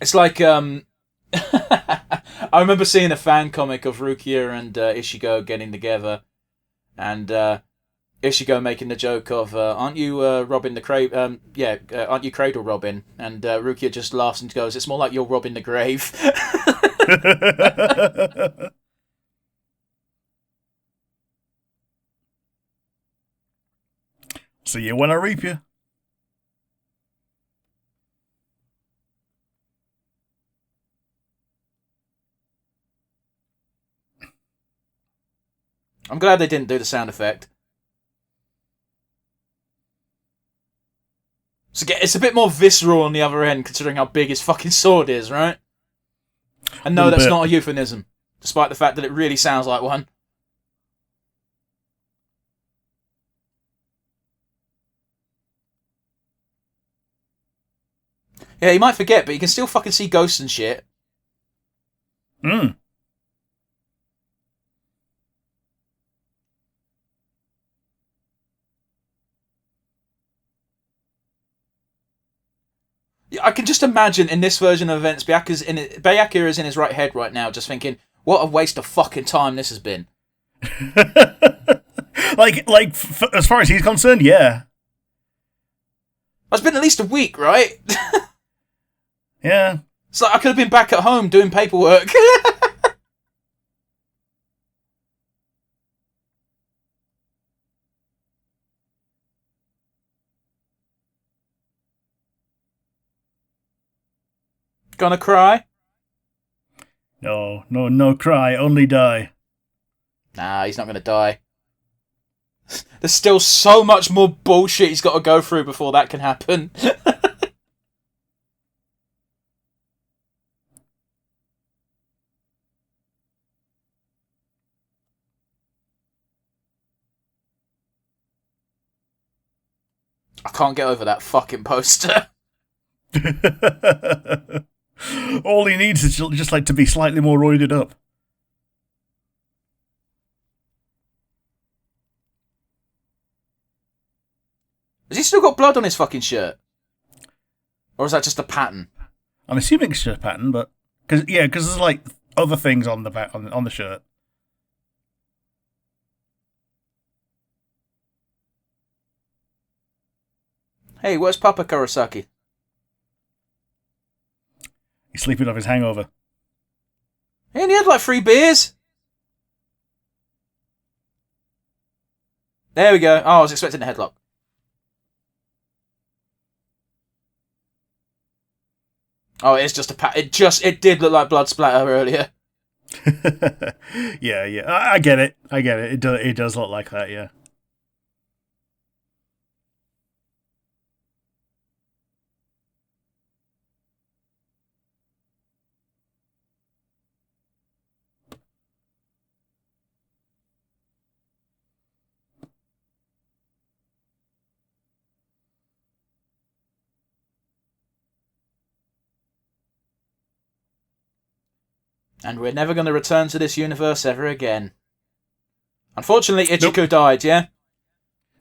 It's like, I remember seeing a fan comic of Rukia and Ichigo getting together, and Ichigo making the joke of, aren't you robbing the cradle? Aren't you cradle robbing? And Rukia just laughs and goes, it's more like you're robbing the grave. See you when I reap you. I'm glad they didn't do the sound effect. It's a bit more visceral on the other end, considering how big his fucking sword is, right? And no, that's not a euphemism, despite the fact that it really sounds like one. Yeah, you might forget, but you can still fucking see ghosts and shit. Hmm. I can just imagine in this version of events, Byakuya is in his right head right now, just thinking, what a waste of fucking time this has been. As far as he's concerned, yeah. It's been at least a week, right? Yeah. It's like I could have been back at home doing paperwork. Gonna cry? No cry, only die. Nah, he's not gonna die. There's still so much more bullshit he's got to go through before that can happen. I can't get over that fucking poster. All he needs is just like to be slightly more roided up. Has he still got blood on his fucking shirt? Or is that just a pattern? I'm assuming it's just a pattern, but because there's like other things on the on the shirt. Hey, where's Papa Kurosaki? He's sleeping off his hangover. He only had like 3 beers. There we go. Oh, I was expecting a headlock. Oh, it's just a it did look like blood splatter earlier. Yeah. I get it. It does look like that, yeah. And we're never going to return to this universe ever again. Unfortunately, Ichigo died, yeah?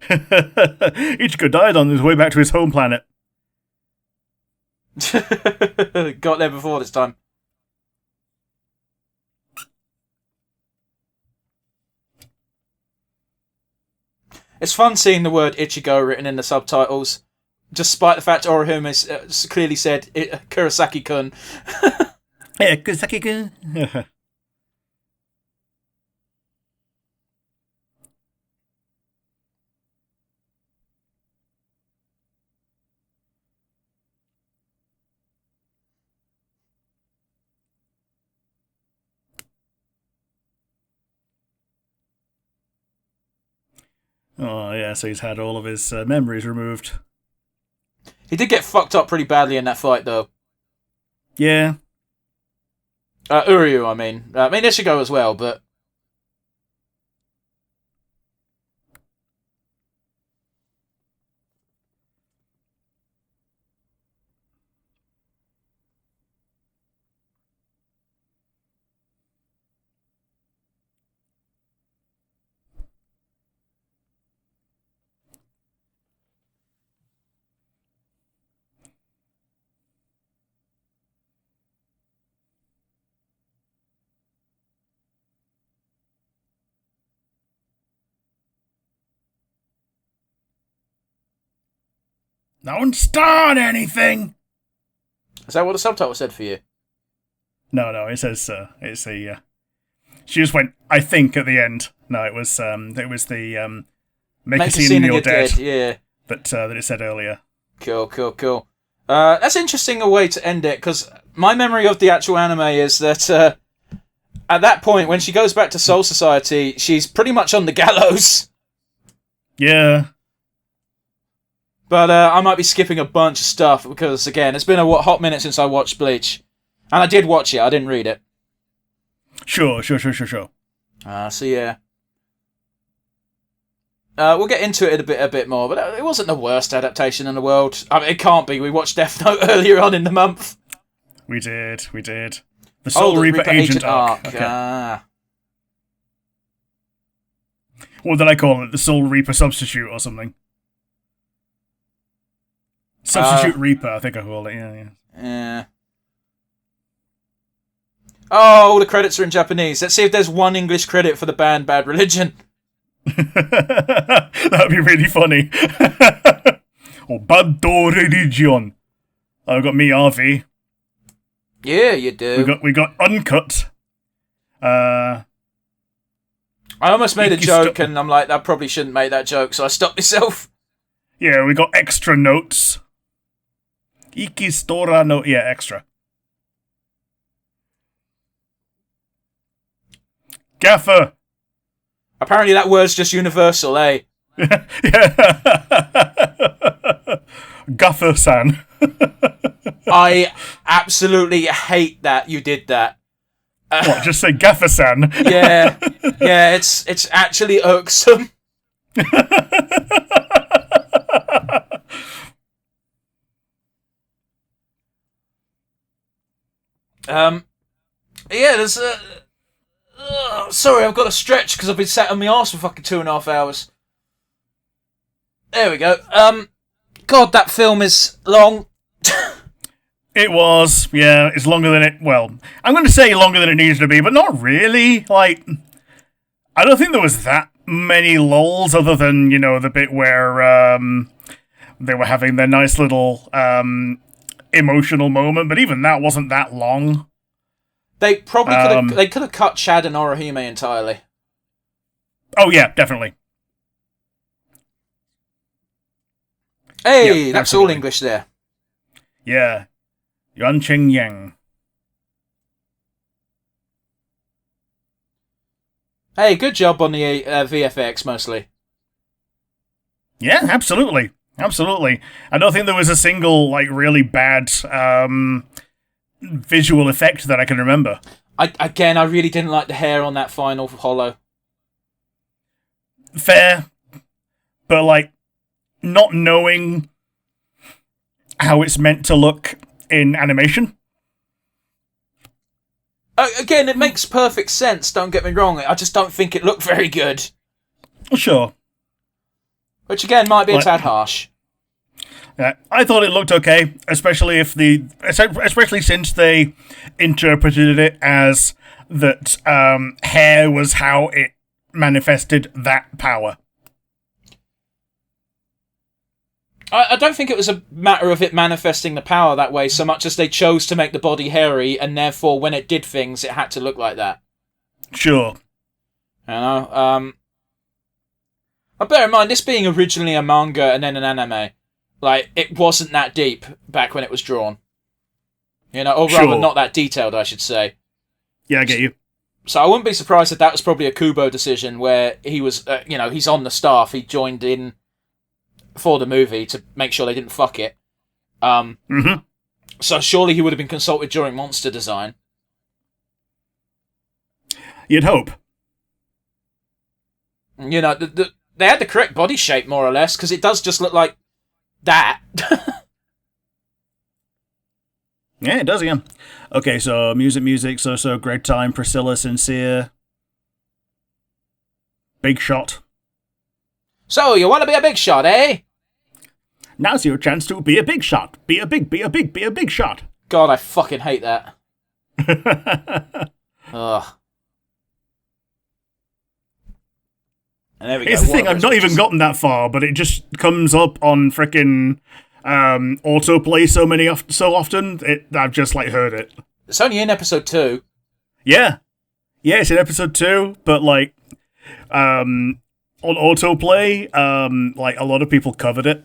Ichigo died on his way back to his home planet. Got there before this time. It's fun seeing the word Ichigo written in the subtitles, despite the fact Orihime has clearly said Kurosaki-kun. Yeah, Kurosaki-kun. Oh, yeah, so he's had all of his memories removed. He did get fucked up pretty badly in that fight, though. Yeah. Uryu, I mean. Ichigo as well, but... No one starred anything! Is that what the subtitle said for you? No, it says, it's a, she just went, I think, at the end. No, it was the, make a scene and you're dead. Yeah. that it said earlier. Cool. That's interesting a way to end it, because my memory of the actual anime is that at that point, when she goes back to Soul Society, she's pretty much on the gallows. Yeah. But I might be skipping a bunch of stuff, because, again, it's been a hot minute since I watched Bleach. And I did watch it, I didn't read it. Sure. So yeah. We'll get into it a bit more, but it wasn't the worst adaptation in the world. I mean, it can't be. We watched Death Note earlier on in the month. We did. The Soul Reaper Agent arc. Okay. What did I call it? The Soul Reaper Substitute or something? Substitute Reaper, I think I called it, yeah. Oh, all the credits are in Japanese. Let's see if there's one English credit for the band Bad Religion. That'd be really funny. Or Bad Religion. I've got me, RV. Yeah, you do. We got Uncut. I almost made a joke, and I'm like, I probably shouldn't make that joke, so I stopped myself. Yeah, we got Extra Notes. Iki Stora no... Yeah, Extra. Gaffer. Apparently that word's just universal, eh? Yeah. Gaffer-san. I absolutely hate that you did that. What, just say Gaffer-san? Yeah, it's actually irksome. Yeah, there's sorry, I've got to stretch because I've been sat on my arse for fucking 2.5 hours. There we go. God, that film is long. It was, yeah. It's longer than it... Well, I'm going to say longer than it needs to be, but not really. Like, I don't think there was that many lulls other than, the bit where they were having their nice little emotional moment, but even that wasn't that long. They probably could have cut Chad and Orihime entirely. Oh, yeah, definitely. Hey, that's absolutely all English there. Yeah. Yuan Cheng Yang. Hey, good job on the VFX, mostly. Yeah, absolutely. Absolutely. I don't think there was a single, really bad visual effect that I can remember. I really didn't like the hair on that final hollow. Fair. But, not knowing how it's meant to look in animation. Again, it makes perfect sense, don't get me wrong. I just don't think it looked very good. Sure. Which, again, might be a tad harsh. Yeah, I thought it looked okay, especially since they interpreted it as that hair was how it manifested that power. I don't think it was a matter of it manifesting the power that way so much as they chose to make the body hairy, and therefore when it did things, it had to look like that. Sure. But bear in mind, this being originally a manga and then an anime, it wasn't that deep back when it was drawn. Or rather, sure. Not that detailed, I should say. Yeah, I get you. So I wouldn't be surprised if that was probably a Kubo decision where he was, he's on the staff, he joined in for the movie to make sure they didn't fuck it. So surely he would have been consulted during monster design. You'd hope. They had the correct body shape, more or less, because it does just look like that. Yeah, it does, yeah. Okay, so music, so great time, Priscilla, sincere. Big shot. So, you want to be a big shot, eh? Now's your chance to be a big shot. Be a big shot. God, I fucking hate that. Ugh. And there we go. It's the thing, I've not even gotten that far, but it just comes up on frickin' autoplay so often, I've just, heard it. It's only in episode 2. Yeah. Yeah, it's in episode 2, but, on autoplay. Like, a lot of people covered it.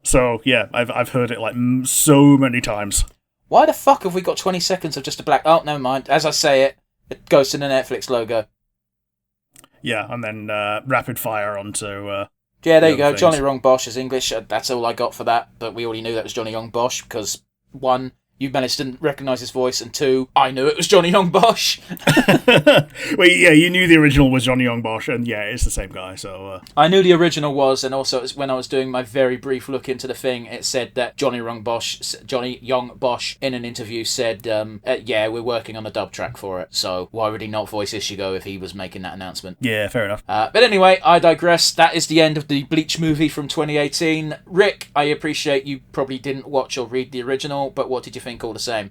So, yeah, I've heard it, like, so many times. Why the fuck have we got 20 seconds of just a black... Oh, never mind. As I say it, it goes to the Netflix logo. Yeah, and then rapid fire onto... yeah, there you go. Things. Johnny Wrong Bosch is English. That's all I got for that. But we already knew that was Johnny Young Bosch because, one, you managed to recognise his voice, and two, I knew it was Johnny Young Bosch. Well, yeah, you knew the original was Johnny Young Bosch, and yeah, it's the same guy, so... I knew the original was, and also it was when I was doing my very brief look into the thing, it said that Johnny Young Bosch, in an interview said, yeah, we're working on a dub track for it, so why would he not voice Ishigo if he was making that announcement? Yeah, fair enough. But anyway, I digress. That is the end of the Bleach movie from 2018. Rick, I appreciate you probably didn't watch or read the original, but what did you think all the same?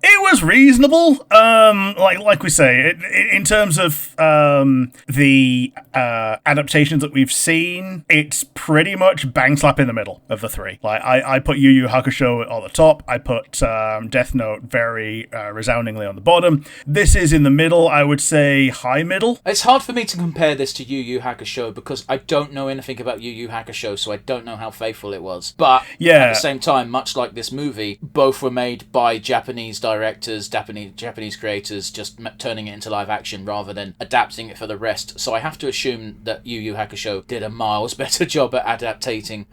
It was reasonable. Like we say, in terms of the adaptations that we've seen, it's pretty much bang slap in the middle of the three. Like I put Yu Yu Hakusho at the top. I put Death Note very resoundingly on the bottom. This is in the middle. I would say high middle. It's hard for me to compare this to Yu Yu Hakusho because I don't know anything about Yu Yu Hakusho, so I don't know how faithful it was. But yeah, at the same time, much like this movie, both were made by Japanese directors, Japanese creators, just turning it into live action rather than adapting it for the rest. So I have to assume that Yu Yu Hakusho did a miles better job at adapting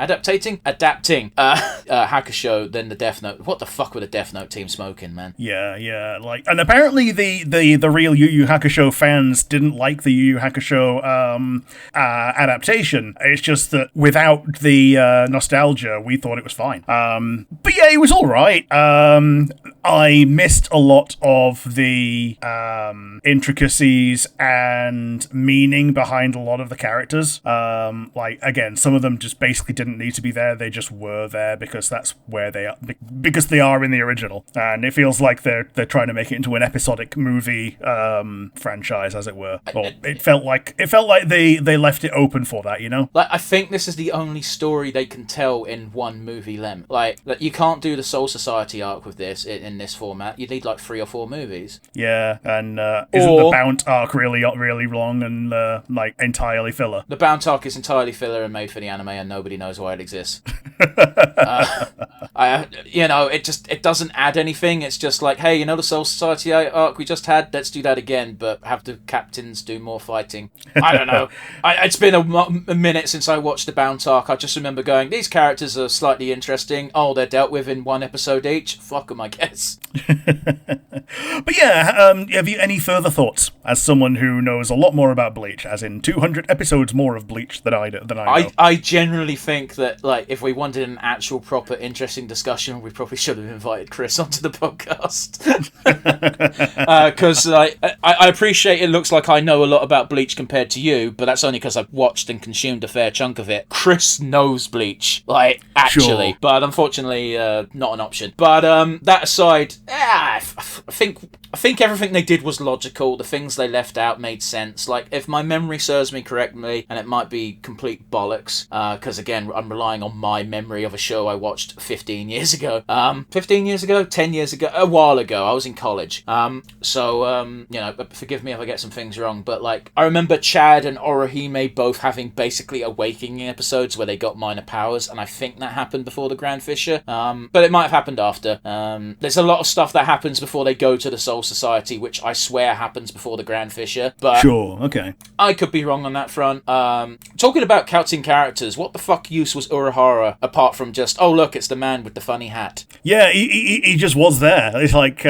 Hakusho than the Death Note. What the fuck were the Death Note team smoking, man? Yeah, like, and apparently the real Yu Yu Hakusho fans didn't like the Yu Yu Hakusho adaptation. It's just that without the nostalgia, we thought it was fine. But yeah, it was all right. I missed a lot of the intricacies and meaning behind a lot of the characters. Like, again, some of them just basically didn't need to be there. They just were there because that's where they are, because they are in the original. And it feels like they're trying to make it into an episodic movie franchise, as it were. Or it felt like they left it open for that, you know? Like, I think this is the only story they can tell in one movie length. Like you can't do the Soul Society arc with this in this format. You need like 3 or 4 movies. Yeah, and isn't the Bount arc really long and like entirely filler? The Bount arc is entirely filler and made for the anime, and nobody knows why it exists. It doesn't add anything. It's just like, hey, the Soul Society arc we just had, let's do that again, but have the captains do more fighting. I don't know. It's been a minute since I watched the Bount arc. I just remember going, these characters are slightly interesting. Oh, they're dealt with in 1 episode each. Fuck them, I guess. But yeah, have you any further thoughts as someone who knows a lot more about Bleach, as in 200 episodes more of Bleach than I know? I generally think that, like, if we wanted an actual proper interesting discussion, we probably should have invited Chris onto the podcast. Because I appreciate it looks like I know a lot about Bleach compared to you, but that's only because I've watched and consumed a fair chunk of it. Chris knows Bleach, like, actually. Sure. But unfortunately, not an option. But that aside, I think everything they did was logical. The things they left out made sense. Like, if my memory serves me correctly, and it might be complete bollocks, because again, I'm relying on my memory of a show I watched 15 years ago. 15 years ago? 10 years ago? A while ago. I was in college. Forgive me if I get some things wrong, but like, I remember Chad and Orihime both having basically awakening episodes where they got minor powers, and I think that happened before the Grand Fissure. But it might have happened after. There's a lot of stuff that happens before they go to the Soul Society, which I swear happens before the Grand Fissure. But sure, okay. I could be wrong on that front. Talking about counting characters, what the fuck use was Urahara apart from just, oh look, it's the man with the funny hat? Yeah, he just was there. It's like,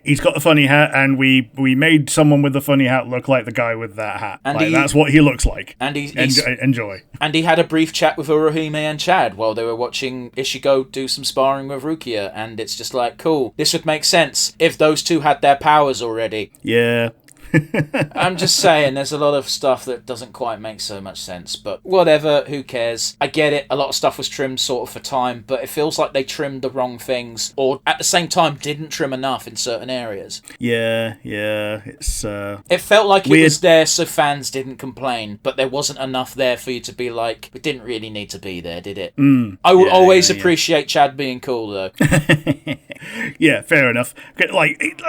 he's got the funny hat, and we made someone with the funny hat look like the guy with that hat. And that's what he looks like. And enjoy. And he had a brief chat with Urahime and Chad while they were watching Ishigo do some sparring with Rukia, and it's just like, cool, this would make sense if those two had their powers already. Yeah. I'm just saying, there's a lot of stuff that doesn't quite make so much sense, but whatever, who cares? I get it, a lot of stuff was trimmed sort of for time, but it feels like they trimmed the wrong things, or at the same time didn't trim enough in certain areas. Yeah, it's it felt like weird. It was there so fans didn't complain, but there wasn't enough there for you to be like, it didn't really need to be there, did it? I will always appreciate Chad being cool, though. Yeah, fair enough. Like,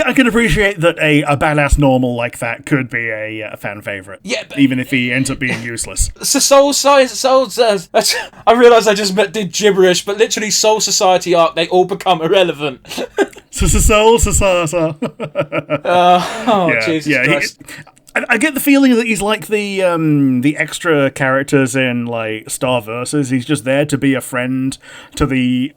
I can appreciate that a badass normal like that could be a fan favorite. Yeah, but even if he ends up being useless. So I realise I just did gibberish, but literally Soul Society arc, they all become irrelevant. Soul. Jesus Christ. I get the feeling that he's like the extra characters in like Star Versus. He's just there to be a friend to the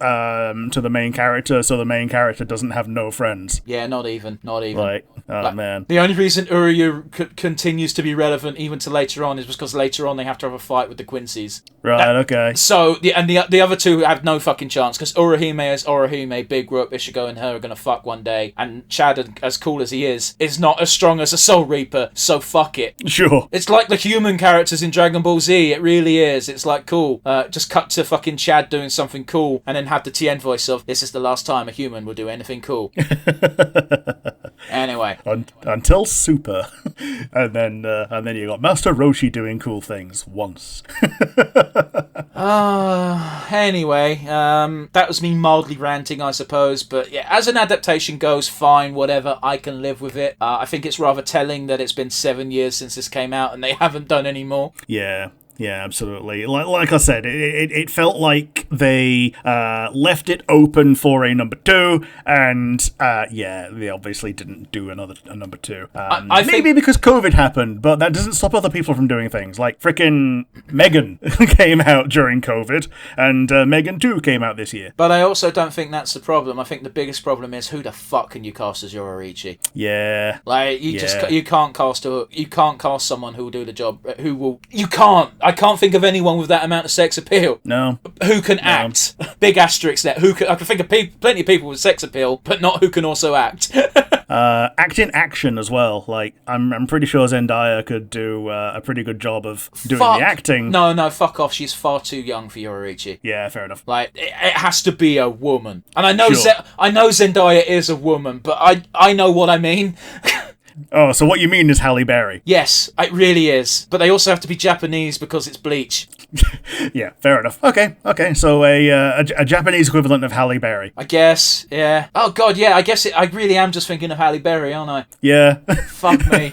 main character, so the main character doesn't have no friends. Yeah, not even. Like, man. The only reason Uryu continues to be relevant even to later on is because later on they have to have a fight with the Quincy's. Right. Okay. So the other two have no fucking chance because Orihime is Orihime. Big Rope, Ishigo, and her are gonna fuck one day, and Chad, as cool as he is not as strong as a Soul Reaper. So fuck it. Sure. It's like the human characters in Dragon Ball Z. It really is. It's like, cool. Just cut to fucking Chad doing something cool and then have the Tien voice of, this is the last time a human will do anything cool. Anyway. Until Super. and then you got Master Roshi doing cool things once. Anyway, that was me mildly ranting, I suppose. But yeah, as an adaptation goes, fine, whatever. I can live with it. I think it's rather telling that it's been 7 years since this came out and they haven't done any more. Yeah, absolutely. Like I said, it felt like they left it open for a number 2, and they obviously didn't do a number 2. Maybe because COVID happened, but that doesn't stop other people from doing things. Like frickin' Megan came out during COVID, and Megan 2 came out this year. But I also don't think that's the problem. I think the biggest problem is who the fuck can you cast as Yoruichi? Yeah. Like you can't cast someone who will do the job. I can't think of anyone with that amount of sex appeal. No. Who can act? Big asterisk there. I can think of plenty of people with sex appeal, but not who can also act. Act in action as well. Like, I'm pretty sure Zendaya could do a pretty good job of doing the acting. No, fuck off. She's far too young for Yoruichi. Yeah, fair enough. Like, it has to be a woman. And I know Sure. I know Zendaya is a woman, but I know what I mean. Oh, so what you mean is Halle Berry? Yes, it really is. But they also have to be Japanese because it's Bleach. Yeah, fair enough. Okay. So a Japanese equivalent of Halle Berry. I guess, yeah. Oh god, yeah. I guess I really am just thinking of Halle Berry, aren't I? Yeah. Fuck me.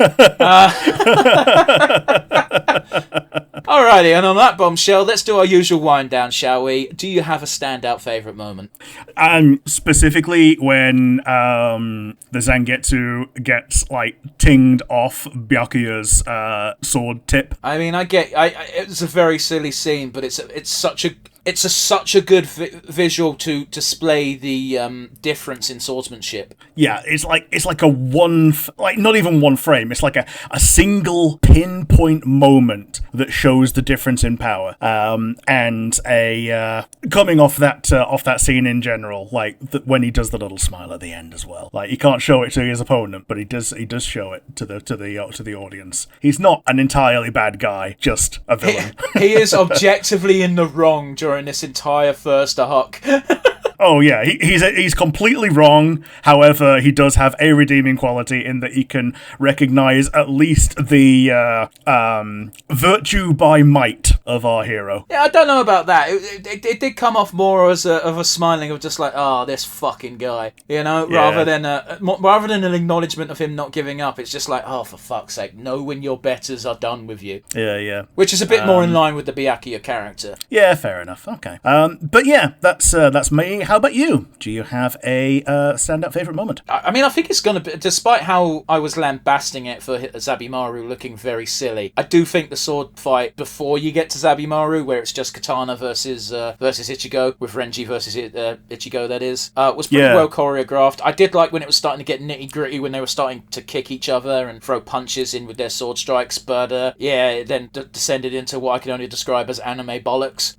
Alrighty, and on that bombshell, let's do our usual wind down, shall we? Do you have a standout favourite moment? Specifically when the Zangetsu gets like tinged off Byakuya's sword tip. I mean, it's a very silly scene, but it's such a good visual to display the difference in swordsmanship. Yeah, it's like a not even one frame. It's like a single pinpoint moment that shows the difference in power. And coming off that scene in general, like when he does the little smile at the end as well. Like, he can't show it to his opponent, but he does show it to the audience. He's not an entirely bad guy, just a villain. He is objectively in the wrong during this entire first arc. Oh yeah, he's completely wrong. However, he does have a redeeming quality in that he can recognize at least the virtue by might of our hero. Yeah, I don't know about that. It did come off more as a smiling of just like, oh, this fucking guy, you know, rather than an acknowledgement of him not giving up. It's just like, oh, for fuck's sake, know when your betters are done with you. Yeah. Which is a bit more in line with the Byakuya character. Yeah, fair enough. Okay. But yeah, that's me. How about you? Do you have a standout favourite moment? I mean, I think it's going to be, despite how I was lambasting it for Zabimaru looking very silly, I do think the sword fight before you get to Zabimaru, where it's just Katana versus Ichigo, with Renji versus Ichigo, that is, was pretty well choreographed. I did like when it was starting to get nitty-gritty, when they were starting to kick each other and throw punches in with their sword strikes, but it then descended into what I can only describe as anime bollocks.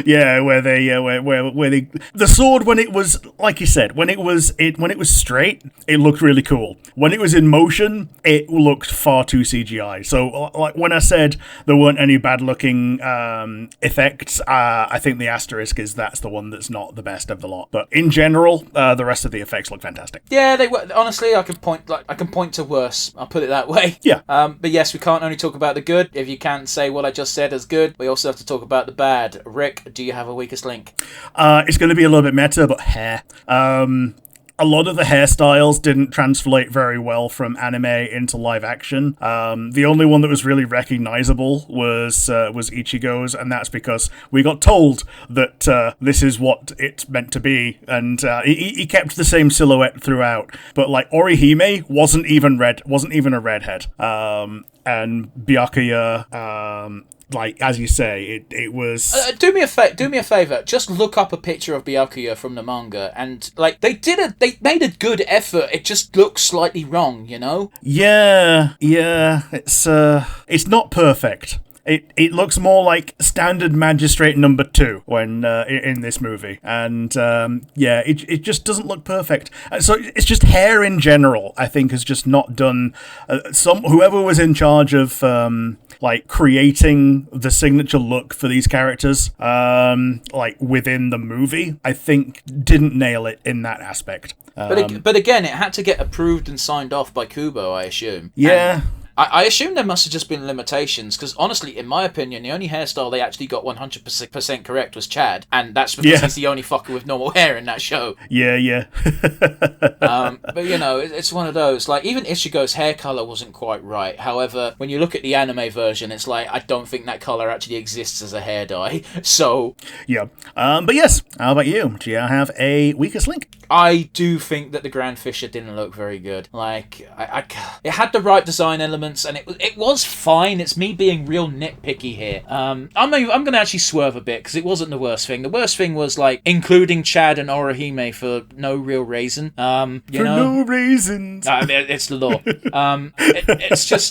Yeah, where they the sword, when it was, like you said, when it was straight, it looked really cool. When it was in motion, it looked far too CGI. So like when I said said there weren't any bad-looking effects. I think the asterisk is that's the one that's not the best of the lot. But in general, the rest of the effects look fantastic. Yeah, they were. Honestly, I can point to worse. I'll put it that way. Yeah. But yes, we can't only talk about the good. If you can't say what I just said as good, we also have to talk about the bad. Rick, do you have a weakest link? It's going to be a little bit meta, but hair. A lot of the hairstyles didn't translate very well from anime into live action. The only one that was really recognizable was Ichigo's, and that's because we got told that this is what it's meant to be, and he kept the same silhouette throughout. But like Orihime wasn't even a redhead, and Byakuya. Like, as you say, it was... Do me a favor. Just look up a picture of Byakuya from the manga, and like they made a good effort. It just looks slightly wrong, you know? Yeah. It's not perfect. It looks more like Standard Magistrate number 2 when in this movie, and it just doesn't look perfect. So it's just hair in general, I think, has just not done. Whoever was in charge of like creating the signature look for these characters, like within the movie, I think didn't nail it in that aspect. But again, it had to get approved and signed off by Kubo, I assume. Yeah. And I assume there must have just been limitations, because honestly, in my opinion, the only hairstyle they actually got 100% correct was Chad, and that's because he's the only fucker with normal hair in that show. Yeah. But you know, it's one of those, like, even Ichigo's hair colour wasn't quite right. However, when you look at the anime version, it's like, I don't think that colour actually exists as a hair dye, so... Yeah. But yes, how about you? Do you have a weakest link? I do think that the Grand Fisher didn't look very good. Like, it had the right design elements, and it was fine. It's me being real nitpicky here. I'm going to actually swerve a bit, because it wasn't the worst thing. The worst thing was, like, including Chad and Orihime for no real reason. No reason. It's the law. It's just,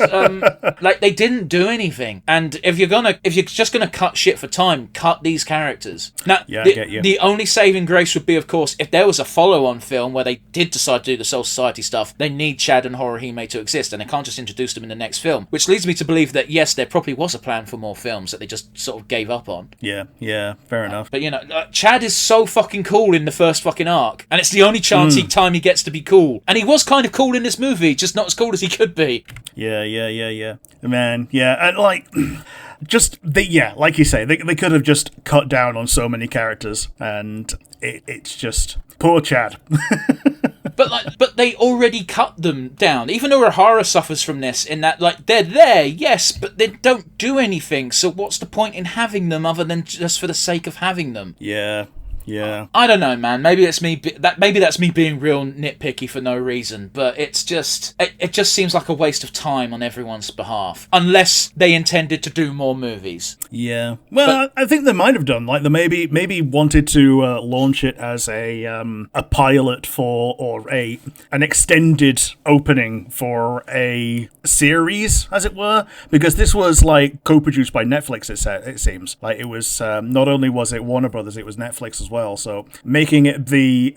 like, they didn't do anything. And if you're just gonna cut shit for time, cut these characters. Now, I get you. The only saving grace would be, of course, if there was a follow-on film where they did decide to do the Soul Society stuff, they need Chad and Horihime to exist, and they can't just introduce them in the next film. Which leads me to believe that, yes, there probably was a plan for more films that they just sort of gave up on. Yeah, fair enough. But, you know, Chad is so fucking cool in the first fucking arc, and it's the only chance time he gets to be cool. And he was kind of cool in this movie, just not as cool as he could be. Yeah. Man, yeah, and like... like you say, they could have just cut down on so many characters, and it's just poor Chad. But they already cut them down. Even Urahara suffers from this, in that, like, they're there, yes, but they don't do anything. So what's the point in having them other than just for the sake of having them? Yeah. I don't know, man. Maybe it's me. Maybe that's me being real nitpicky for no reason. But it's just, it just seems like a waste of time on everyone's behalf, unless they intended to do more movies. Yeah. Well, I think they might have done. Like, they maybe wanted to launch it as a pilot for, or an extended opening for a series, as it were, because this was like co-produced by Netflix. It seems like it was not only was it Warner Brothers, it was Netflix as well. So making it the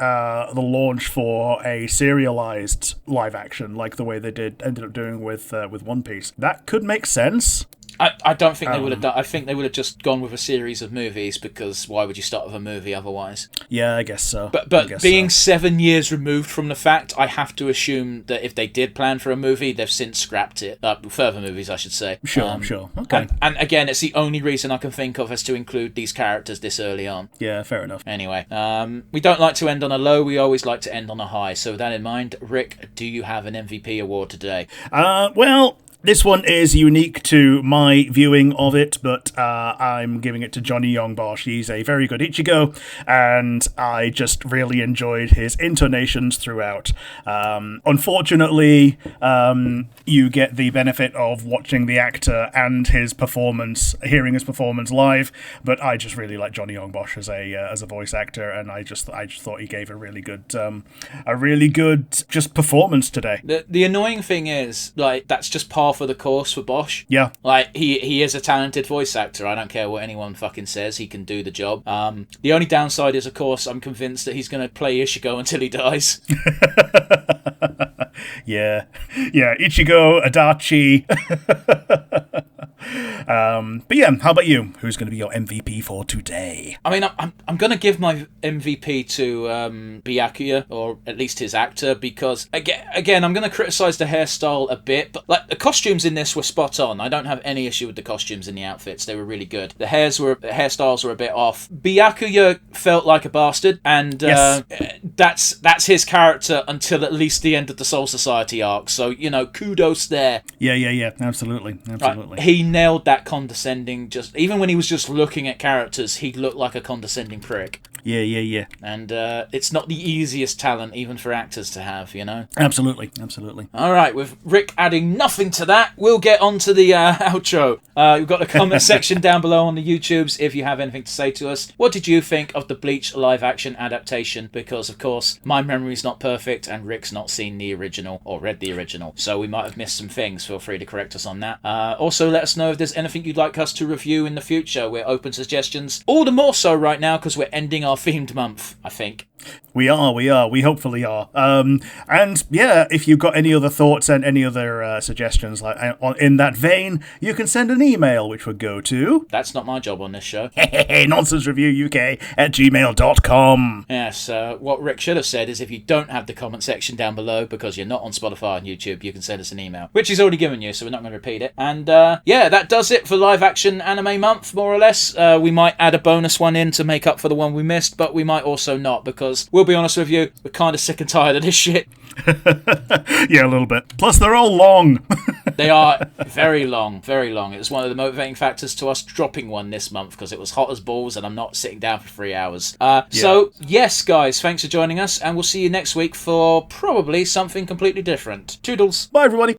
launch for a serialized live action, like the way they ended up doing with One Piece, that could make sense. I don't think they would have done. I think they would have just gone with a series of movies, because why would you start with a movie otherwise? Yeah, I guess so. But being 7 years removed from the fact, I have to assume that if they did plan for a movie, they've since scrapped it. Further movies, I should say. Sure. Okay. And again, it's the only reason I can think of as to include these characters this early on. Yeah, fair enough. Anyway, we don't like to end on a low. We always like to end on a high. So with that in mind, Rick, do you have an MVP award today? Well... This one is unique to my viewing of it, but I'm giving it to Johnny Young Bosch. He's a very good Ichigo, and I just really enjoyed his intonations throughout. Unfortunately, you get the benefit of watching the actor and his performance, hearing his performance live, but I just really like Johnny Young Bosch as a voice actor, and I just thought he gave a really good just performance today. The annoying thing is, like, that's just par for the course for Bosch. Yeah. Like, he is a talented voice actor. I don't care what anyone fucking says. He can do the job. The only downside is, of course, I'm convinced that he's going to play Ichigo until he dies. Yeah, Ichigo, Adachi. But yeah, how about you? Who's going to be your MVP for today? I mean, I'm going to give my MVP to Byakuya, or at least his actor, because again, I'm going to criticize the hairstyle a bit, but like the costumes in this were spot on. I don't have any issue with the costumes in the outfits; they were really good. The hairstyles were a bit off. Byakuya felt like a bastard, and that's his character until at least the end of the Soul Society arc. So kudos there. Yeah, absolutely. Right. He nailed that condescending. Just even when he was just looking at characters, he looked like a condescending prick. Yeah. And it's not the easiest talent, even for actors, to have, Absolutely. All right, with Rick adding nothing to that, we'll get on to the outro. We've got the comment section down below on the YouTubes if you have anything to say to us. What did you think of the Bleach live-action adaptation? Because, of course, my memory's not perfect, and Rick's not seen the original or read the original, so we might have missed some things. Feel free to correct us on that. Also, let us know if there's anything you'd like us to review in the future. We're open to suggestions. All the more so right now, because we're ending our themed month, I think. We are. We hopefully are. And yeah, if you've got any other thoughts and any other suggestions in that vein, you can send an email, which would go to... That's not my job on this show. nonsensereviewuk@gmail.com. Yes, what Rick should have said is if you don't have the comment section down below, because you're not on Spotify and YouTube, you can send us an email, which he's already given you, so we're not going to repeat it. And yeah, that does it for live action anime month, more or less. We might add a bonus one in to make up for the one we missed, but we might also not, because we'll be honest with you, we're kind of sick and tired of this shit. Yeah, a little bit. Plus, they're all long. They are very long, very long. It was one of the motivating factors to us dropping one this month, because it was hot as balls and I'm not sitting down for 3 hours. So, yes, guys, thanks for joining us, and we'll see you next week for probably something completely different. Toodles. Bye, everybody.